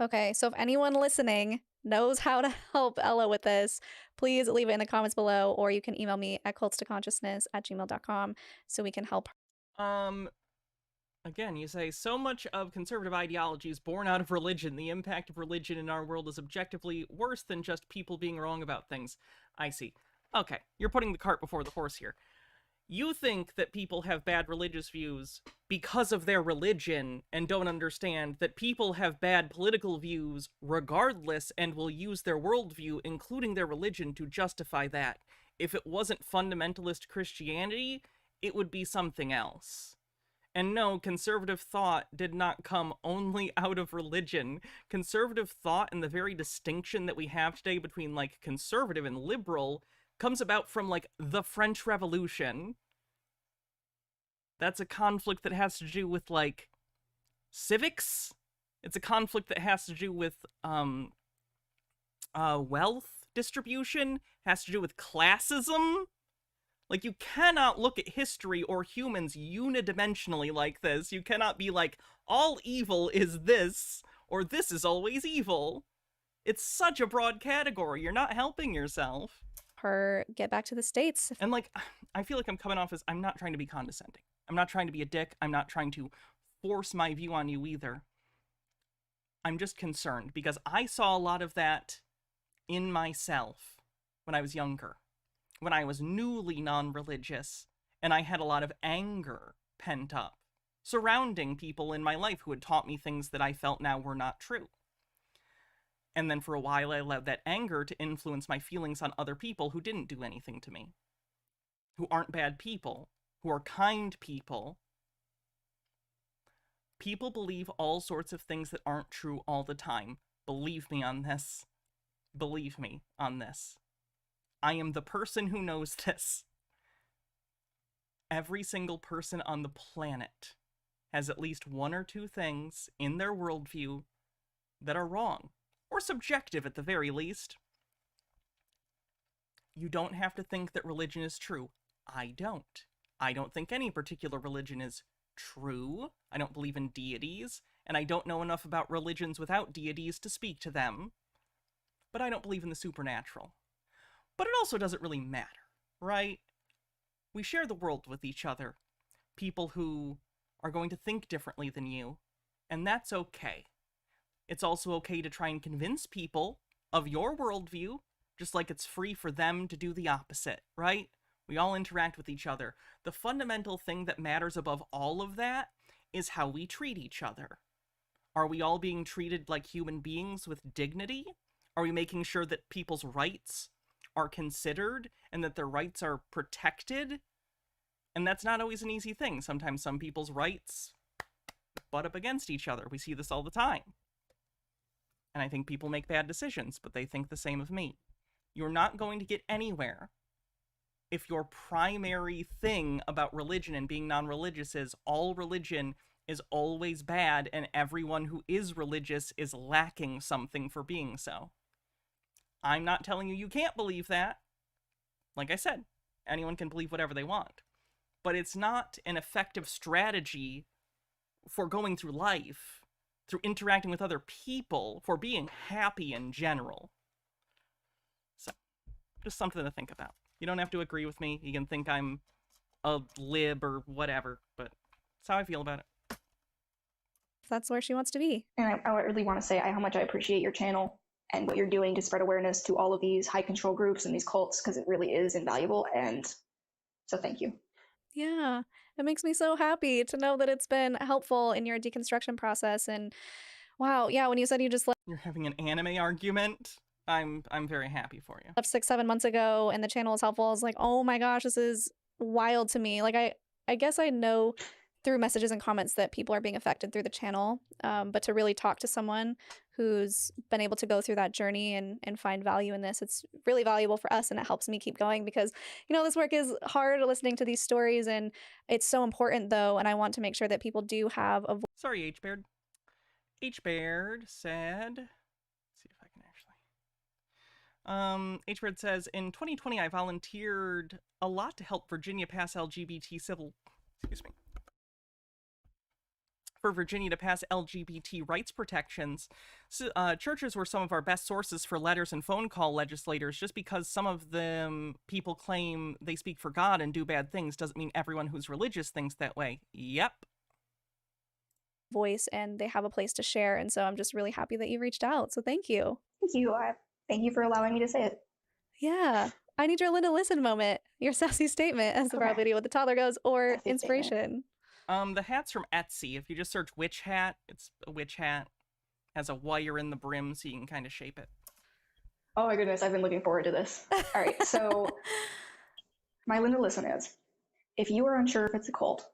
Okay, so if anyone listening knows how to help Ella with this, please leave it in the comments below, or you can email me at cultstoconsciousness@gmail.com so we can help. Again, you say, so much of conservative ideology is born out of religion. The impact of religion in our world is objectively worse than just people being wrong about things. I see. Okay, you're putting the cart before the horse here. You think that people have bad religious views because of their religion, and don't understand that people have bad political views regardless, and will use their worldview, including their religion, to justify that. If it wasn't fundamentalist Christianity, it would be something else. And no, conservative thought did not come only out of religion. Conservative thought and the very distinction that we have today between, like, conservative and liberal comes about from, like, the French Revolution. That's a conflict that has to do with, like, civics. It's a conflict that has to do with, wealth distribution, has to do with classism. Like, you cannot look at history or humans unidimensionally like this. You cannot be like, all evil is this, or this is always evil. It's such a broad category. You're not helping yourself. Her get back to the States. And, like, I feel like I'm coming off as, I'm not trying to be condescending. I'm not trying to be a dick. I'm not trying to force my view on you either. I'm just concerned, because I saw a lot of that in myself when I was younger. When I was newly non-religious, and I had a lot of anger pent up surrounding people in my life who had taught me things that I felt now were not true. And then for a while I allowed that anger to influence my feelings on other people who didn't do anything to me, who aren't bad people, who are kind people. People believe all sorts of things that aren't true all the time. Believe me on this. Believe me on this. I am the person who knows this. Every single person on the planet has at least one or two things in their worldview that are wrong, or subjective at the very least. You don't have to think that religion is true. I don't. I don't think any particular religion is true. I don't believe in deities, and I don't know enough about religions without deities to speak to them. But I don't believe in the supernatural. But it also doesn't really matter, right? We share the world with each other. People who are going to think differently than you, and that's okay. It's also okay to try and convince people of your worldview, just like it's free for them to do the opposite, right? We all interact with each other. The fundamental thing that matters above all of that is how we treat each other. Are we all being treated like human beings with dignity? Are we making sure that people's rights are considered and that their rights are protected? And that's not always an easy thing. Sometimes some people's rights butt up against each other. We see this all the time. And I think people make bad decisions, but they think the same of me. You're not going to get anywhere if your primary thing about religion and being non-religious is all religion is always bad and everyone who is religious is lacking something for being so. I'm not telling you you can't believe that. Like I said, anyone can believe whatever they want. But it's not an effective strategy for going through life, through interacting with other people, for being happy in general. So, just something to think about. You don't have to agree with me. You can think I'm a lib or whatever, but that's how I feel about it. That's where she wants to be. And I really want to say how much I appreciate your channel and what you're doing to spread awareness to all of these high control groups and these cults, because it really is invaluable. And so thank you. Yeah, it makes me so happy to know that it's been helpful in your deconstruction process. And wow, yeah, when you said you just You're having an anime argument, I'm very happy for you. left 6-7 months ago and the channel is helpful, I was like, oh my gosh, this is wild to me. Like I guess I know through messages and comments that people are being affected through the channel, but to really talk to someone who's been able to go through that journey and find value in this, it's really valuable for us, and it helps me keep going because, you know, this work is hard listening to these stories, and it's so important though, and I want to make sure that people do have a voice. Sorry, H-Baird. H-Baird said... Let's see if I can actually... H-Baird says, in 2020 I volunteered a lot to help Virginia pass LGBT civil... Excuse me. For Virginia to pass LGBT rights protections. So, churches were some of our best sources for letters and phone call legislators. Just because some of them people claim they speak for God and do bad things doesn't mean everyone who's religious thinks that way. Yep. Voice, and they have a place to share, and so I'm just really happy that you reached out, so thank you. Thank you. Thank you for allowing me to say it. Yeah, I need your Linda listen moment, your sassy statement, as the viral video with the toddler goes, or Sassy inspiration statement. The hat's from Etsy. If you just search witch hat, it's a witch hat. Has a wire in the brim so you can kind of shape it. Oh my goodness, I've been looking forward to this. All right, so my Linda listen is, if you are unsure if it's a cult,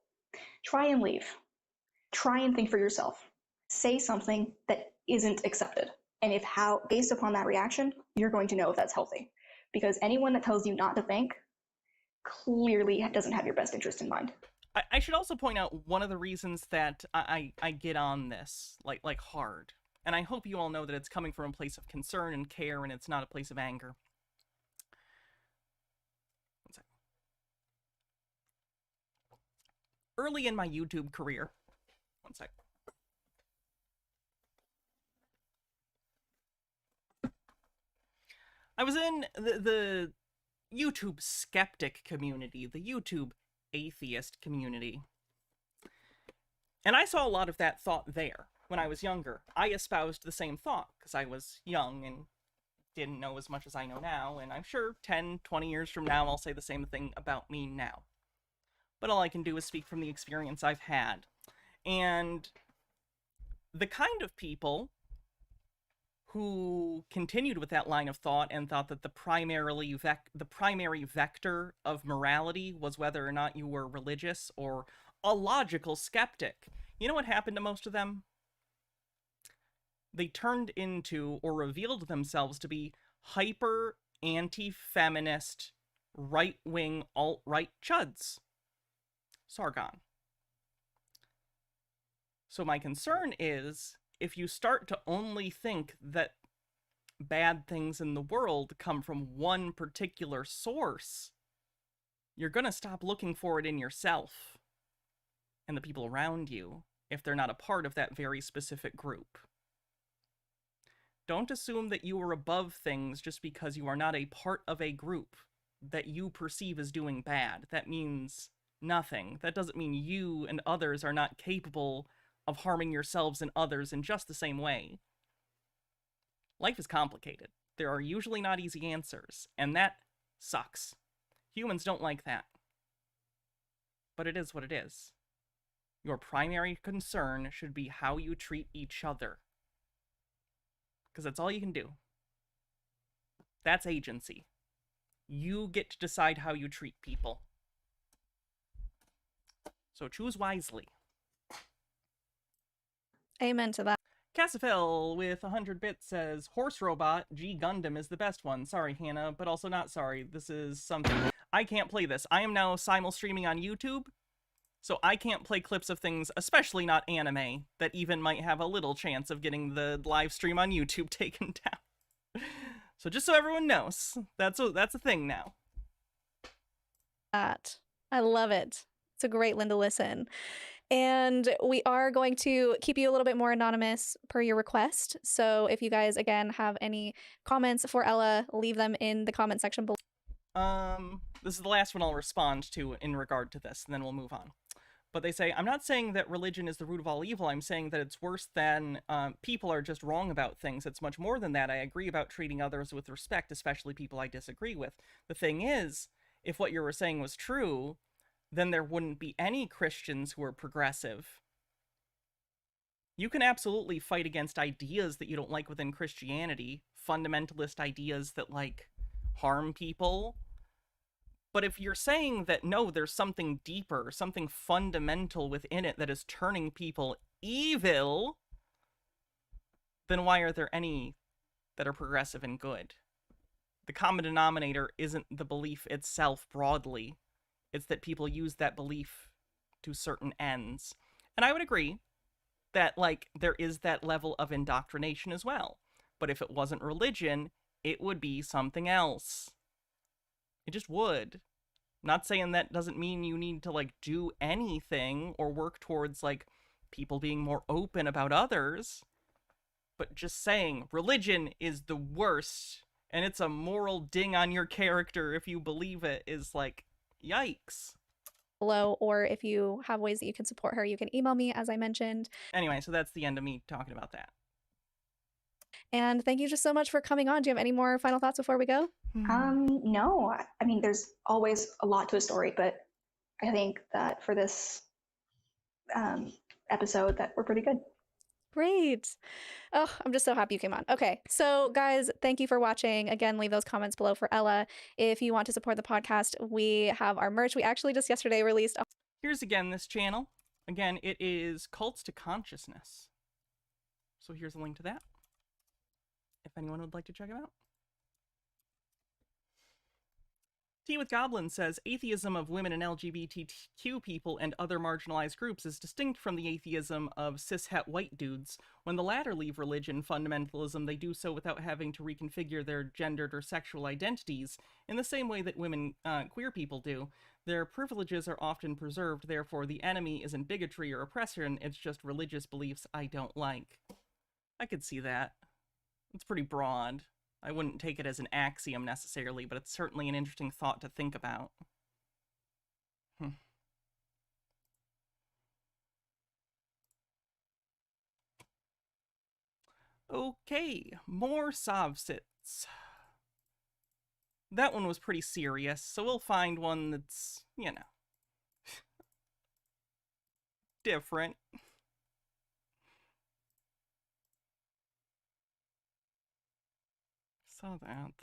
Try and leave. Try and think for yourself. Say something that isn't accepted. And based upon that reaction, you're going to know if that's healthy. Because anyone that tells you not to think clearly doesn't have your best interest in mind. I should also point out one of the reasons that I get on this, like hard. And I hope you all know that it's coming from a place of concern and care, and it's not a place of anger. One second. Early in my YouTube career, one second. I was in the YouTube skeptic community, the YouTube atheist community. And I saw a lot of that thought there when I was younger. I espoused the same thought because I was young and didn't know as much as I know now, and I'm sure 10, 20 years from now I'll say the same thing about me now. But all I can do is speak from the experience I've had. And the kind of people who continued with that line of thought and thought that the primary vector of morality was whether or not you were religious or a logical skeptic. You know what happened to most of them? They turned into or revealed themselves to be hyper anti-feminist, right-wing, alt-right chuds. Sargon. So my concern is, if you start to only think that bad things in the world come from one particular source, you're going to stop looking for it in yourself and the people around you if they're not a part of that very specific group. Don't assume that you are above things just because you are not a part of a group that you perceive as doing bad. That means nothing. That doesn't mean you and others are not capable of harming yourselves and others in just the same way. Life is complicated. There are usually not easy answers, and that sucks. Humans don't like that. But it is what it is. Your primary concern should be how you treat each other. Because that's all you can do. That's agency. You get to decide how you treat people. So choose wisely. Amen to that. Cassifel with 100 bits says, Horse Robot, G Gundam is the best one. Sorry, Hannah, but also not sorry. This is something. I can't play this. I am now simul-streaming on YouTube, so I can't play clips of things, especially not anime, that even might have a little chance of getting the live stream on YouTube taken down. So just so everyone knows, that's a thing now. I love it. It's a great one to listen. And we are going to keep you a little bit more anonymous per your request. So if you guys, again, have any comments for Ella, leave them in the comment section below. This is the last one I'll respond to in regard to this, and then we'll move on. But they say, I'm not saying that religion is the root of all evil. I'm saying that it's worse than people are just wrong about things. It's much more than that. I agree about treating others with respect, especially people I disagree with. The thing is, if what you were saying was true, then there wouldn't be any Christians who are progressive. You can absolutely fight against ideas that you don't like within Christianity, fundamentalist ideas that, like, harm people. But if you're saying that, no, there's something deeper, something fundamental within it that is turning people evil, then why are there any that are progressive and good? The common denominator isn't the belief itself broadly. It's that people use that belief to certain ends. And I would agree that, like, there is that level of indoctrination as well. But if it wasn't religion, it would be something else. It just would. I'm not saying that doesn't mean you need to, like, do anything or work towards, like, people being more open about others. But just saying religion is the worst and it's a moral ding on your character if you believe it is, like, yikes. Below, or if you have ways that you can support her, you can email me, as I mentioned. Anyway, so that's the end of me talking about that. And thank you just so much for coming on. Do you have any more final thoughts before we go? No. I mean, there's always a lot to a story, but I think that for this episode that we're pretty good. Great. Oh, I'm just so happy you came on. Okay, so guys, thank you for watching. Again, leave those comments below for Ella. If you want to support the podcast, we have our merch. We actually just yesterday released Here's again this channel. Again, it is Cults to Consciousness. So here's a link to that, if anyone would like to check it out. Tea with Goblin says, atheism of women and LGBTQ people and other marginalized groups is distinct from the atheism of cishet white dudes. When the latter leave religion fundamentalism, they do so without having to reconfigure their gendered or sexual identities in the same way that women, queer people do. Their privileges are often preserved, therefore the enemy isn't bigotry or oppression, it's just religious beliefs I don't like. I could see that. It's pretty broad. I wouldn't take it as an axiom necessarily, but it's certainly an interesting thought to think about. Okay, more Sovsits. That one was pretty serious, so we'll find one that's, you know, different. Saw that. That one's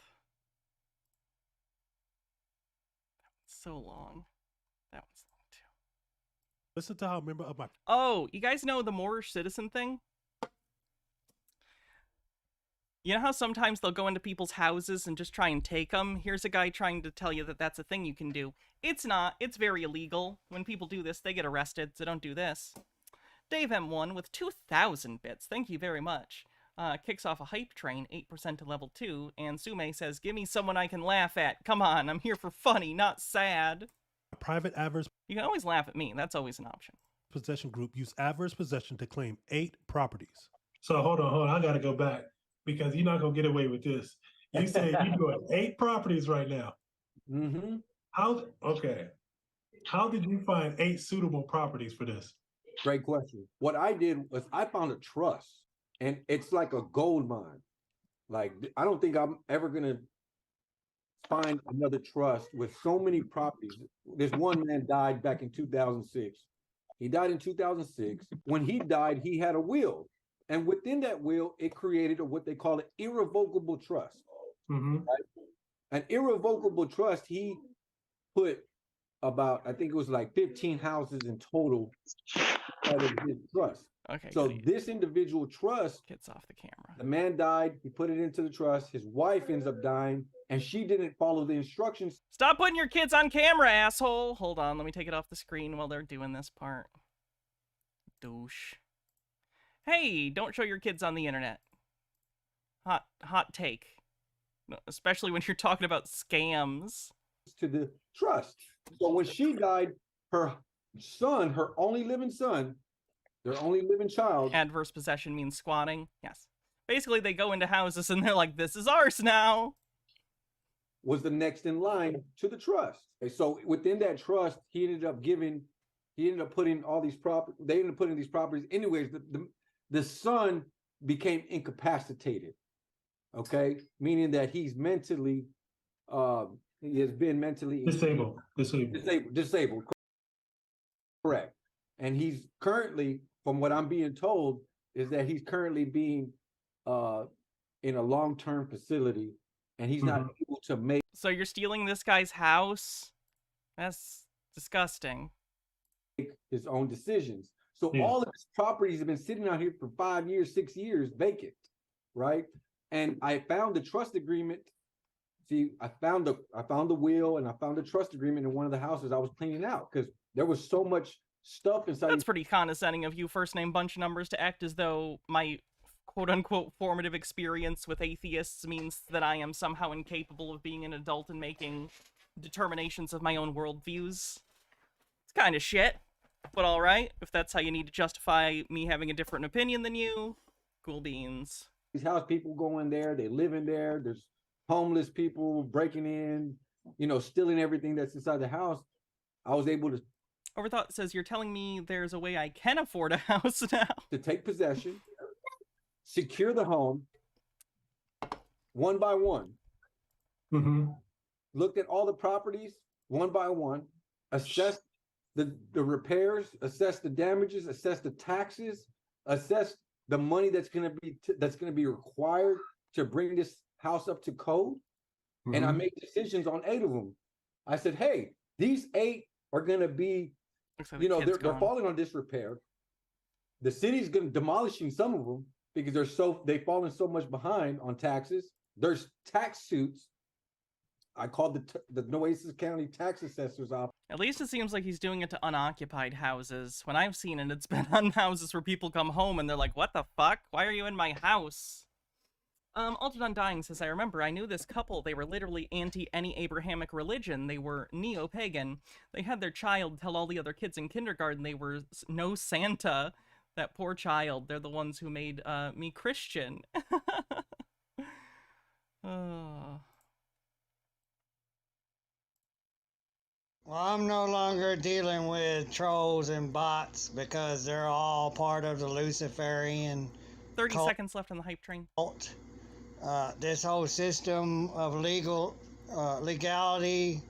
so long. That one's long too. Listen to how a member of my... Oh, you guys know the Moorish citizen thing? You know how sometimes they'll go into people's houses and just try and take them? Here's a guy trying to tell you that that's a thing you can do. It's not. It's very illegal. When people do this, they get arrested, so don't do this. Dave M1 with 2,000 bits. Thank you very much. Kicks off a hype train, 8% to level 2, and Sume says, give me someone I can laugh at. Come on, I'm here for funny, not sad. Private adverse... You can always laugh at me. That's always an option. Possession group use adverse possession to claim 8 properties. So hold on. I gotta go back because you're not gonna get away with this. You said you're doing 8 properties right now. Mm-hmm. Okay. How did you find 8 suitable properties for this? Great question. What I did was I found a trust, and it's like a gold mine. Like, I don't think I'm ever gonna find another trust with so many properties. This one man died back in 2006. He died in 2006. When he died, he had a will. And within that will, it created what they call an irrevocable trust. Mm-hmm. Right? An irrevocable trust, he put about, I think it was like 15 houses in total out of his trust. Okay. So this individual trust gets off the camera. The man died, he put it into the trust, his wife ends up dying, and she didn't follow the instructions. Stop putting your kids on camera, asshole! Hold on, let me take it off the screen while they're doing this part. Douche. Hey, don't show your kids on the internet. Hot take. Especially when you're talking about scams. To the trust. So when she died, her son, her only living son, their only living child. Adverse possession means squatting. Yes. Basically, they go into houses and they're like, this is ours now. Was the next in line to the trust. Okay, so within that trust, he ended up putting all these properties, they ended up putting these properties. Anyways, the son became incapacitated. Okay. Meaning that he's mentally, he has been mentally disabled. Correct. And he's currently, from what I'm being told, is that he's currently being in a long-term facility, and he's not able to make. So you're stealing this guy's house? That's disgusting. His own decisions. So all of his properties have been sitting out here for 5 years, 6 years, vacant, right? And I found the trust agreement. See, I found the will and I found the trust agreement in one of the houses I was cleaning out because there was so much stuff inside. That's pretty condescending of you, first name bunch numbers, to act as though my quote-unquote formative experience with atheists means that I am somehow incapable of being an adult and making determinations of my own worldviews. It's kind of shit, but alright, if that's how you need to justify me having a different opinion than you, cool beans. These house people go in there, they live in there, there's homeless people breaking in, stealing everything that's inside the house. I was able to... Overthought says, you're telling me there's a way I can afford a house now? To take possession, secure the home, one by one. Looked at all the properties, one by one, assessed the repairs, assessed the damages, assessed the taxes, assessed the money that's going to be required to bring this house up to code. And I made decisions on 8 of them. I said, hey, these 8 are going to be Looks like you the know, kid's they're gone. falling on disrepair. The city's going to demolishing some of them because they've fallen so much behind on taxes. There's tax suits. I called the Nueces County tax assessor's office. At least it seems like he's doing it to unoccupied houses. When I've seen it, it's been on houses where people come home and they're like, what the fuck? Why are you in my house? Altered Undying says, I remember I knew this couple. They were literally anti any Abrahamic religion. They were neo-pagan. They had their child tell all the other kids in kindergarten they were no Santa. That poor child. They're the ones who made me Christian. Oh. Well, I'm no longer dealing with trolls and bots because they're all part of the Luciferian 30 cult. seconds left on the hype train. This whole system of legality,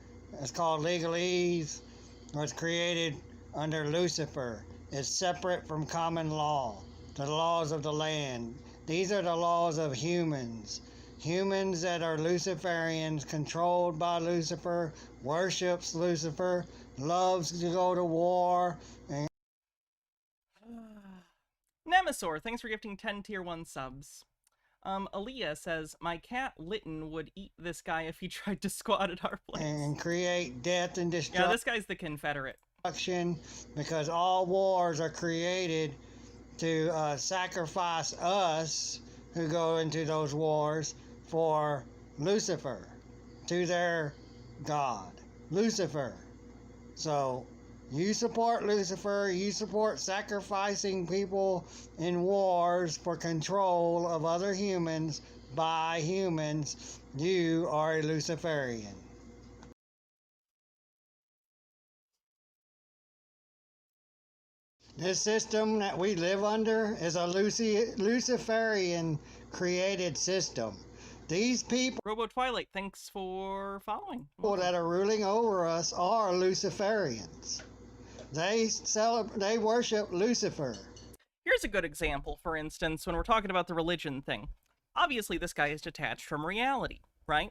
it's called legalese, was created under Lucifer. It's separate from common law, the laws of the land. These are the laws of humans. Humans that are Luciferians, controlled by Lucifer, worships Lucifer, loves to go to war. And Nemesaur, thanks for gifting 10 tier 1 subs. Aaliyah says, my cat Lytton would eat this guy if he tried to squat at our place. And create death and destruction. Yeah, this guy's the Confederate. Because all wars are created to sacrifice us who go into those wars for Lucifer, to their God, Lucifer. So you support Lucifer, you support sacrificing people in wars for control of other humans by humans, you are a Luciferian. This system that we live under is a Luciferian created system. These people Robo Twilight, thanks for following. That are ruling over us are Luciferians. They worship Lucifer. Here's a good example, for instance, when we're talking about the religion thing. Obviously, this guy is detached from reality, right?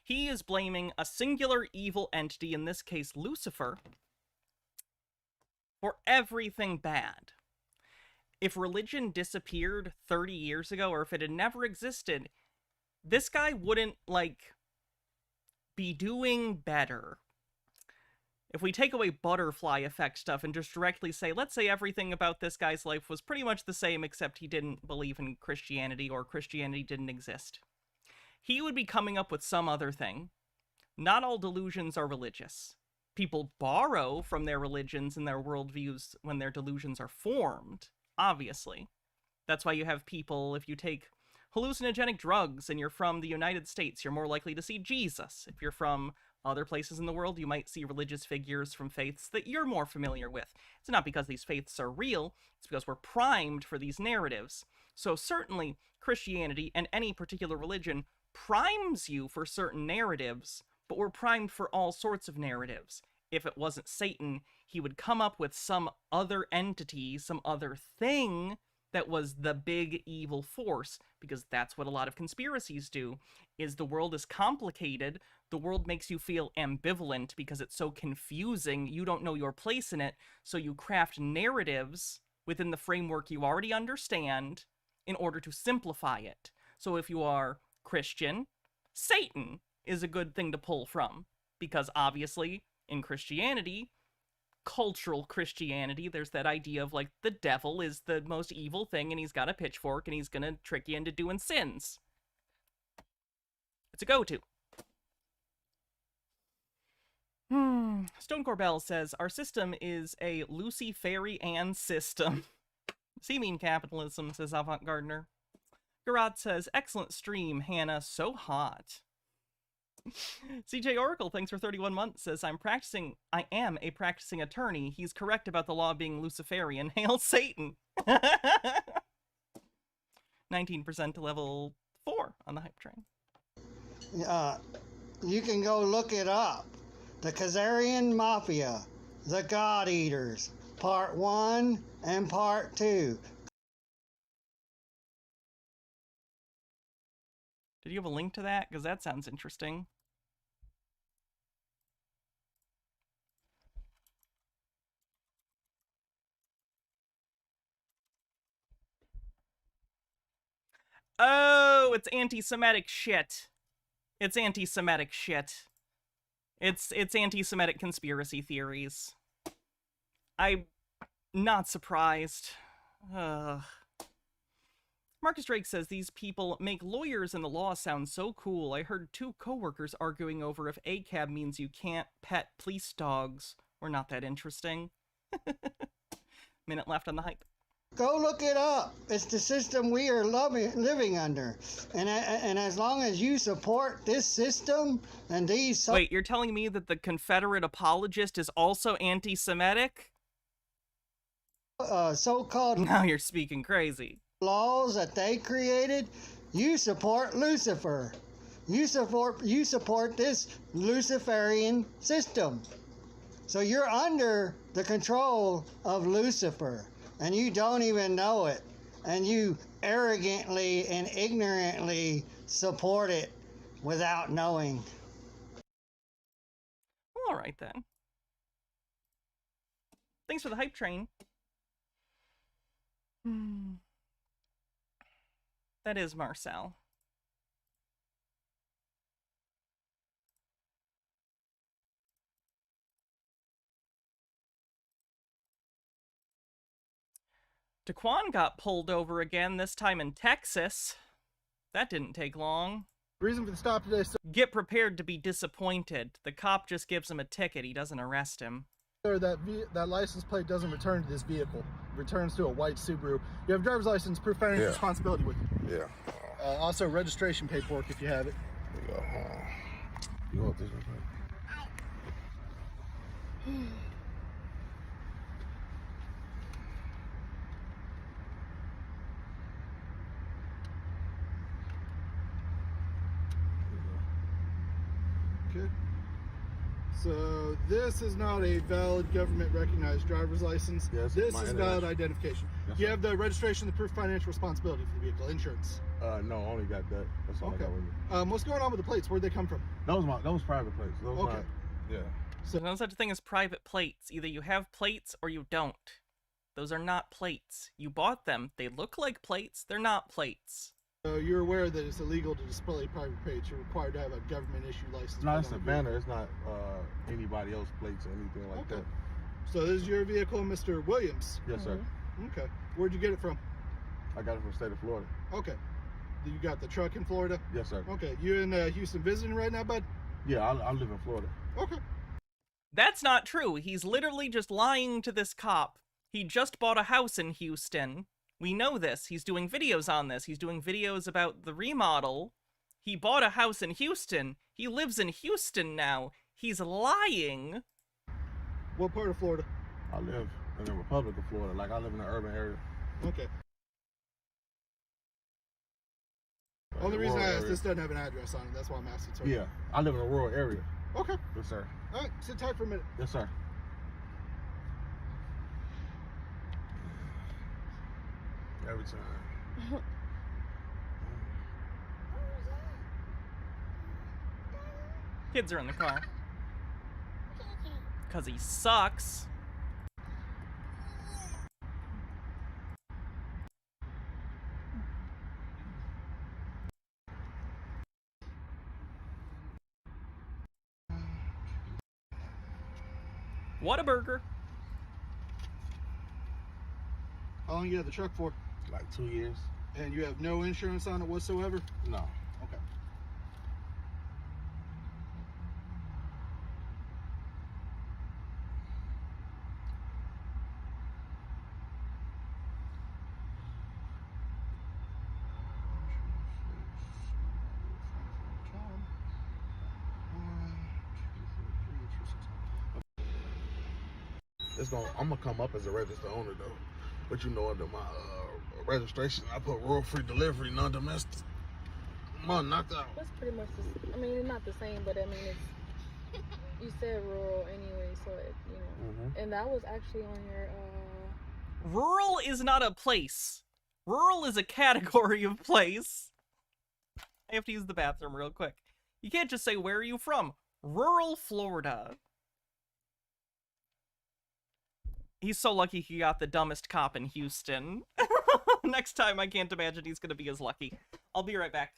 He is blaming a singular evil entity, in this case Lucifer, for everything bad. If religion disappeared 30 years ago, or if it had never existed, this guy wouldn't, be doing better. If we take away butterfly effect stuff and just directly say, let's say everything about this guy's life was pretty much the same except he didn't believe in Christianity or Christianity didn't exist, he would be coming up with some other thing. Not all delusions are religious. People borrow from their religions and their worldviews when their delusions are formed, obviously. That's why you have people, if you take hallucinogenic drugs and you're from the United States, you're more likely to see Jesus. If you're from other places in the world, you might see religious figures from faiths that you're more familiar with. It's not because these faiths are real, it's because we're primed for these narratives. So certainly, Christianity and any particular religion primes you for certain narratives, but we're primed for all sorts of narratives. If it wasn't Satan, he would come up with some other entity, some other thing that was the big evil force, because that's what a lot of conspiracies do, is the world is complicated, the world makes you feel ambivalent because it's so confusing, you don't know your place in it, so you craft narratives within the framework you already understand in order to simplify it. So if you are Christian, Satan is a good thing to pull from, because obviously, in Christianity, cultural Christianity, there's that idea of, the devil is the most evil thing, and he's got a pitchfork, and he's gonna trick you into doing sins. It's a go-to. Stone Corbell says, our system is a Luciferian system. See mean capitalism, says Avant Gardner. Garot says, excellent stream, Hannah, so hot. CJ Oracle, thanks for 31 months, says, I am a practicing attorney. He's correct about the law being Luciferian. Hail Satan! 19% to level 4 on the hype train. You can go look it up. The Khazarian Mafia, the God Eaters, Part 1 and Part 2. Did you have a link to that? Because that sounds interesting. Oh, it's anti-Semitic shit. It's anti-Semitic shit. It's anti-Semitic conspiracy theories. I'm not surprised. Ugh. Marcus Drake says these people make lawyers and the law sound so cool. I heard 2 coworkers arguing over if ACAB means you can't pet police dogs. We're not that interesting. Minute left on the hype. Go look it up. It's the system we are living under. And as long as you support this system and these... Wait, you're telling me that the Confederate apologist is also anti-Semitic? So-called... Now you're speaking crazy. ...laws that they created, you support Lucifer. You support this Luciferian system. So you're under the control of Lucifer. And you don't even know it. And you arrogantly and ignorantly support it without knowing. All right, then. Thanks for the hype train. That is Marcel. Daquan got pulled over again, this time in Texas. That didn't take long. Reason for the stop today, sir. Get prepared to be disappointed. The cop just gives him a ticket. He doesn't arrest him. Sir, that license plate doesn't return to this vehicle. It returns to a white Subaru. You have a driver's license, proof of financial responsibility with you. Yeah. Also, registration paperwork if you have it. There you go. You want this one? Okay. So this is not a valid government-recognized driver's license. Yes, this is valid identification. Yes, you sir. have the registration, the proof of financial responsibility for the vehicle, insurance. No, I only got that. That's all I got with me. What's going on with the plates? Where'd they come from? Those private plates. Those Okay. not, yeah. So there's no such thing as private plates. Either you have plates or you don't. Those are not plates. You bought them. They look like plates. They're not plates. So you're aware that it's illegal to display private plates. You're required to have a government-issued license. No, it's a banner. It's not anybody else's plates or anything like that. So this is your vehicle, Mr. Williams? Yes, sir. Okay. Where'd you get it from? I got it from the state of Florida. Okay. You got the truck in Florida? Yes, sir. Okay. You in Houston visiting right now, bud? Yeah, I live in Florida. Okay. That's not true. He's literally just lying to this cop. He just bought a house in Houston. We know this. He's doing videos on this. He's doing videos about the remodel. He bought a house in Houston. He lives in Houston now. He's lying. What part of Florida? I live in the Republic of Florida. Like, I live in an urban area. Okay. Only reason I asked, this doesn't have an address on it. That's why I'm asking. Sorry. Yeah, I live in a rural area. Okay. Yes, sir. All right, sit tight for a minute. Yes, sir. Every time. Kids are in the car. Because he sucks. What a burger. How long you have the truck for? Like 2 years. And you have no insurance on it whatsoever? No. Okay. I'm gonna come up as a registered owner though, but you know, under my registration, I put rural free delivery, non-domestic. I'm all knocked out. That's pretty much I mean, it's not the same, but I mean, it's, you said rural anyway, so it, you know, and that was actually on your, Rural is not a place. Rural is a category of place. I have to use the bathroom real quick. You can't just say, where are you from? Rural Florida. He's so lucky he got the dumbest cop in Houston. Next time, I can't imagine he's gonna be as lucky. I'll be right back.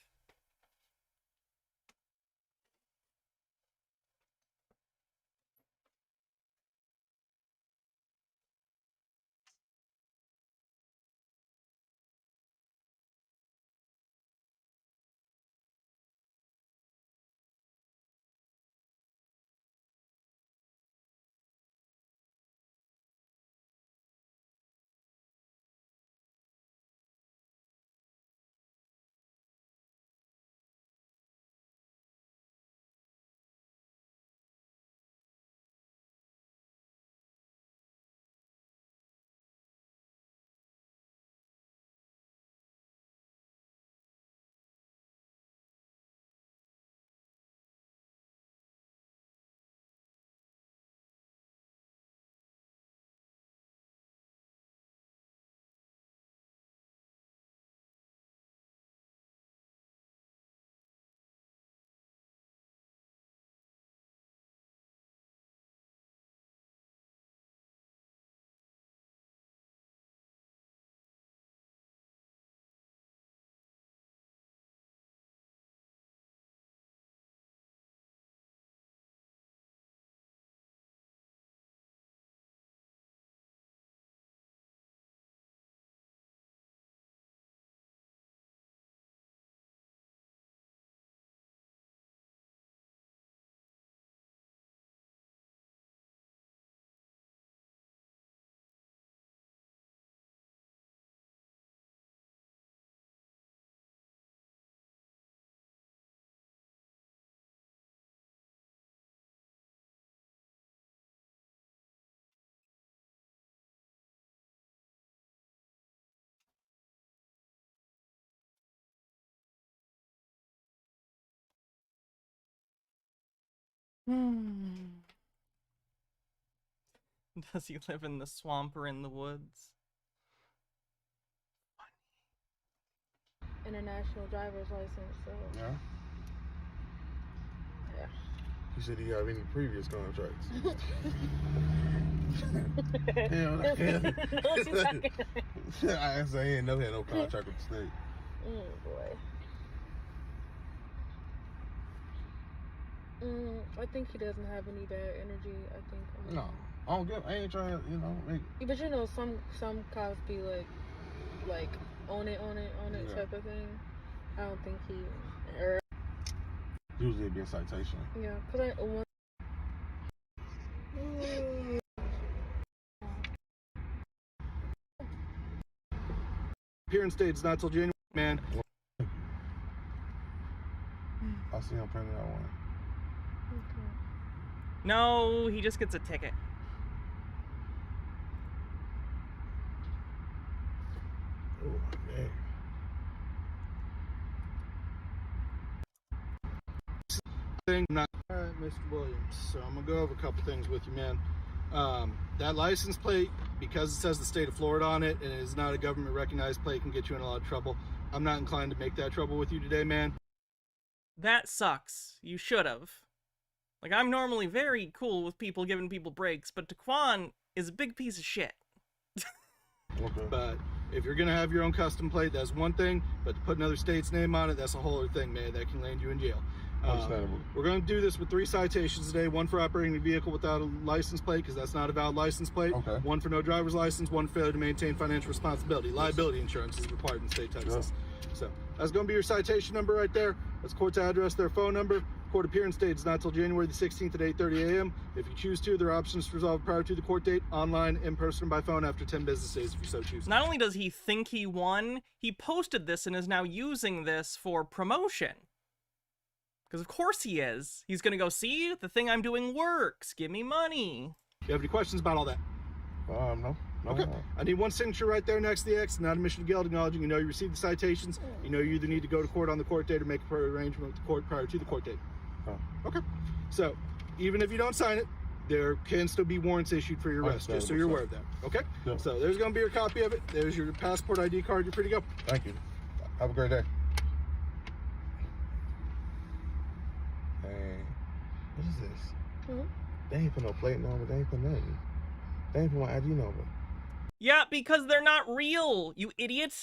Does he live in the swamp or in the woods? International driver's license, so. Yeah. Yeah. He said he have any previous contracts. Hell, I say he ain't never had no contract with the state. Boy. I think he doesn't have any bad energy. I think. No, I don't get. I ain't trying to, make. But you know, some cops be like on it Yeah. type of thing. I don't think he. Usually it'd be a citation. Yeah, cause Appearance date's not till January, man. I see him printing out one. No, he just gets a ticket. Oh, man. All right, Mr. Williams. So I'm gonna go over a couple things with you, man. That license plate, because it says the state of Florida on it and it is not a government recognized plate, can get you in a lot of trouble. I'm not inclined to make that trouble with you today, man. That sucks. You should have. Like, I'm normally very cool with people giving people breaks, but Daquan is a big piece of shit. Okay. But if you're gonna have your own custom plate, that's one thing. But to put another state's name on it, that's a whole other thing, man. That can land you in jail. Understandable. We're going to do this with 3 citations today. 1 for operating a vehicle without a license plate, because that's not a valid license plate. Okay. 1 for no driver's license. 1 failure to maintain financial responsibility. Liability insurance is required in the state of Texas. So that's going to be your citation number right there. That's court's address, their phone number. Court appearance date is not till January the 16th at 8:30 a.m. If you choose to, there are options to resolve prior to the court date, online, in person, or by phone after 10 business days if you so choose. Not only does he think he won, he posted this and is now using this for promotion. Because of course he is. He's gonna go, see, the thing I'm doing works. Give me money. You have any questions about all that? No. Okay. I need 1 signature right there next to the X, not admission to guilt, acknowledging you know you received the citations. You know you either need to go to court on the court date or make a arrangement with the court prior to the court date. Okay. So, even if you don't sign it, there can still be warrants issued for your arrest, just so you're aware of that. Okay? Yeah. So, there's going to be your copy of it. There's your passport ID card. You're free to go. Thank you. Have a great day. Hey, what is this? They ain't put no plate on, but they ain't put nothing. They ain't put my ID number. Yeah, because they're not real, you idiot.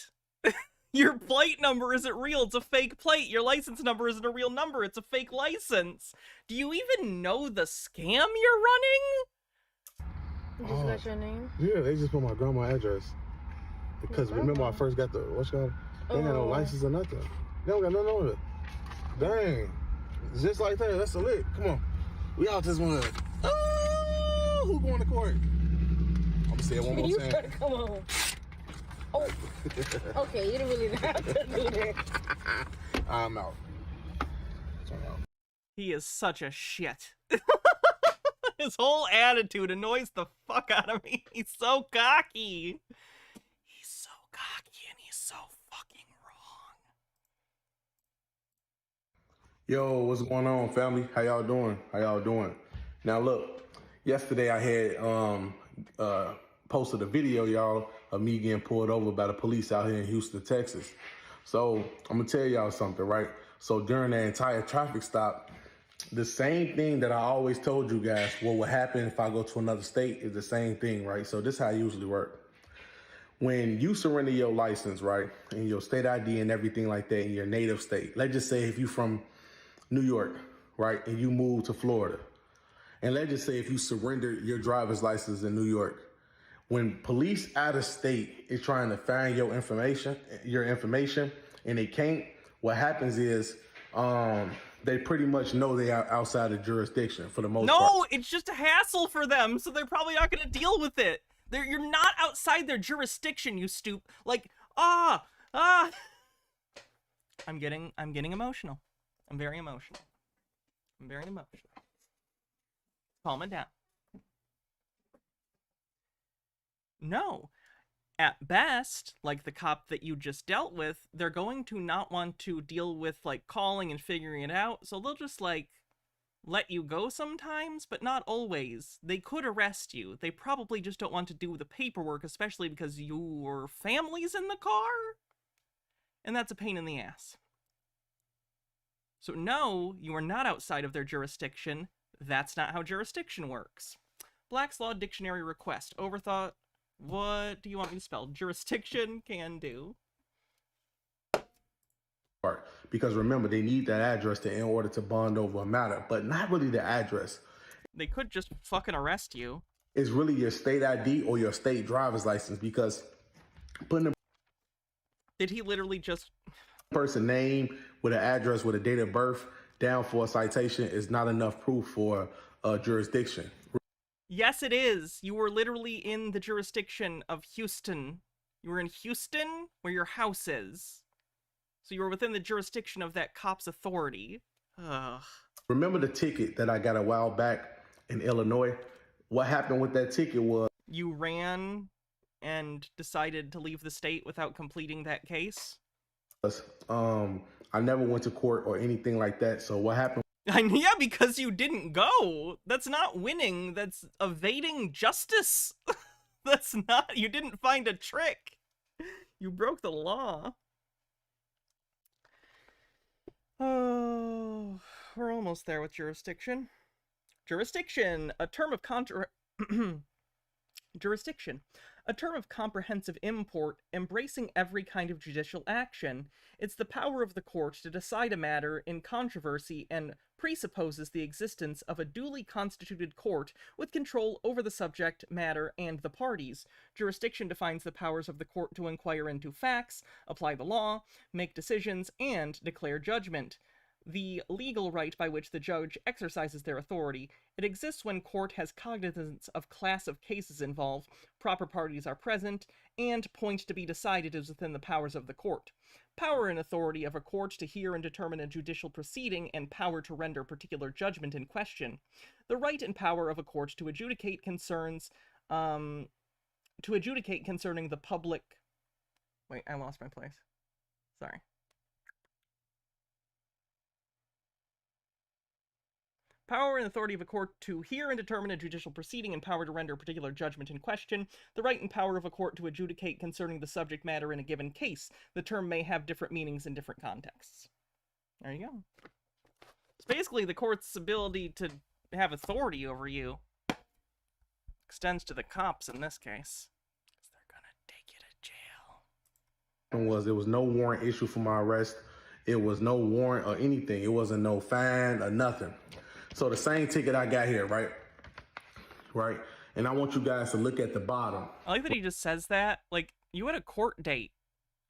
Your plate number isn't real, it's a fake plate. Your license number isn't a real number, it's a fake license. Do you even know the scam you're running? Just got your name? Yeah, they just put my grandma address. Because remember I first got the, what's called? They ain't got no license or nothing. They don't got nothing on it. Dang. Just like that, that's a lick. Come on. We out this one. Oh, who going to court? I'm gonna say it one more You time. better come on. Oh. Okay, you didn't really have to do that. I'm out. He is such a shit. His whole attitude annoys the fuck out of me. He's so cocky. He's so cocky and he's so fucking wrong. Yo, what's going on, family? How y'all doing? How y'all doing? Now look, yesterday I had posted a video, y'all, of me getting pulled over by the police out here in Houston, Texas. So I'm gonna tell y'all something, right? So during that entire traffic stop, the same thing that I always told you guys, what would happen if I go to another state is the same thing, right? So this is how it usually works. When you surrender your license, right, and your state ID and everything like that in your native state, let's just say if you're from New York, right, and you move to Florida, and let's just say if you surrender your driver's license in New York, when police out of state is trying to find your information, and they can't, what happens is they pretty much know they are outside of jurisdiction for the most part. No, it's just a hassle for them, so they're probably not gonna deal with it. You're not outside their jurisdiction, you stoop. Like, I'm getting emotional. I'm very emotional. Calm it down. No. At best, like the cop that you just dealt with, they're going to not want to deal with, like, calling and figuring it out, so they'll just, like, let you go sometimes, but not always. They could arrest you. They probably just don't want to do the paperwork, especially because your family's in the car, and that's a pain in the ass. So no, you are not outside of their jurisdiction. That's not how jurisdiction works. Black's Law Dictionary request. Overthought. What do you want me to spell? Jurisdiction can do. Because remember, they need that address in order to bond over a matter, but not really the address. They could just fucking arrest you. It's really your state ID or your state driver's license, because putting a Did he literally just person name with an address with a date of birth down for a citation is not enough proof for a jurisdiction. Yes, it is. You were literally in the jurisdiction of Houston. You were in Houston, where your house is. So you were within the jurisdiction of that cop's authority. Ugh. Remember the ticket that I got a while back in Illinois? What happened with that ticket was... You ran and decided to leave the state without completing that case? I never went to court or anything like that, so what happened... Yeah, because you didn't go. That's not winning. That's evading justice. That's not... You didn't find a trick. You broke the law. Oh, we're almost there with jurisdiction. Jurisdiction, a term of Jurisdiction, a term of comprehensive import, embracing every kind of judicial action. It's the power of the court to decide a matter in controversy and presupposes the existence of a duly constituted court with control over the subject matter and the parties. Jurisdiction defines the powers of the court to inquire into facts, apply the law, make decisions, and declare judgment. The legal right by which the judge exercises their authority. It exists when court has cognizance of class of cases involved, proper parties are present, and point to be decided is within the powers of the court. Power and authority of a court to hear and determine a judicial proceeding, and power to render particular judgment in question. The right and power of a court to adjudicate concerns, concerning the public... Wait, I lost my place. Sorry. Power and authority of a court to hear and determine a judicial proceeding, and power to render a particular judgment in question. The right and power of a court to adjudicate concerning the subject matter in a given case. The term may have different meanings in different contexts. There you go. It's basically the court's ability to have authority over you. extends to the cops in this case. They're gonna take you to jail. Was there was no warrant issued for my arrest. It was no warrant or anything. It wasn't no fine or nothing. So the same ticket I got here, right? Right? And I want you guys to look at the bottom. I like that he just says that. Like, you had a court date.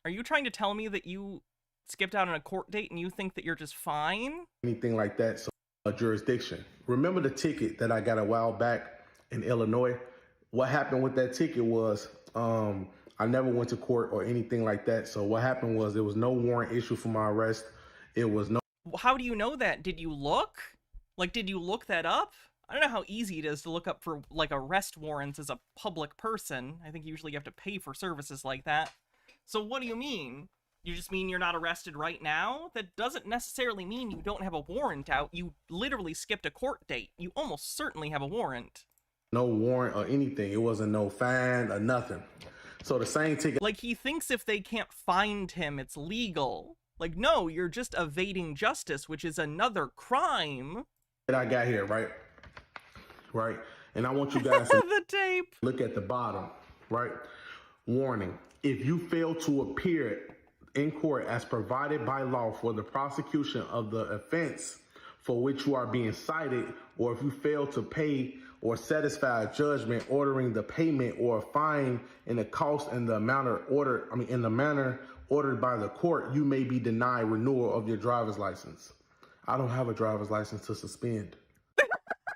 Are you trying to tell me that you skipped out on a court date and you think that you're just fine? Anything like that. So a jurisdiction. Remember the ticket that I got a while back in Illinois? What happened with that ticket was I never went to court or anything like that. So what happened was there was no warrant issued for my arrest. It was no... How do you know that? Did you look? Like, did you look that up? I don't know how easy it is to look up for, like, arrest warrants as a public person. I think usually you have to pay for services like that. So what do you mean? You just mean you're not arrested right now? That doesn't necessarily mean you don't have a warrant out. You literally skipped a court date. You almost certainly have a warrant. No warrant or anything. It wasn't no fine or nothing. So the same ticket... Like, he thinks if they can't find him, it's legal. Like, no, you're just evading justice, which is another crime. That I got here, right? Right? And I want you guys to the tape. Look at the bottom, right? Warning. If you fail to appear in court as provided by law for the prosecution of the offense for which you are being cited, or if you fail to pay or satisfy a judgment ordering the payment or a fine in the cost and the manner ordered by the court, you may be denied renewal of your driver's license. I don't have a driver's license to suspend.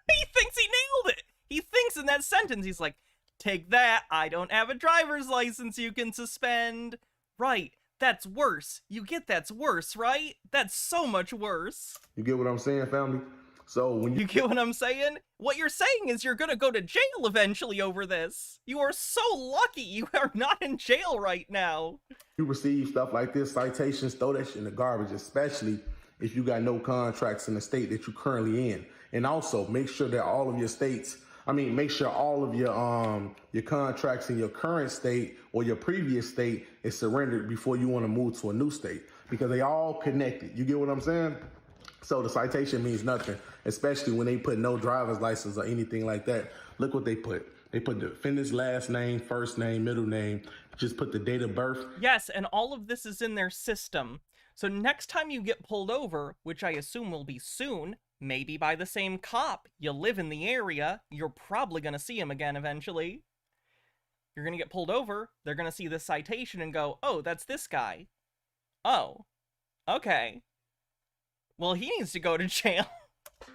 He thinks he nailed it. He thinks in that sentence, he's like, take that, I don't have a driver's license you can suspend. Right, that's worse. You get that's worse, right? That's so much worse. You get what I'm saying, family? So when you get what I'm saying? What you're saying is you're gonna go to jail eventually over this. You are so lucky you are not in jail right now. You receive stuff like this, citations, throw that shit in the garbage, especially if you got no contracts in the state that you're currently in. And also make sure that all of your states, make sure all of your contracts in your current state or your previous state is surrendered before you want to move to a new state, because they all connected. You get what I'm saying? So the citation means nothing, especially when they put no driver's license or anything like that. Look what they put. They put the defendant's last name, first name, middle name, just put the date of birth. Yes, and all of this is in their system. So next time you get pulled over, which I assume will be soon, maybe by the same cop, you live in the area, you're probably going to see him again eventually. You're going to get pulled over, they're going to see this citation and go, oh, that's this guy. Oh, okay. Well, he needs to go to jail.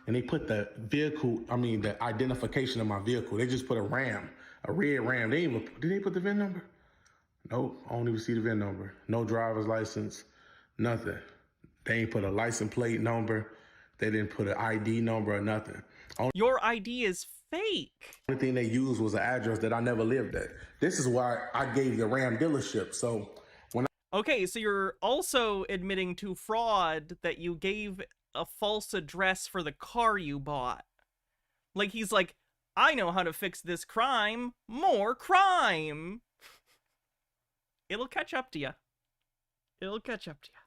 And they put the vehicle, the identification of my vehicle. They just put a Ram, a red Ram. Did they put the VIN number? Nope, I don't even see the VIN number. No driver's license, nothing. They ain't put a license plate number. They didn't put an ID number or nothing. Your ID is fake. The only thing they used was an address that I never lived at. This is why I gave the Ram dealership. So when okay, so you're also admitting to fraud that you gave a false address for the car you bought. Like, he's like, I know how to fix this crime. More crime. It'll catch up to you. It'll catch up to you.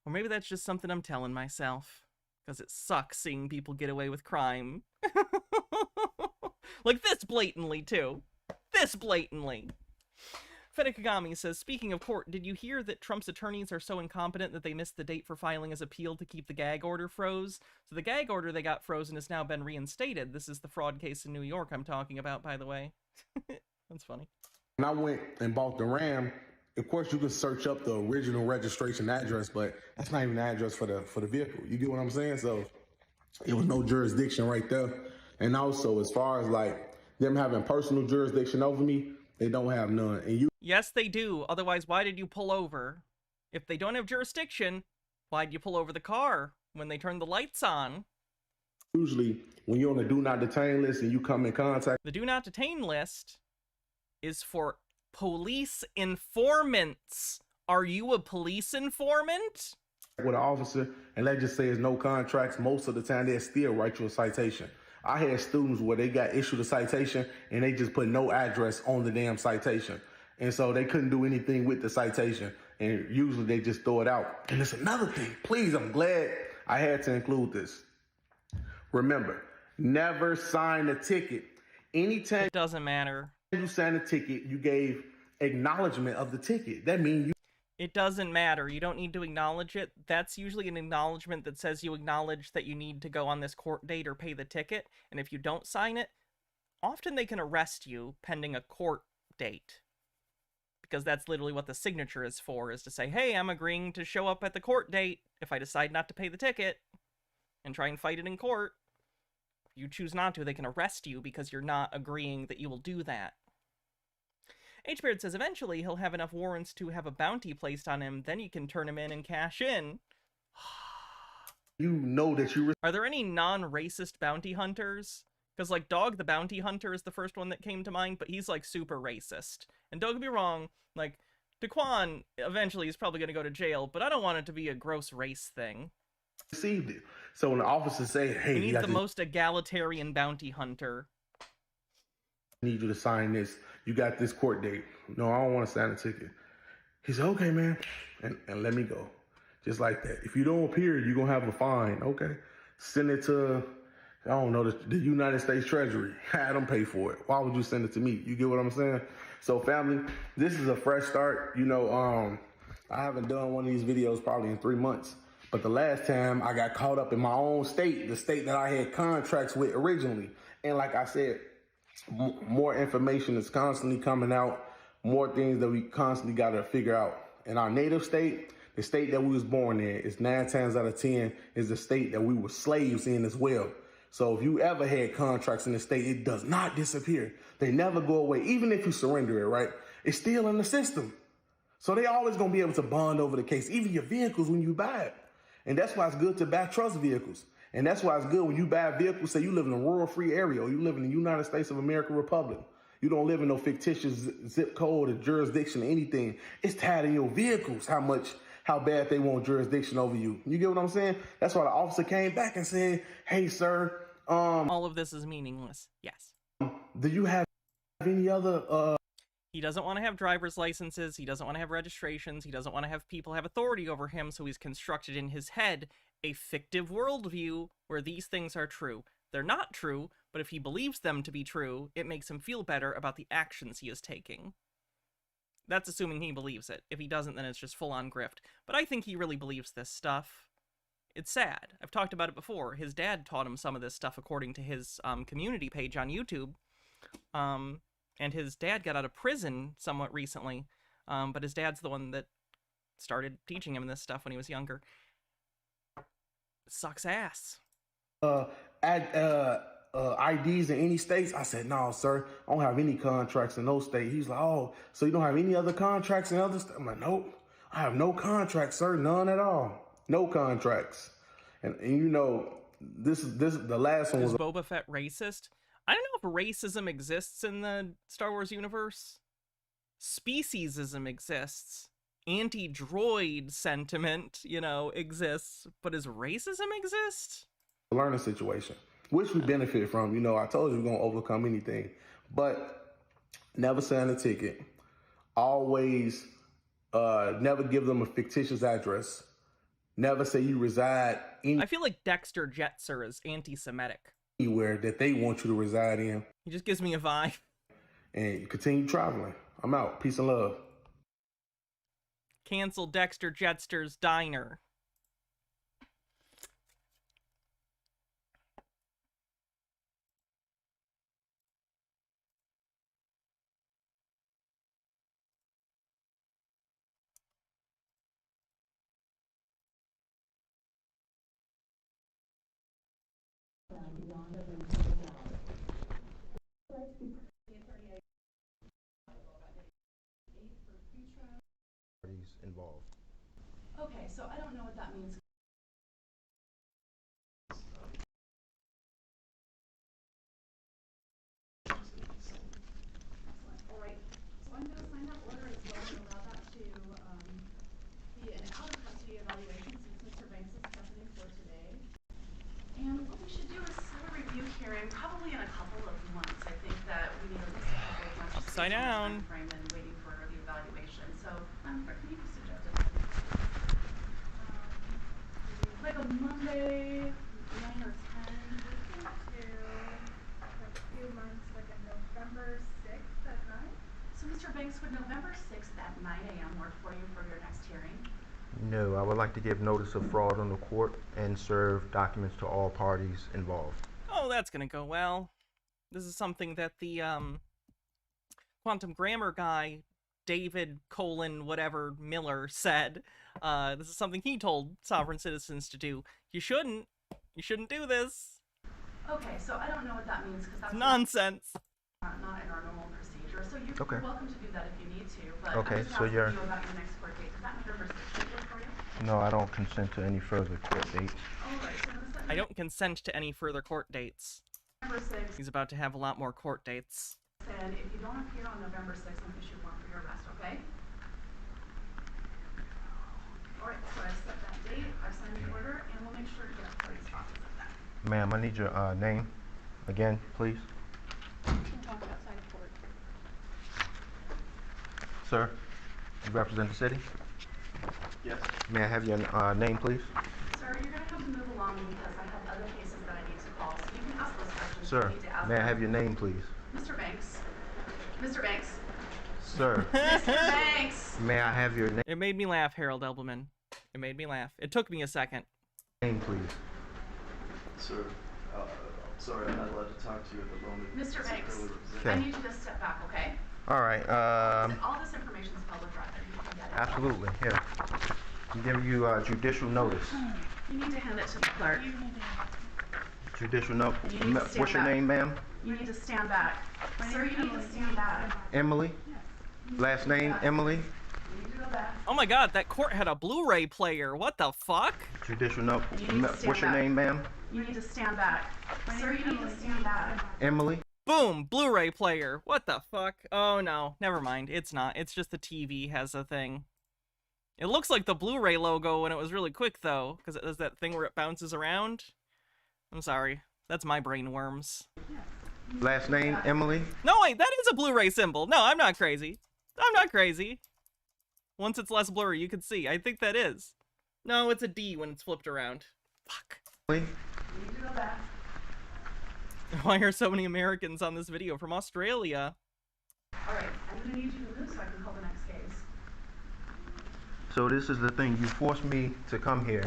Or maybe that's just something I'm telling myself, because it sucks seeing people get away with crime. Like this blatantly, too. This blatantly. Fedekagami says, speaking of court, did you hear that Trump's attorneys are so incompetent that they missed the date for filing his appeal to keep the gag order froze? So the gag order they got frozen has now been reinstated. This is the fraud case in New York I'm talking about, by the way. That's funny. When I went and bought the Ram, of course you can search up the original registration address, but that's not even the address for the vehicle. You get what I'm saying? So it was no jurisdiction right there. And also, as far as like them having personal jurisdiction over me, they don't have none. And yes, they do. Otherwise, why did you pull over? If they don't have jurisdiction, why'd you pull over the car when they turned the lights on? Usually, when you're on the do not detain list and you come in contact... The do not detain list is for police informants. Are you a police informant? With an officer, and let's just say there's no contracts, most of the time they'll still write you a citation. I had students where they got issued a citation and they just put no address on the damn citation. And so they couldn't do anything with the citation. And usually they just throw it out. And it's another thing. Please, I'm glad I had to include this. Remember, never sign a ticket Anytime it doesn't matter. You signed a ticket, you gave acknowledgement of the ticket. That means you. It doesn't matter. You don't need to acknowledge it. That's usually an acknowledgement that says you acknowledge that you need to go on this court date or pay the ticket. And if you don't sign it, often they can arrest you pending a court date. Because that's literally what the signature is for, is to say, hey, I'm agreeing to show up at the court date if I decide not to pay the ticket and try and fight it in court. If you choose not to, they can arrest you because you're not agreeing that you will do that. H-Beard says eventually he'll have enough warrants to have a bounty placed on him, then you can turn him in and cash in. You know that you. Are there any non-racist bounty hunters? Because, like, Dog the Bounty Hunter is the first one that came to mind, but he's, like, super racist. And don't get me wrong, like, Daquan eventually is probably going to go to jail, but I don't want it to be a gross race thing. Received it. So when the officer say, hey, we need the most egalitarian bounty hunter. I need you to sign this. You got this court date. No, I don't want to sign a ticket. He said, okay, man. And let me go. Just like that. If you don't appear, you're going to have a fine. Okay. Send it to, I don't know, the United States Treasury. Have them pay for it. Why would you send it to me? You get what I'm saying? So, family, this is a fresh start. You know, I haven't done one of these videos probably in 3 months. But the last time I got caught up in my own state, the state that I had contracts with originally. And like I said, more information is constantly coming out, more things that we constantly got to figure out. In our native state, the state that we was born in, is 9 times out of 10 is the state that we were slaves in as well. So if you ever had contracts in the state, it does not disappear. They never go away. Even if you surrender it, right? It's still in the system. So they always going to be able to bond over the case, even your vehicles when you buy it. And that's why it's good to buy trust vehicles. And that's why it's good when you buy a vehicle, say you live in a rural-free area, or you live in the United States of America Republic. You don't live in no fictitious zip code or jurisdiction or anything. It's tied in your vehicles how bad they want jurisdiction over you. You get what I'm saying? That's why the officer came back and said, hey, sir. All of this is meaningless. Yes. Do you have any other... He doesn't want to have driver's licenses. He doesn't want to have registrations. He doesn't want to have people have authority over him, so he's constructed in his head a fictive worldview where these things are true. They're not true, but if he believes them to be true, it makes him feel better about the actions he is taking. That's assuming he believes it. If he doesn't, then it's just full-on grift. But I think he really believes this stuff. It's sad. I've talked about it before. His dad taught him some of this stuff according to his community page on YouTube. And his dad got out of prison somewhat recently, but his dad's the one that started teaching him this stuff when he was younger. Sucks ass. IDs in any states? I said, no, sir. I don't have any contracts in those states. He's like, oh, so you don't have any other contracts in other states? I'm like, nope. I have no contracts, sir. None at all. No contracts. And you know, this the last one was... Is Boba Fett racist? I don't know if racism exists in the Star Wars universe. Speciesism exists. Anti-droid sentiment, you know, exists. But does racism exist? A learning situation, which we benefit from. You know, I told you we're going to overcome anything. But never sign a ticket. Always never give them a fictitious address. Never say you reside I feel like Dexter Jetser is anti-Semitic. Anywhere that they want you to reside in. He just gives me a vibe. And continue traveling. I'm out. Peace and love. Cancel Dexter Jetster's diner. Involved. Okay, so I don't know what that means. All right, so I'm going to sign that order as well and allow that to be an out-of-custody evaluation since Mr. Banks is present in court today. And what we should do is set a review hearing probably in a couple of months. I think that we need at least a couple of months. Upside down. Frame and waiting for the evaluation. So, can you be suggested? Like a Monday, 9 or 10. We can do a few months, like a November 6th at 9? So, Mr. Banks, would November 6th at 9 a.m. work for you for your next hearing? No, I would like to give notice of fraud on the court and serve documents to all parties involved. Oh, that's gonna go well. This is something that the, quantum grammar guy, David whatever Miller, said. This is something he told sovereign citizens to do. You shouldn't do this. Okay, so I don't know what that means, because that's nonsense. Not in our normal procedure, so you're Okay. welcome to do that if you need to, but Okay, I'm just so asking you're- you about your next court date. Does that November 6th work for you? No, I don't consent to any further court dates. Alright, so does that I don't consent to any further court dates. November 6th, He's about to have a lot more court dates. and if you don't appear on November 6th, I'm issue a warrant for your arrest, okay? Alright, so I've set that date, I've signed the order, and we'll make sure to get a party spot to set that. Ma'am, I need your name again, please. We can talk outside of court. Sir, you represent the city? Yes. May I have your name, please? Sir, you're gonna have to move along because I have other cases that I need to call, so you can ask those questions. Sir, you need to ask may I them. have your name, please? Mr. Banks. Mr. Banks. Sir, Mr. Banks. may I have your It made me laugh, Harold Elberman. It made me laugh. It took me a second. name, please? Sir, sorry, I'm not allowed to talk to you at the moment. Mr. Banks, Okay. I need you to step back, okay? All right. All this information is public record. You can get it. Absolutely. Here. I'm giving you judicial notice. You need to hand it to the clerk. Judicial note. You need to stand What's your back. name, ma'am? You need to stand back. Sir, you need to stand back. Emily. Last name, Emily. You need to go back. Oh my god, that court had a Blu-ray player. What the fuck? Judicial note. You need to stand What's your back. name, ma'am? You need to stand back. Sir, you need to stand back. Emily. Boom! Blu-ray player. What the fuck? Oh no, never mind. It's not. It's just the TV has a thing. It looks like the Blu-ray logo when it was really quick though, because it does that thing where it bounces around. I'm sorry. That's my brain worms. Last name, Emily. No, wait, that is a Blu-ray symbol. No, I'm not crazy. I'm not crazy. Once it's less blurry, you can see. I think that is. No, it's a D when it's flipped around. Fuck. Emily. You need to go back. Why are so many Americans on this video from Australia? Alright, I'm gonna need you to move so I can call the next case. So this is the thing. You forced me to come here,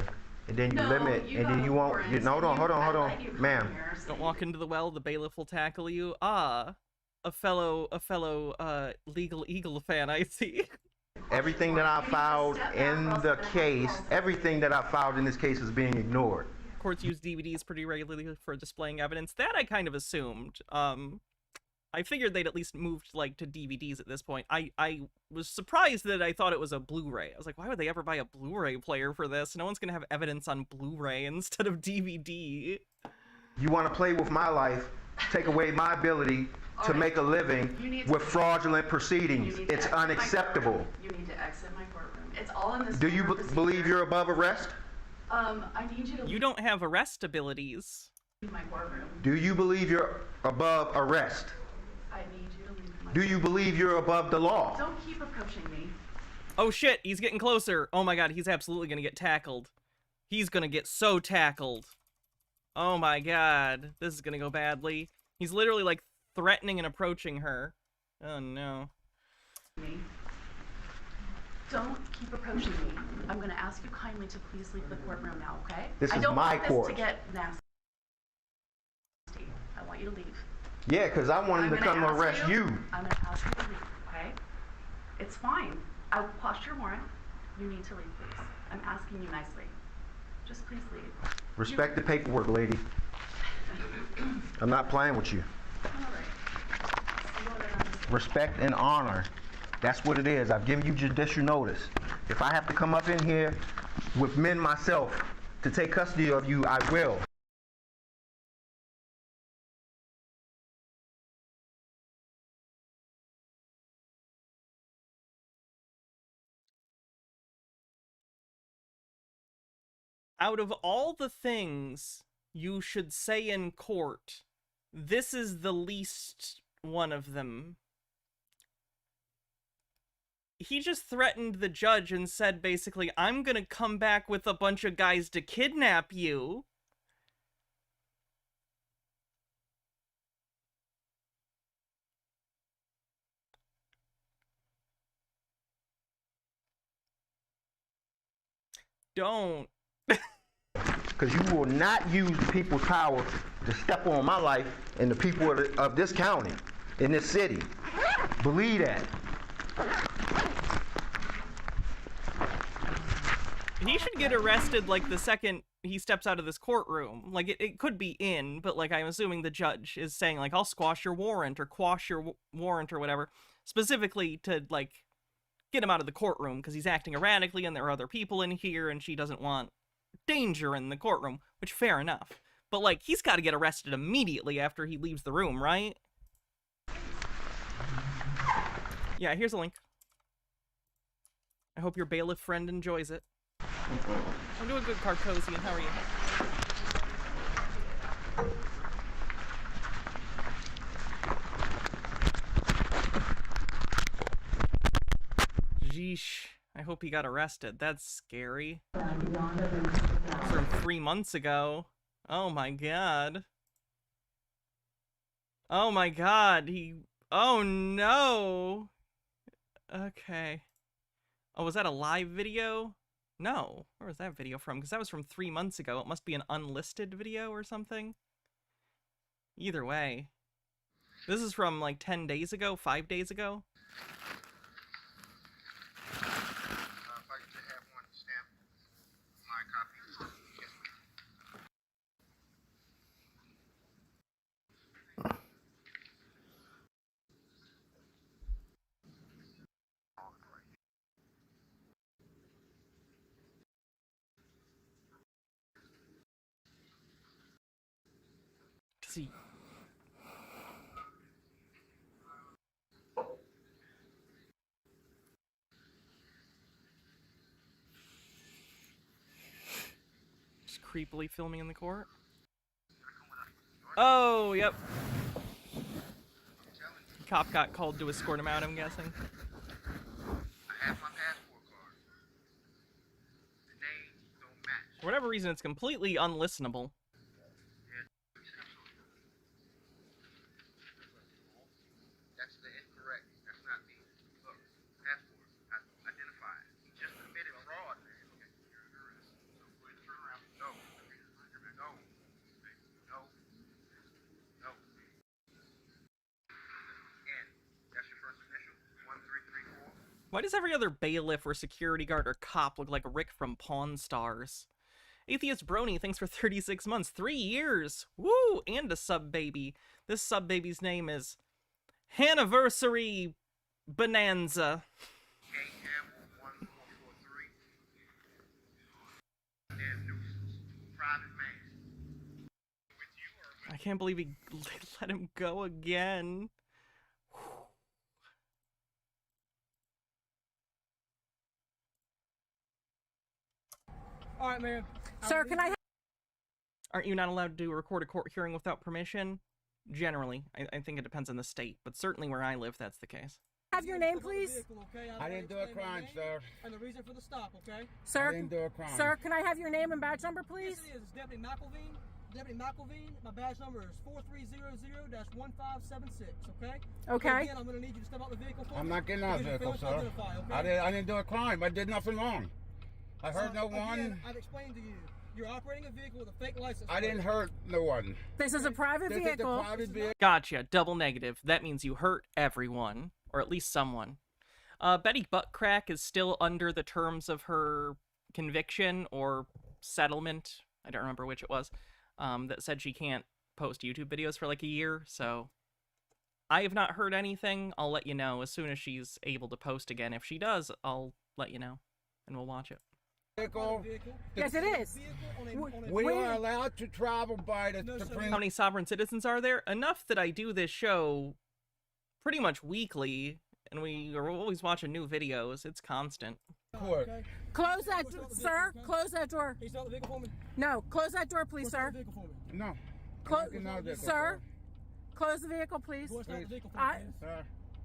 and then you No, limit, you and got then a you won't. warrant. No, hold on, hold on, hold I on, let you come ma'am. here, so Don't walk into the well, the bailiff will tackle you. Ah, a fellow, legal eagle fan, I see. Everything that I filed in the case, everything that I filed in this case is being ignored. Courts use DVDs pretty regularly for displaying evidence. That I kind of assumed. I figured they'd at least moved, like, to DVDs at this point. I was surprised that I thought it was a Blu-ray. I was like, why would they ever buy a Blu-ray player for this? No one's gonna have evidence on Blu-ray instead of DVD. You want to play with my life, take away my ability to make a living with fraudulent proceedings. It's unacceptable. You need to exit my courtroom. It's all in this. Do you believe you're above arrest? I need you to You don't have arrest abilities. leave my courtroom. Do you believe you're above arrest? I need you to leave my Do you believe you're above the law? Don't keep approaching me. Oh shit, he's getting closer. Oh my god, he's absolutely gonna get tackled. He's gonna get so tackled. Oh my god, this is gonna go badly. He's literally, like, threatening and approaching her. Oh no. Me. Don't keep approaching me. I'm going to ask you kindly to please leave the courtroom now, okay? This I is don't my want court. this to get nasty. I want you to leave. Yeah, because I wanted to I'm come gonna arrest ask you. I'm going to ask you to leave, okay? It's fine. I'll quash your warrant. You need to leave, please. I'm asking you nicely. Just please leave. Respect the paperwork, lady. I'm not playing with you. Respect and honor. That's what it is. I've given you judicial notice. If I have to come up in here with men myself to take custody of you, I will. Out of all the things you should say in court, this is the least one of them. He just threatened the judge and said basically, I'm gonna come back with a bunch of guys to kidnap you. don't. Because you will not use people's power to step on my life and the people of this county, in this city. Believe that. He should get arrested, like, the second he steps out of this courtroom. Like, it could be in, but, like, I'm assuming the judge is saying, like, I'll squash your warrant or quash your warrant or whatever, specifically to, like, get him out of the courtroom because he's acting erratically and there are other people in here and she doesn't want danger in the courtroom, which fair enough. But, like, he's got to get arrested immediately after he leaves the room, right? Yeah, here's a link. I hope your bailiff friend enjoys it. I'm doing good, Carcosian. How are you? Yeesh. I hope he got arrested. That's scary. From 3 months ago. Oh my god. Oh my god. Oh no. Okay. Oh, was that a live video? No. Where was that video from? Because that was from 3 months ago. It must be an unlisted video or something. Either way. This is from like 10 days ago, 5 days ago. See. Just creepily filming in the court. Oh, yep. Cop got called to escort him out, I'm guessing. For whatever reason, it's completely unlistenable. Why does every other bailiff or security guard or cop look like Rick from Pawn Stars? Atheist Brony, thanks for 36 months. 3 years! Woo! And a sub-baby. This sub-baby's name is Hanniversary Bonanza. I can't believe he let him go again. All right, man. Sir, can I? Aren't you not allowed to record a court hearing without permission? Generally. I think it depends on the state, but certainly where I live, that's the case. Have your name, please? I didn't do a crime, sir. And the reason for the stop, okay? Sir, I didn't do a crime. Sir, can I have your name and badge number, please? Yes, it is. It's Deputy McElveen. Deputy McElveen. My badge number is 4300-1576, okay? Okay. And again, I'm going to need you to step out the vehicle for me. I'm not getting out of the vehicle, sir. Okay? I didn't do a crime. I did nothing wrong. I heard no one. Again, I've explained to you. You're operating a vehicle with a fake license. I didn't hurt no one. This is a private vehicle. This is a private vehicle. Gotcha. Double negative. That means you hurt everyone. Or at least someone. Betty Buttcrack is still under the terms of her conviction or settlement. I don't remember which it was. That said she can't post YouTube videos for like a year. So I have not heard anything. I'll let you know as soon as she's able to post again. If she does, I'll let you know. And we'll watch it. Yes, it is. We are allowed to travel by the Supreme. How many sovereign citizens are there? Enough that I do this show pretty much weekly, and we are always watching new videos. It's constant. Court. Close that, sir. Close that door. Can you start the vehicle for me? No, close that door, please, sir. No. Sir, close the vehicle, please. Sir,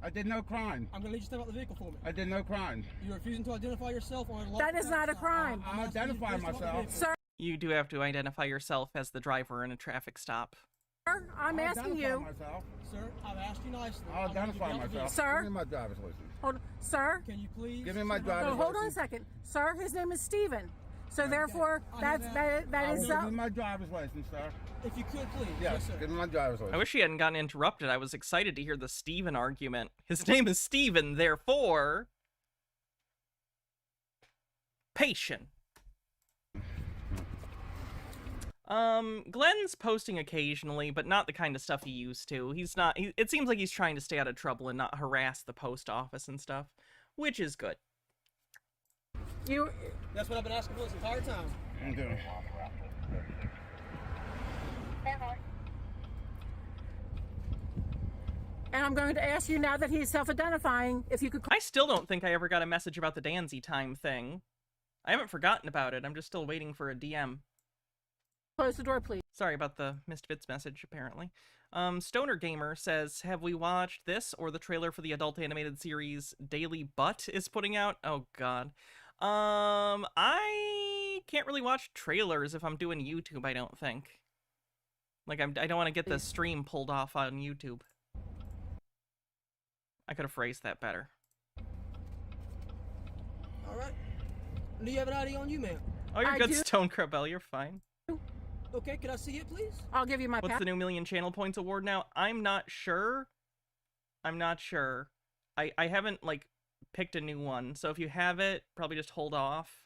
I did no crime. I'm going to need you to step out the vehicle for me. I did no crime. You're refusing to identify yourself on a That is not a crime. I'm identifying myself. Sir. You do have to identify yourself as the driver in a traffic stop. Sir, I'm asking you. Sir, I've asked you nicely. I'll identify myself. Sir. Give me my driver's license. Hold on. Sir. Can you please? Give me my driver's license. Hold on a second. Sir, his name is Steven. So therefore, that is Give me my driver's license, sir. If you could, please. Yes, sir. Give me my driver's license. I wish he hadn't gotten interrupted. I was excited to hear the Steven argument. His name is Steven, therefore... patient. Glenn's posting occasionally, but not the kind of stuff he used to. It seems like he's trying to stay out of trouble and not harass the post office and stuff, which is good. That's what I've been asking for this entire time. Okay. And I'm going to ask you now that he's self-identifying, if you could... I still don't think I ever got a message about the Danzy time thing. I haven't forgotten about it. I'm just still waiting for a DM. Close the door, please. Sorry about the missed bits message, apparently. Stoner Gamer says, have we watched this or the trailer for the adult animated series Daily Butt is putting out? Oh, God. I can't really watch trailers if I'm doing YouTube, I don't think. Like, I don't want to get the stream pulled off on YouTube. I could have phrased that better. All right. Do you have an ID on you, ma'am? Oh, you're good, Stone Crabell. You're fine. Okay, can I see it, please? I'll give you my What's the new Million Channel Points award now? I'm not sure. I'm not sure. I haven't, like, picked a new one. So if you have it, probably just hold off.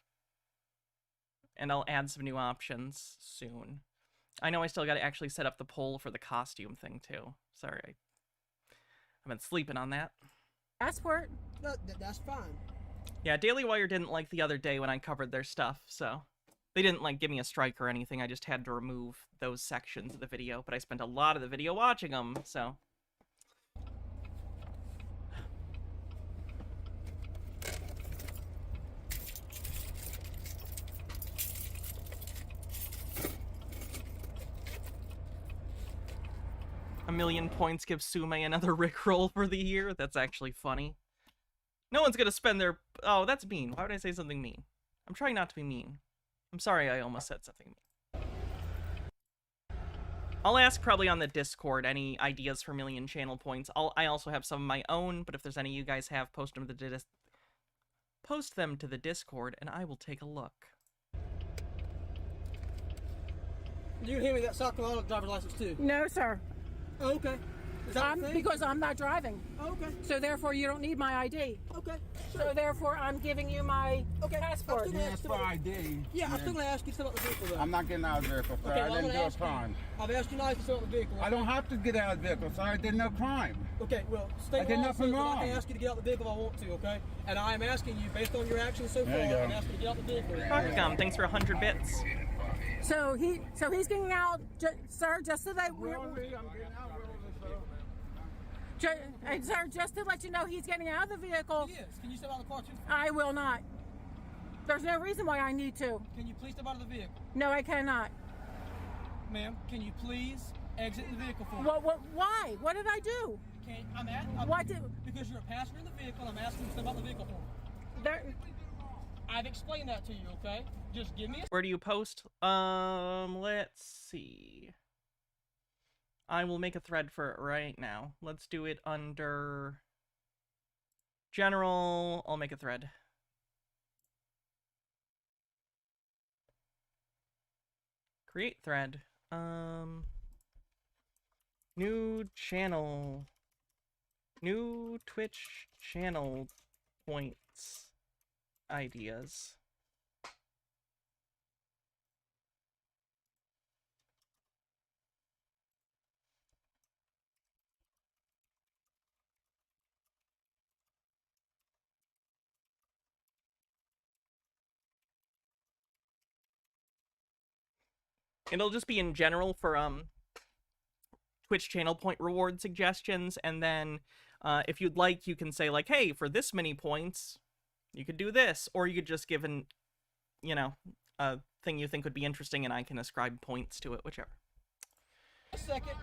And I'll add some new options soon. I know I still got to actually set up the poll for the costume thing, too. Sorry. I've been sleeping on that. Passport. No, that's fine. Yeah, Daily Wire didn't like the other day when I covered their stuff, so... They didn't, like, give me a strike or anything. I just had to remove those sections of the video, but I spent a lot of the video watching them, so... A million points gives Sume another Rickroll for the year? That's actually funny. No one's gonna spend their... Oh, that's mean. Why would I say something mean? I'm trying not to be mean. I'm sorry I almost said something mean. I'll ask probably on the Discord any ideas for million channel points. I also have some of my own, but if there's any you guys have, post them to the Discord, and I will take a look. You hear me that South Carolina driver's license too? No, sir. Oh, okay. Is that because I'm not driving. Oh, okay. So therefore, you don't need my ID. Okay. Sure. So therefore, I'm giving you my passport. Yes, for ID. Yeah, I'm still going to ask you to fill out the vehicle, though. I'm not getting out of the vehicle, sir. Okay, I didn't do a crime. I've asked you now to fill out the vehicle. I don't have to get out of the vehicle, sir. I did no crime. Okay, well, state law says that I can ask you to get out the vehicle if I want to, okay? And I am asking you, based on your actions so far, I'm asking you to get out the vehicle. Welcome. Thanks for 100 bits. So he's getting out, sir, just so that sir, just to let you know, he's getting out of the vehicle. He is. Can you step out of the car too? I will not. There's no reason why I need to. Can you please step out of the vehicle? No, I cannot. Ma'am, can you please exit the vehicle for me? Why? What did I do? Because you're a passenger in the vehicle, I'm asking you to step out of the vehicle for me. I've explained that to you, okay? Just give me a... Where do you post? Let's see. I will make a thread for it right now. Let's do it under general. I'll make a thread. Create thread. New channel. New Twitch channel points ideas. It'll just be in general for Twitch channel point reward suggestions, and then if you'd like, you can say like, hey, for this many points, you could do this, or you could just give an, a thing you think would be interesting, and I can ascribe points to it, whichever. A second.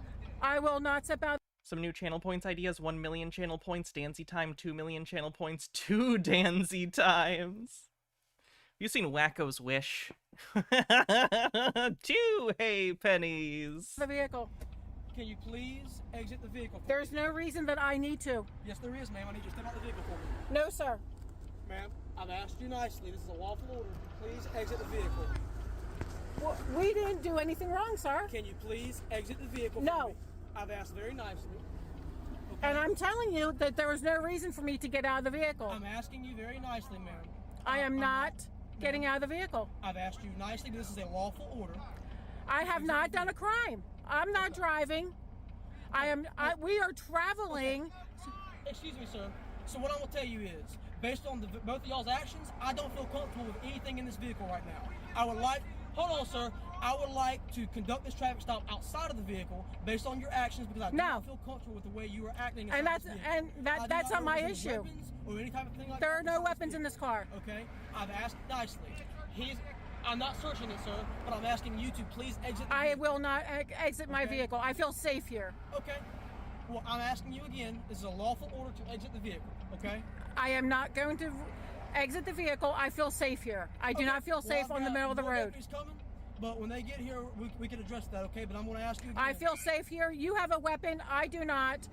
I will not step out. Some new channel points ideas: 1 million channel points, Danzy time, 2 million channel points, 2 Danzy times. You've seen Wacko's Wish. 2 hay pennies. The vehicle. Can you please exit the vehicle? There's no reason that I need to. Yes, there is, ma'am. I need you to step out the vehicle for me. No, sir. Ma'am, I've asked you nicely. This is a lawful order. Please exit the vehicle. Well, we didn't do anything wrong, sir. Can you please exit the vehicle? No. For me? I've asked very nicely. Okay. And I'm telling you that there was no reason for me to get out of the vehicle. I'm asking you very nicely, ma'am. I am not getting out of the vehicle. I've asked you nicely. This is a lawful order. I have not done a crime. I'm not driving. We are traveling. Okay. Excuse me, sir. So what I'm going to tell you is, based on both of y'all's actions, I don't feel comfortable with anything in this vehicle right now. Hold on, sir. I would like to conduct this traffic stop outside of the vehicle based on your actions because I do not feel comfortable with the way you are acting. And that's not my issue. Or any type of thing like there are no weapons in this car. Okay, I've asked nicely. I'm not searching it, sir, but I'm asking you to please exit the vehicle. I will not exit my vehicle. I feel safe here. Okay. Well, I'm asking you again. This is a lawful order to exit the vehicle, okay? I am not going to exit the vehicle. I feel safe here. I do not feel safe on the middle of the road. Coming, but when they get here, we can address that, okay? But I'm going to ask you again. I feel safe here. You have a weapon. I do not.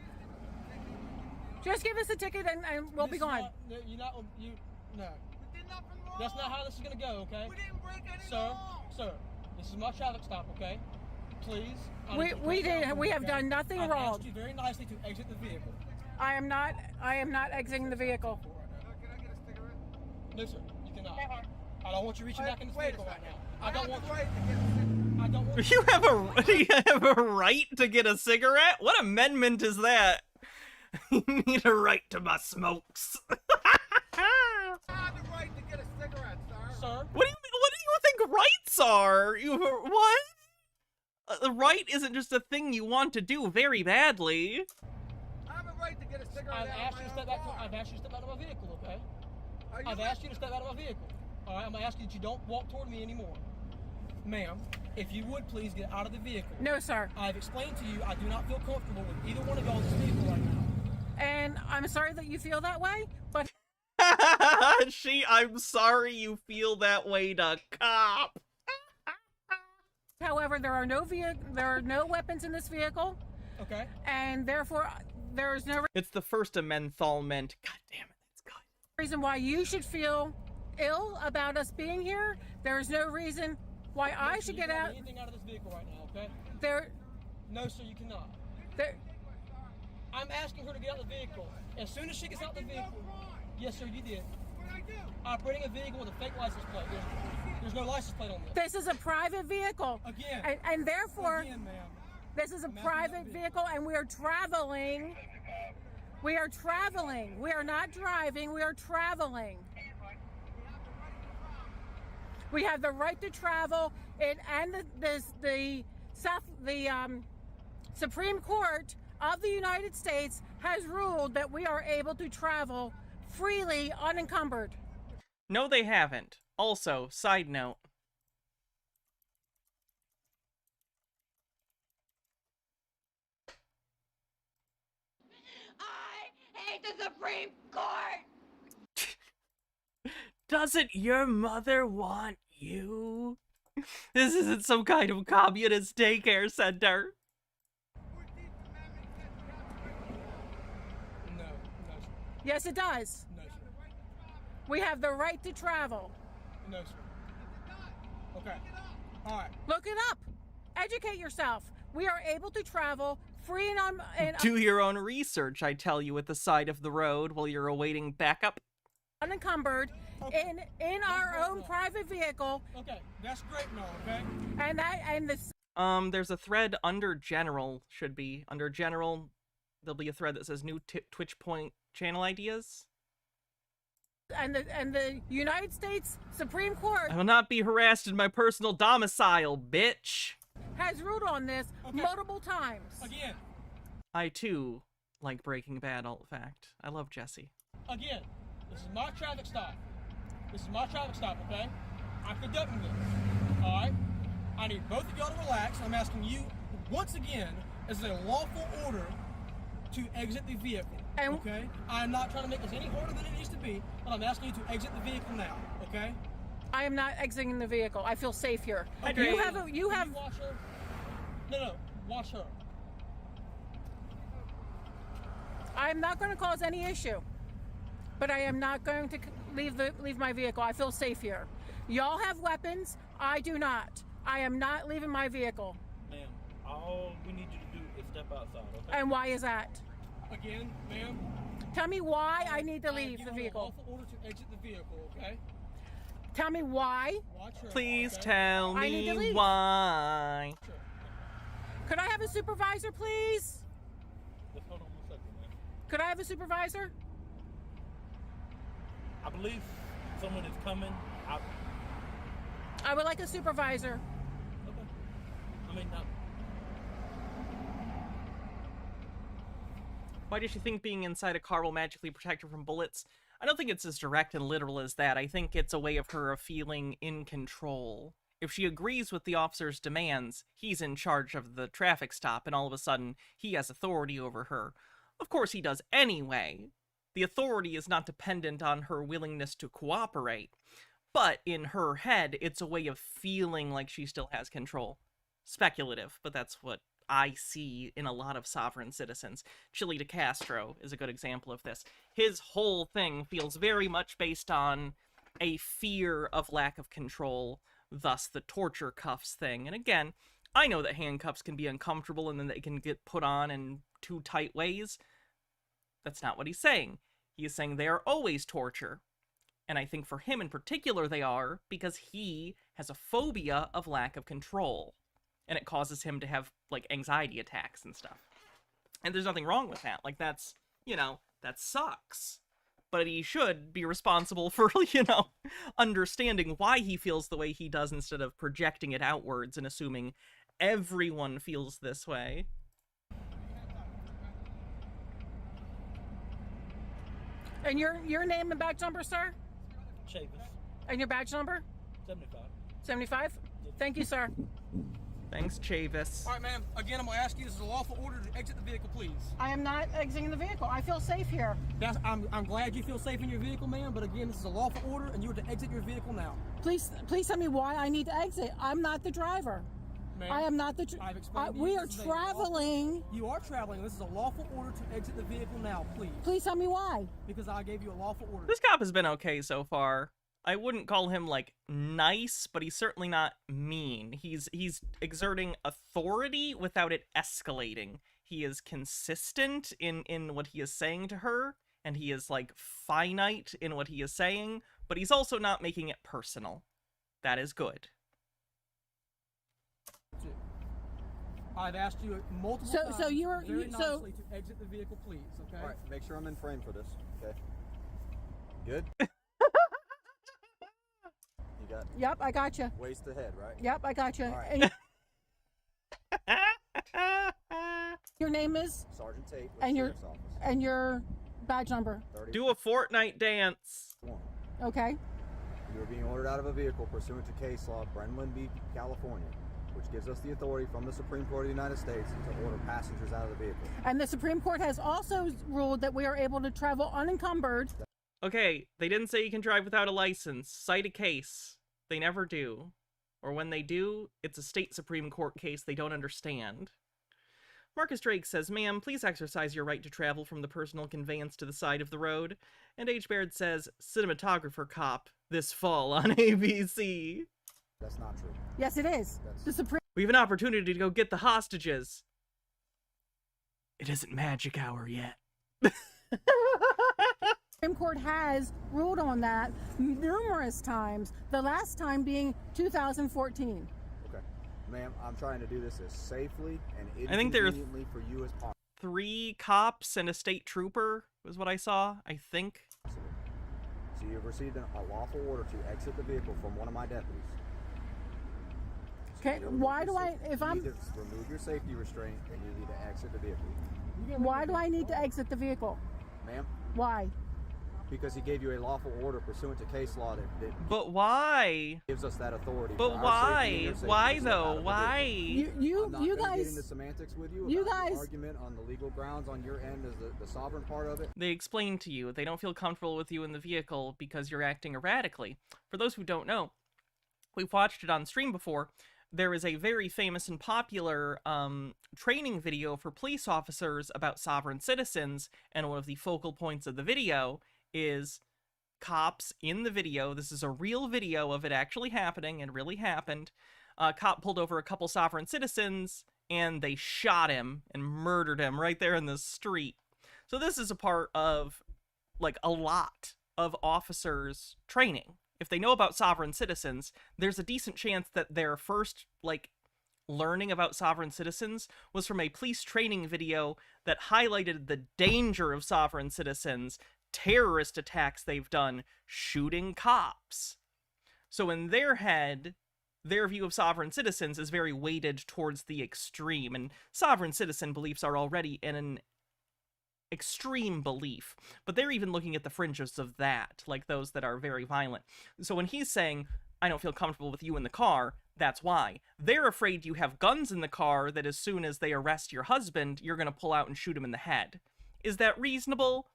Just give us a ticket and we'll be gone. No. That's not how this is going to go, okay? We didn't break any law. Sir, this is my traffic stop, okay? Please. We have done nothing wrong. I asked you very nicely to exit the vehicle. I am not exiting the vehicle. Can I get a cigarette? No, sir. You cannot. I don't want you reaching back in this vehicle right now. I don't want you. You have a right to get a cigarette? What amendment is that? You need a right to my smokes. I have the right to get a cigarette, sir. What do you think rights are? What? The right isn't just a thing you want to do very badly. I have a right to get a cigarette. I've asked you to step out of my vehicle, okay? I've asked you to step out of my vehicle. All right, I'm gonna ask you that you don't walk toward me anymore. Ma'am, if you would please get out of the vehicle. No, sir. I've explained to you I do not feel comfortable with either one of y'all in this vehicle right now. And I'm sorry that you feel that way, but I'm sorry you feel that way to cop. However, there are no weapons in this vehicle. Okay. And therefore, there is no It's the First Amendment. God damn it, that's good. Reason why you should feel ill about us being here. There is no reason why I should get out. Anything out of this vehicle right now, okay? No, sir, you cannot. I'm asking her to get out of the vehicle. As soon as she gets out the vehicle. Yes, sir, you did. Operating a vehicle with a fake license plate. There's no license plate on this. This is a private vehicle. Again. And therefore, again, ma'am. This is a private vehicle and we are traveling. We are traveling. We are not driving. We are traveling. We have the right to travel, and the Supreme Court of the United States has ruled that we are able to travel freely, unencumbered. No, they haven't. Also, side note. I hate the Supreme Court! Doesn't your mother want you? This isn't some kind of communist daycare center. No. Yes, it does. No, sir. We have the right to travel. No, sir. Okay. All right. Look it up. Educate yourself. We are able to travel free and Do your own research, I tell you, at the side of the road while you're awaiting backup. Unencumbered in our own private vehicle. Okay, that's great and all, okay? And this. There's a thread under general, under general, there'll be a thread that says new Twitch point channel ideas. And the United States Supreme Court. I will not be harassed in my personal domicile, bitch. Has ruled on this multiple times. Again. I too like Breaking Bad, alt fact. I love Jesse. Again, this is my traffic stop. Okay? I'm conducting this. Alright? I need both of y'all to relax. I'm asking you, once again, is it a lawful order to exit the vehicle? Okay? I'm not trying to make this any harder than it needs to be, but I'm asking you to exit the vehicle now, okay? I am not exiting the vehicle. I feel safe here. Okay. You have. Watch her. No, watch her. I'm not going to cause any issue. but I am not going to leave my vehicle. I feel safe here. Y'all have weapons. I do not. I am not leaving my vehicle. Ma'am, all we need you to do is step outside, okay? And why is that? Again, ma'am. Tell me why I need to leave the A vehicle. lawful order to exit the vehicle, okay? Tell me why. Please tell I need to me leave. why. Could I have a supervisor, please? Just hold on 1 second, ma'am. Could I have a supervisor? I believe someone is coming. I would like a supervisor. I mean, no. Why does she think being inside a car will magically protect her from bullets? I don't think it's as direct and literal as that. I think it's a way of her feeling in control. If she agrees with the officer's demands, he's in charge of the traffic stop, and all of a sudden, he has authority over her. Of course he does anyway. The authority is not dependent on her willingness to cooperate. But in her head, it's a way of feeling like she still has control. Speculative, but that's what I see in a lot of sovereign citizens. Chile de Castro is a good example of this. His whole thing feels very much based on a fear of lack of control, thus the torture cuffs thing. And again, I know that handcuffs can be uncomfortable and then they can get put on in too tight ways. That's not what he's saying. He is saying they are always torture. And I think for him in particular they are, because he has a phobia of lack of control. And it causes him to have, like, anxiety attacks and stuff. And there's nothing wrong with that. Like, that's, you know, that sucks. But he should be responsible for, you know, understanding why he feels the way he does instead of projecting it outwards and assuming everyone feels this way. And your name and badge number, sir? Chavis. And your badge number? 75. 75? Thank you, sir. Thanks, Chavis. All right, ma'am. Again, I'm going to ask you, this is a lawful order to exit the vehicle, please. I am not exiting the vehicle. I feel safe here. I'm glad you feel safe in your vehicle, ma'am, but again, this is a lawful order, and you are to exit your vehicle now. Please tell me why I need to exit. I'm not the driver. Ma'am, I am not the I've explained to you we are this is a traveling. You are traveling. This is a lawful order to exit the vehicle now, please. Please tell me why. Because I gave you a lawful order. This cop has been okay so far. I wouldn't call him, like, nice, but he's certainly not mean. He's exerting authority without it escalating. He is consistent in what he is saying to her, and he is, like, finite in what he is saying, but he's also not making it personal. That is good. I've asked you multiple times so you're very you, nicely so to exit the vehicle, please, okay? All right, make sure I'm in frame for this, okay? Good? You got Yep, I got you. waist ahead, right? Yep, I got you. All right. Your name is? Sergeant Tate with And the your Sheriff's Office. and your badge number. Do a Fortnite dance. Okay. You are being ordered out of a vehicle pursuant to case law, Brenlin v. California, which gives us the authority from the Supreme Court of the United States to order passengers out of the vehicle. And the Supreme Court has also ruled that we are able to travel unencumbered. Okay, they didn't say you can drive without a license. Cite a case. They never do. Or when they do, it's a state Supreme Court case they don't understand. Marcus Drake says, ma'am, please exercise your right to travel from the personal conveyance to the side of the road. And H. Baird says, cinematographer cop, this fall on ABC. That's not true. Yes, it is. The Supreme We have an opportunity to go get the hostages. It isn't magic hour yet. Court has ruled on that numerous times, the last time being 2014. Okay. Ma'am, I'm trying to do this as safely and I think there are inconveniently for you as possible. 3 cops and a state trooper was what I saw, I think. So you've received a lawful order to exit the vehicle from one of my deputies. Okay, why do I, if You I'm, need to remove your safety restraint and you need to exit the vehicle. why do I need to exit the vehicle? Ma'am? Why? Because he gave you a lawful order pursuant to case law that But why? gives us that authority. But for our why? safety and your safety Why to step though? out of the Why? vehicle. I'm not you gonna guys- get into semantics with you. you about the guys- argument on the legal grounds on your end as the sovereign part of it. They explain to you they don't feel comfortable with you in the vehicle because you're acting erratically. For those who don't know, we've watched it on stream before. There is a very famous and popular training video for police officers about sovereign citizens, and one of the focal points of the video is cops in the video. This is a real video of it actually happening and really happened. Cop pulled over a couple sovereign citizens and they shot him and murdered him right there in the street. So this is a part of, like, a lot of officers' training. If they know about sovereign citizens, there's a decent chance that their first, like, learning about sovereign citizens was from a police training video that highlighted the danger of sovereign citizens, terrorist attacks they've done, shooting cops. So in their head, their view of sovereign citizens is very weighted towards the extreme, and sovereign citizen beliefs are already in an extreme belief, but they're even looking at the fringes of that, like those that are very violent. So when he's saying, I don't feel comfortable with you in the car, that's why. They're afraid you have guns in the car that as soon as they arrest your husband, you're going to pull out and shoot him in the head. Is that reasonable?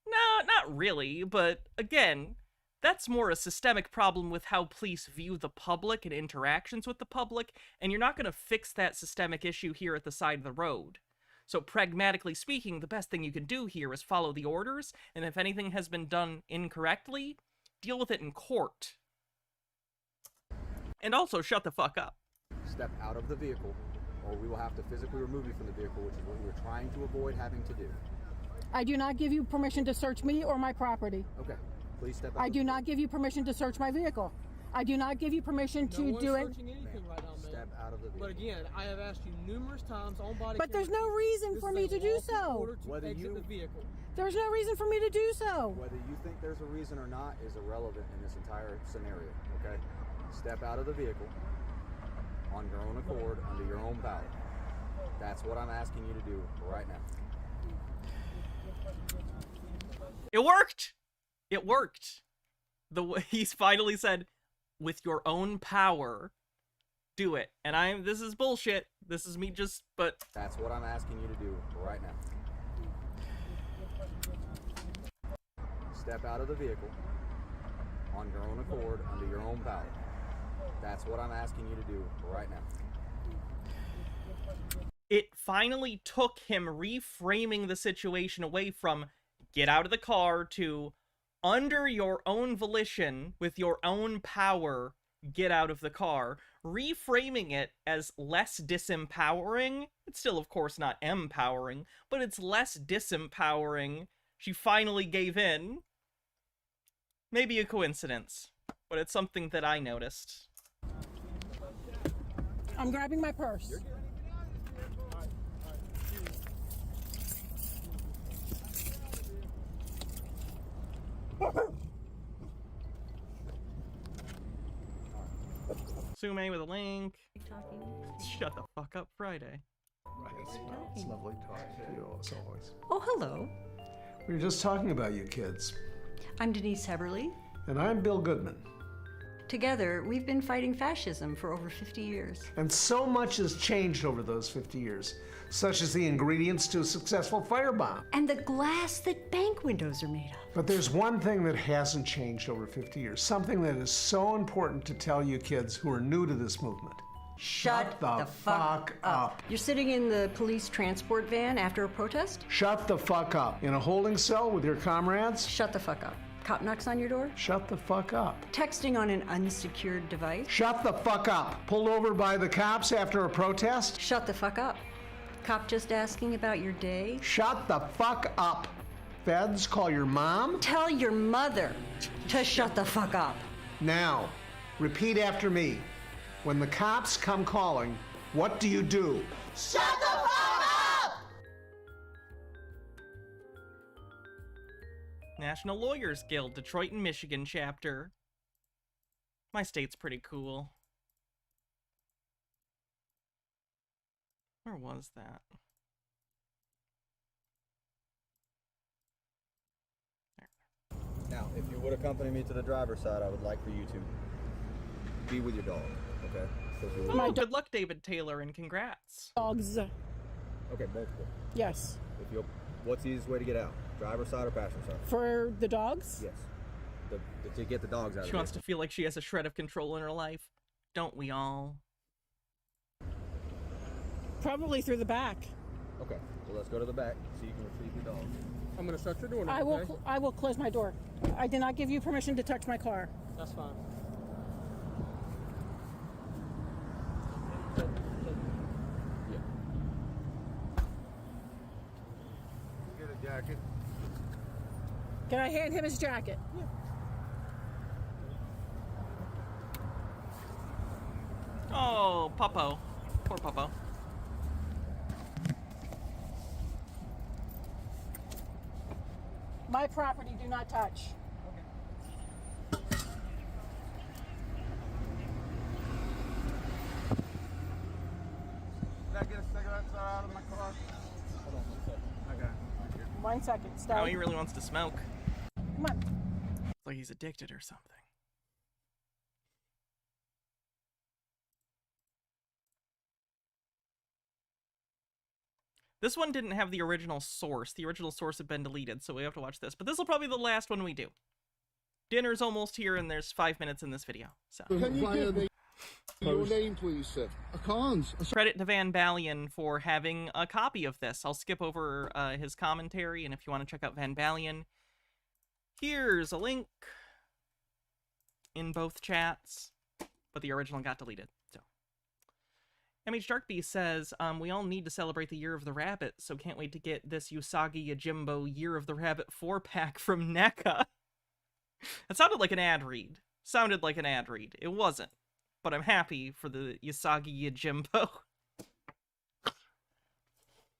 No, not really, but again, that's more a systemic problem with how police view the public and interactions with the public, and you're not going to fix that systemic issue here at the side of the road. So pragmatically speaking, the best thing you can do here is follow the orders, and if anything has been done incorrectly, deal with it in court. And also, shut the fuck up. Step out of the vehicle, or we will have to physically remove you from the vehicle, which is what we're trying to avoid having to do. I do not give you permission to search me or my property. Okay, please step out. I do not give you permission to search my vehicle. I do not give you permission to do it. Searching anything right now, man. Step out of the vehicle. But again, I have asked you numerous times on body But there's camera, no reason this for is me a to do lawful so. order to Whether exit you- the vehicle. There's no reason for me to do so. Whether you think there's a reason or not is irrelevant in this entire scenario, okay? Step out of the vehicle on your own accord, under your own power. That's what I'm asking you to do right now. It worked! It worked. He's finally said, with your own power, do it. And this is bullshit. This is me but... That's what I'm asking you to do right now. Step out of the vehicle on your own accord, under your own power. That's what I'm asking you to do right now. It finally took him reframing the situation away from get out of the car to under your own volition, with your own power, get out of the car. Reframing it as less disempowering. It's still, of course, not empowering, but it's less disempowering. She finally gave in. Maybe a coincidence, but it's something that I noticed. I'm grabbing my purse. Sume with a link. Shut the fuck up, Friday. It's lovely talking to you as always. Oh, hello. We were just talking about you kids. I'm Denise Heberly. And I'm Bill Goodman. Together, we've been fighting fascism for over 50 years. And so much has changed over those 50 years, such as the ingredients to a successful firebomb. And the glass that bank windows are made of. But there's one thing that hasn't changed over 50 years, something that is so important to tell you kids who are new to this movement. Shut the fuck up. You're sitting in the police transport van after a protest? Shut the fuck up. In a holding cell with your comrades? Shut the fuck up. Cop knocks on your door? Shut the fuck up. Texting on an unsecured device? Shut the fuck up. Pulled over by the cops after a protest? Shut the fuck up. Cop just asking about your day? Shut the fuck up. Feds, call your mom? Tell your mother to shut the fuck up. Now, repeat after me. When the cops come calling, what do you do? Shut the fuck up! National Lawyers Guild, Detroit and Michigan chapter. My state's pretty cool. Where was that? Now, if you would accompany me to the driver's side, I would like for you to be with your dog, okay? So if you would- Oh, good luck, David Taylor, and congrats. Dogs. Okay, multiple. Yes. If you'll, what's the easiest way to get out? Driver's side or passenger side? For the dogs? Yes. To get the dogs out She of wants here. to feel like she has a shred of control in her life. Don't we all? Probably through the back. Okay, well let's go to the back so you can retrieve your dog. I'm gonna shut your door now. I will close my door. I did not give you permission to touch my car. That's fine. Get a jacket. Can I hand him his jacket? Yeah. Oh, Puppo. Poor Puppo. My property, do not touch. Can I get a cigarette out of my car? Hold on 1 second. Okay. 1 second. Stop. Now he really wants to smoke. Come on. It's like he's addicted or something. This one didn't have the original source. The original source had been deleted, so we have to watch this. But this will probably be the last one we do. Dinner's almost here, and there's 5 minutes in this video. So Can you give me your name, please, sir? I can't. Credit to Van Balian for having a copy of this. I'll skip over his commentary, and if you want to check out Van Balian, here's a link in both chats. But the original got deleted, so. MH Darkbeast says, we all need to celebrate the Year of the Rabbit, so can't wait to get this Usagi Yojimbo Year of the Rabbit 4-pack from NECA. That sounded like an ad read. Sounded like an ad read. It wasn't. But I'm happy for the Usagi Yojimbo.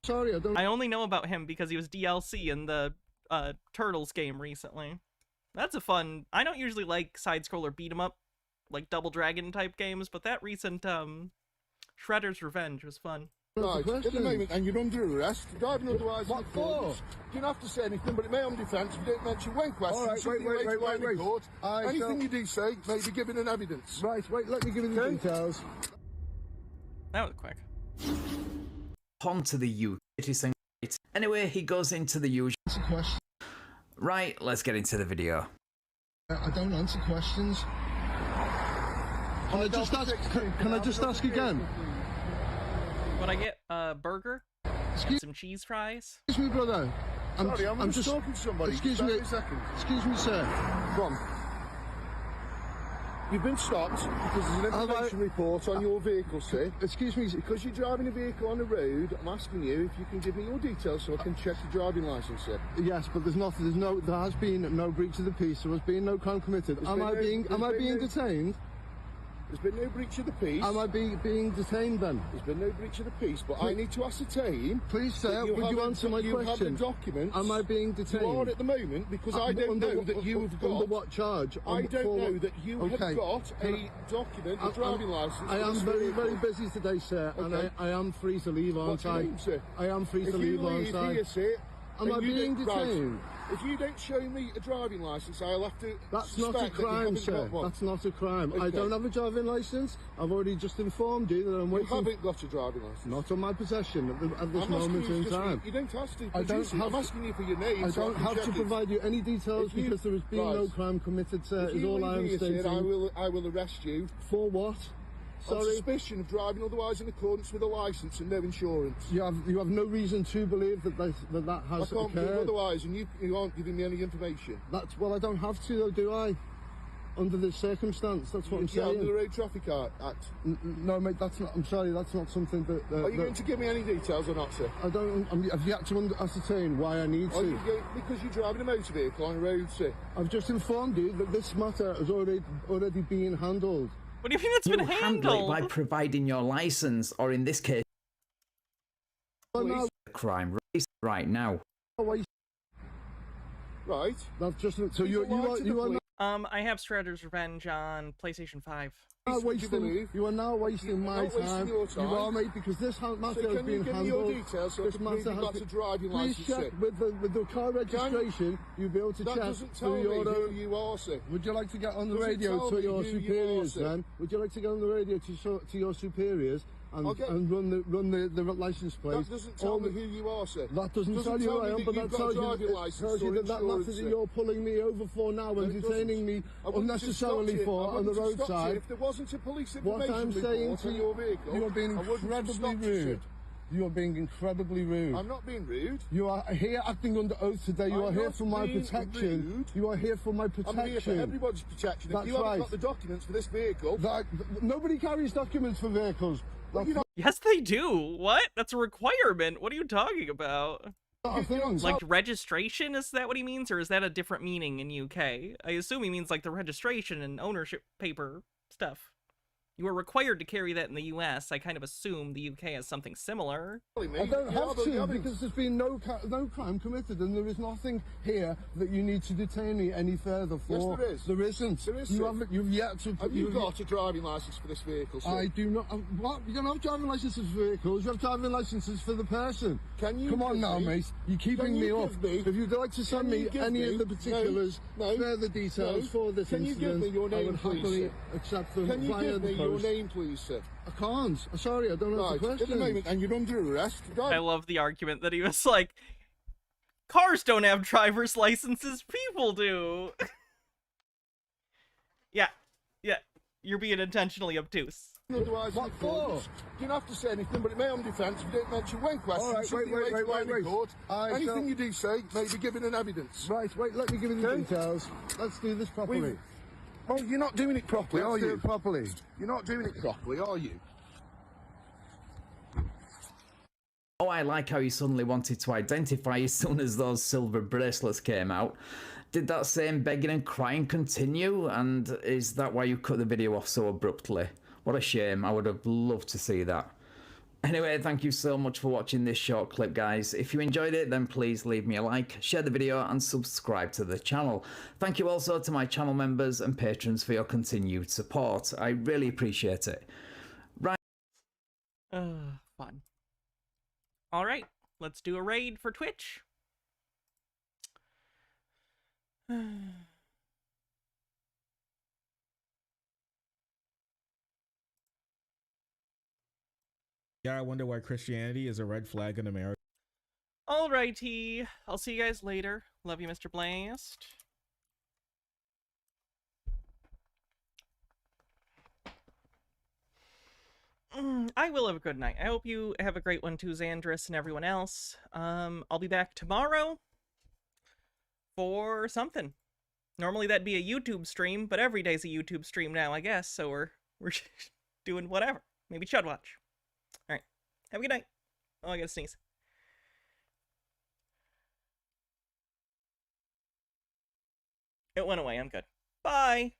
Sorry, I don't... I only know about him because he was DLC in the Turtles game recently. That's a fun... I don't usually like side-scroller beat-em-up, like Double Dragon type games, but that recent, Shredder's Revenge was fun. Right, at the moment, and you're under arrest. Driving otherwise... What for? You don't have to say anything, but in my own defence, if you don't mention one question, all right, wait. Court, anything you do say may be given an evidence. Right, let me give you the details. That was quick. Onto the utility thing. Anyway, he goes into the usual. Right, let's get into the video. I don't answer questions. Can I just ask again? Would I get a burger? And some cheese fries? Excuse me, brother. I'm just talking to somebody. Excuse me. Excuse me, sir. Go on. You've been stopped because there's an information report on your vehicle, sir. Excuse me, because you're driving a vehicle on the road, I'm asking you if you can give me your details so I can check your driving licence, sir. Yes, but there has been no breach of the peace. There has been no crime committed. Am I being detained? There's been no breach of the peace. Am I being detained then? There's been no breach of the peace, but I need to ascertain. Please, sir, would you answer my question? You have the documents. Am I being detained? You are at the moment because I don't know that you have got. Under what charge? I don't know that you have got a document, a driving licence. I am very, very busy today, sir, and I am free to leave, aren't I? What's your name, sir? I am free to leave, aren't I? Here, sir, am I being detained? If you don't show me a driving licence, I'll have to. That's not a crime, sir. That's not a crime. Okay. I don't have a driving licence. I've already just informed you that I'm waiting. You haven't got a driving licence. Not on my possession at this moment in time. You don't have to. I'm asking you for your name. I don't have to provide you any details because there has been no crime committed, sir. Is all I am stating. I will arrest you. For what? On suspicion of driving otherwise in accordance with a licence and no insurance. You have no reason to believe that that has occurred. I can't believe otherwise, and you aren't giving me any information. Well, I don't have to, though, do I? Under this circumstance, that's what I'm saying. Under the Road Traffic Act. No, mate, that's not. I'm sorry, that's not something that. Are you going to give me any details or not, sir? I don't. I've yet to ascertain why I need to. Because you're driving a motor vehicle on a road, sir. I've just informed you that this matter has already been handled. What do you mean it's been handled? Handle it by providing your license, or in this case, the crime right now. Right. That's just so you are. I have Shredder's Revenge on PlayStation 5. You are now wasting my time. You are, mate, because this matter has been handled. This matter has been. Please check with the car registration. You'll be able to check. Doesn't tell me who you are, sir. Would you like to get on the radio to your superiors, then? Would you like to get on the radio to your superiors? And run the license plate. That doesn't tell me who you are, sir. That doesn't tell you who I am, but that tells you that matter that you're pulling me over for now and detaining me unnecessarily for on the roadside. If there wasn't a police what I'm saying to you, you are being incredibly rude. You are being incredibly rude. I'm not being rude. You are here acting under oath today. You are here for my protection. Rude. You are here for my protection. I'm here for everybody's protection. If you haven't got the documents for this vehicle... nobody carries documents for vehicles. Yes, they do. What? That's a requirement. What are you talking about? Like registration? Is that what he means? Or is that a different meaning in UK? I assume he means like the registration and ownership paper stuff. You are required to carry that in the US. I kind of assume the UK has something similar. I don't have to, because there's been no crime committed, and there is nothing here that you need to detain me any further for. Yes, there is. There isn't. There is. You've yet to... Have you got a driving licence for this vehicle, sir? I do not... what? You don't have driving licences for vehicles. You have driving licences for the person. Can you... Come on now, mate. You're keeping me up. If you'd like to send me any of the particulars, further details for this incident, can you give me your name, please, I would happily accept them via the post. Your name, please, sir. I can't. Sorry, I don't know the question. At the moment, and you're under arrest. I love the argument that he was like, cars don't have driver's licenses, people do. Yeah, you're being intentionally obtuse. Otherwise, what for? You don't have to say anything, but in my own defence, if you didn't mention one question, all right, wait. Anything you do say may be given in evidence. Right, let me give you the details. Let's do this properly. Well, you're not doing it properly, are you? Let's do it properly. You're not doing it properly, are you? Oh, I like how he suddenly wanted to identify as soon as those silver bracelets came out. Did that same begging and crying continue? And is that why you cut the video off so abruptly? What a shame. I would have loved to see that. Anyway, thank you so much for watching this short clip, guys. If you enjoyed it, then please leave me a like, share the video, and subscribe to the channel. Thank you also to my channel members and patrons for your continued support. I really appreciate it. Right. Fun. Alright, let's do a raid for Twitch. Yeah, I wonder why Christianity is a red flag in America. Alrighty, I'll see you guys later. Love you, Mr. Blast. I will have a good night. I hope you have a great one too, Xandris and everyone else. I'll be back tomorrow for something. Normally that'd be a YouTube stream, but every day's a YouTube stream now, I guess, so we're doing whatever. Maybe Chud Watch. Alright, have a good night. Oh, I gotta sneeze. It went away, I'm good. Bye!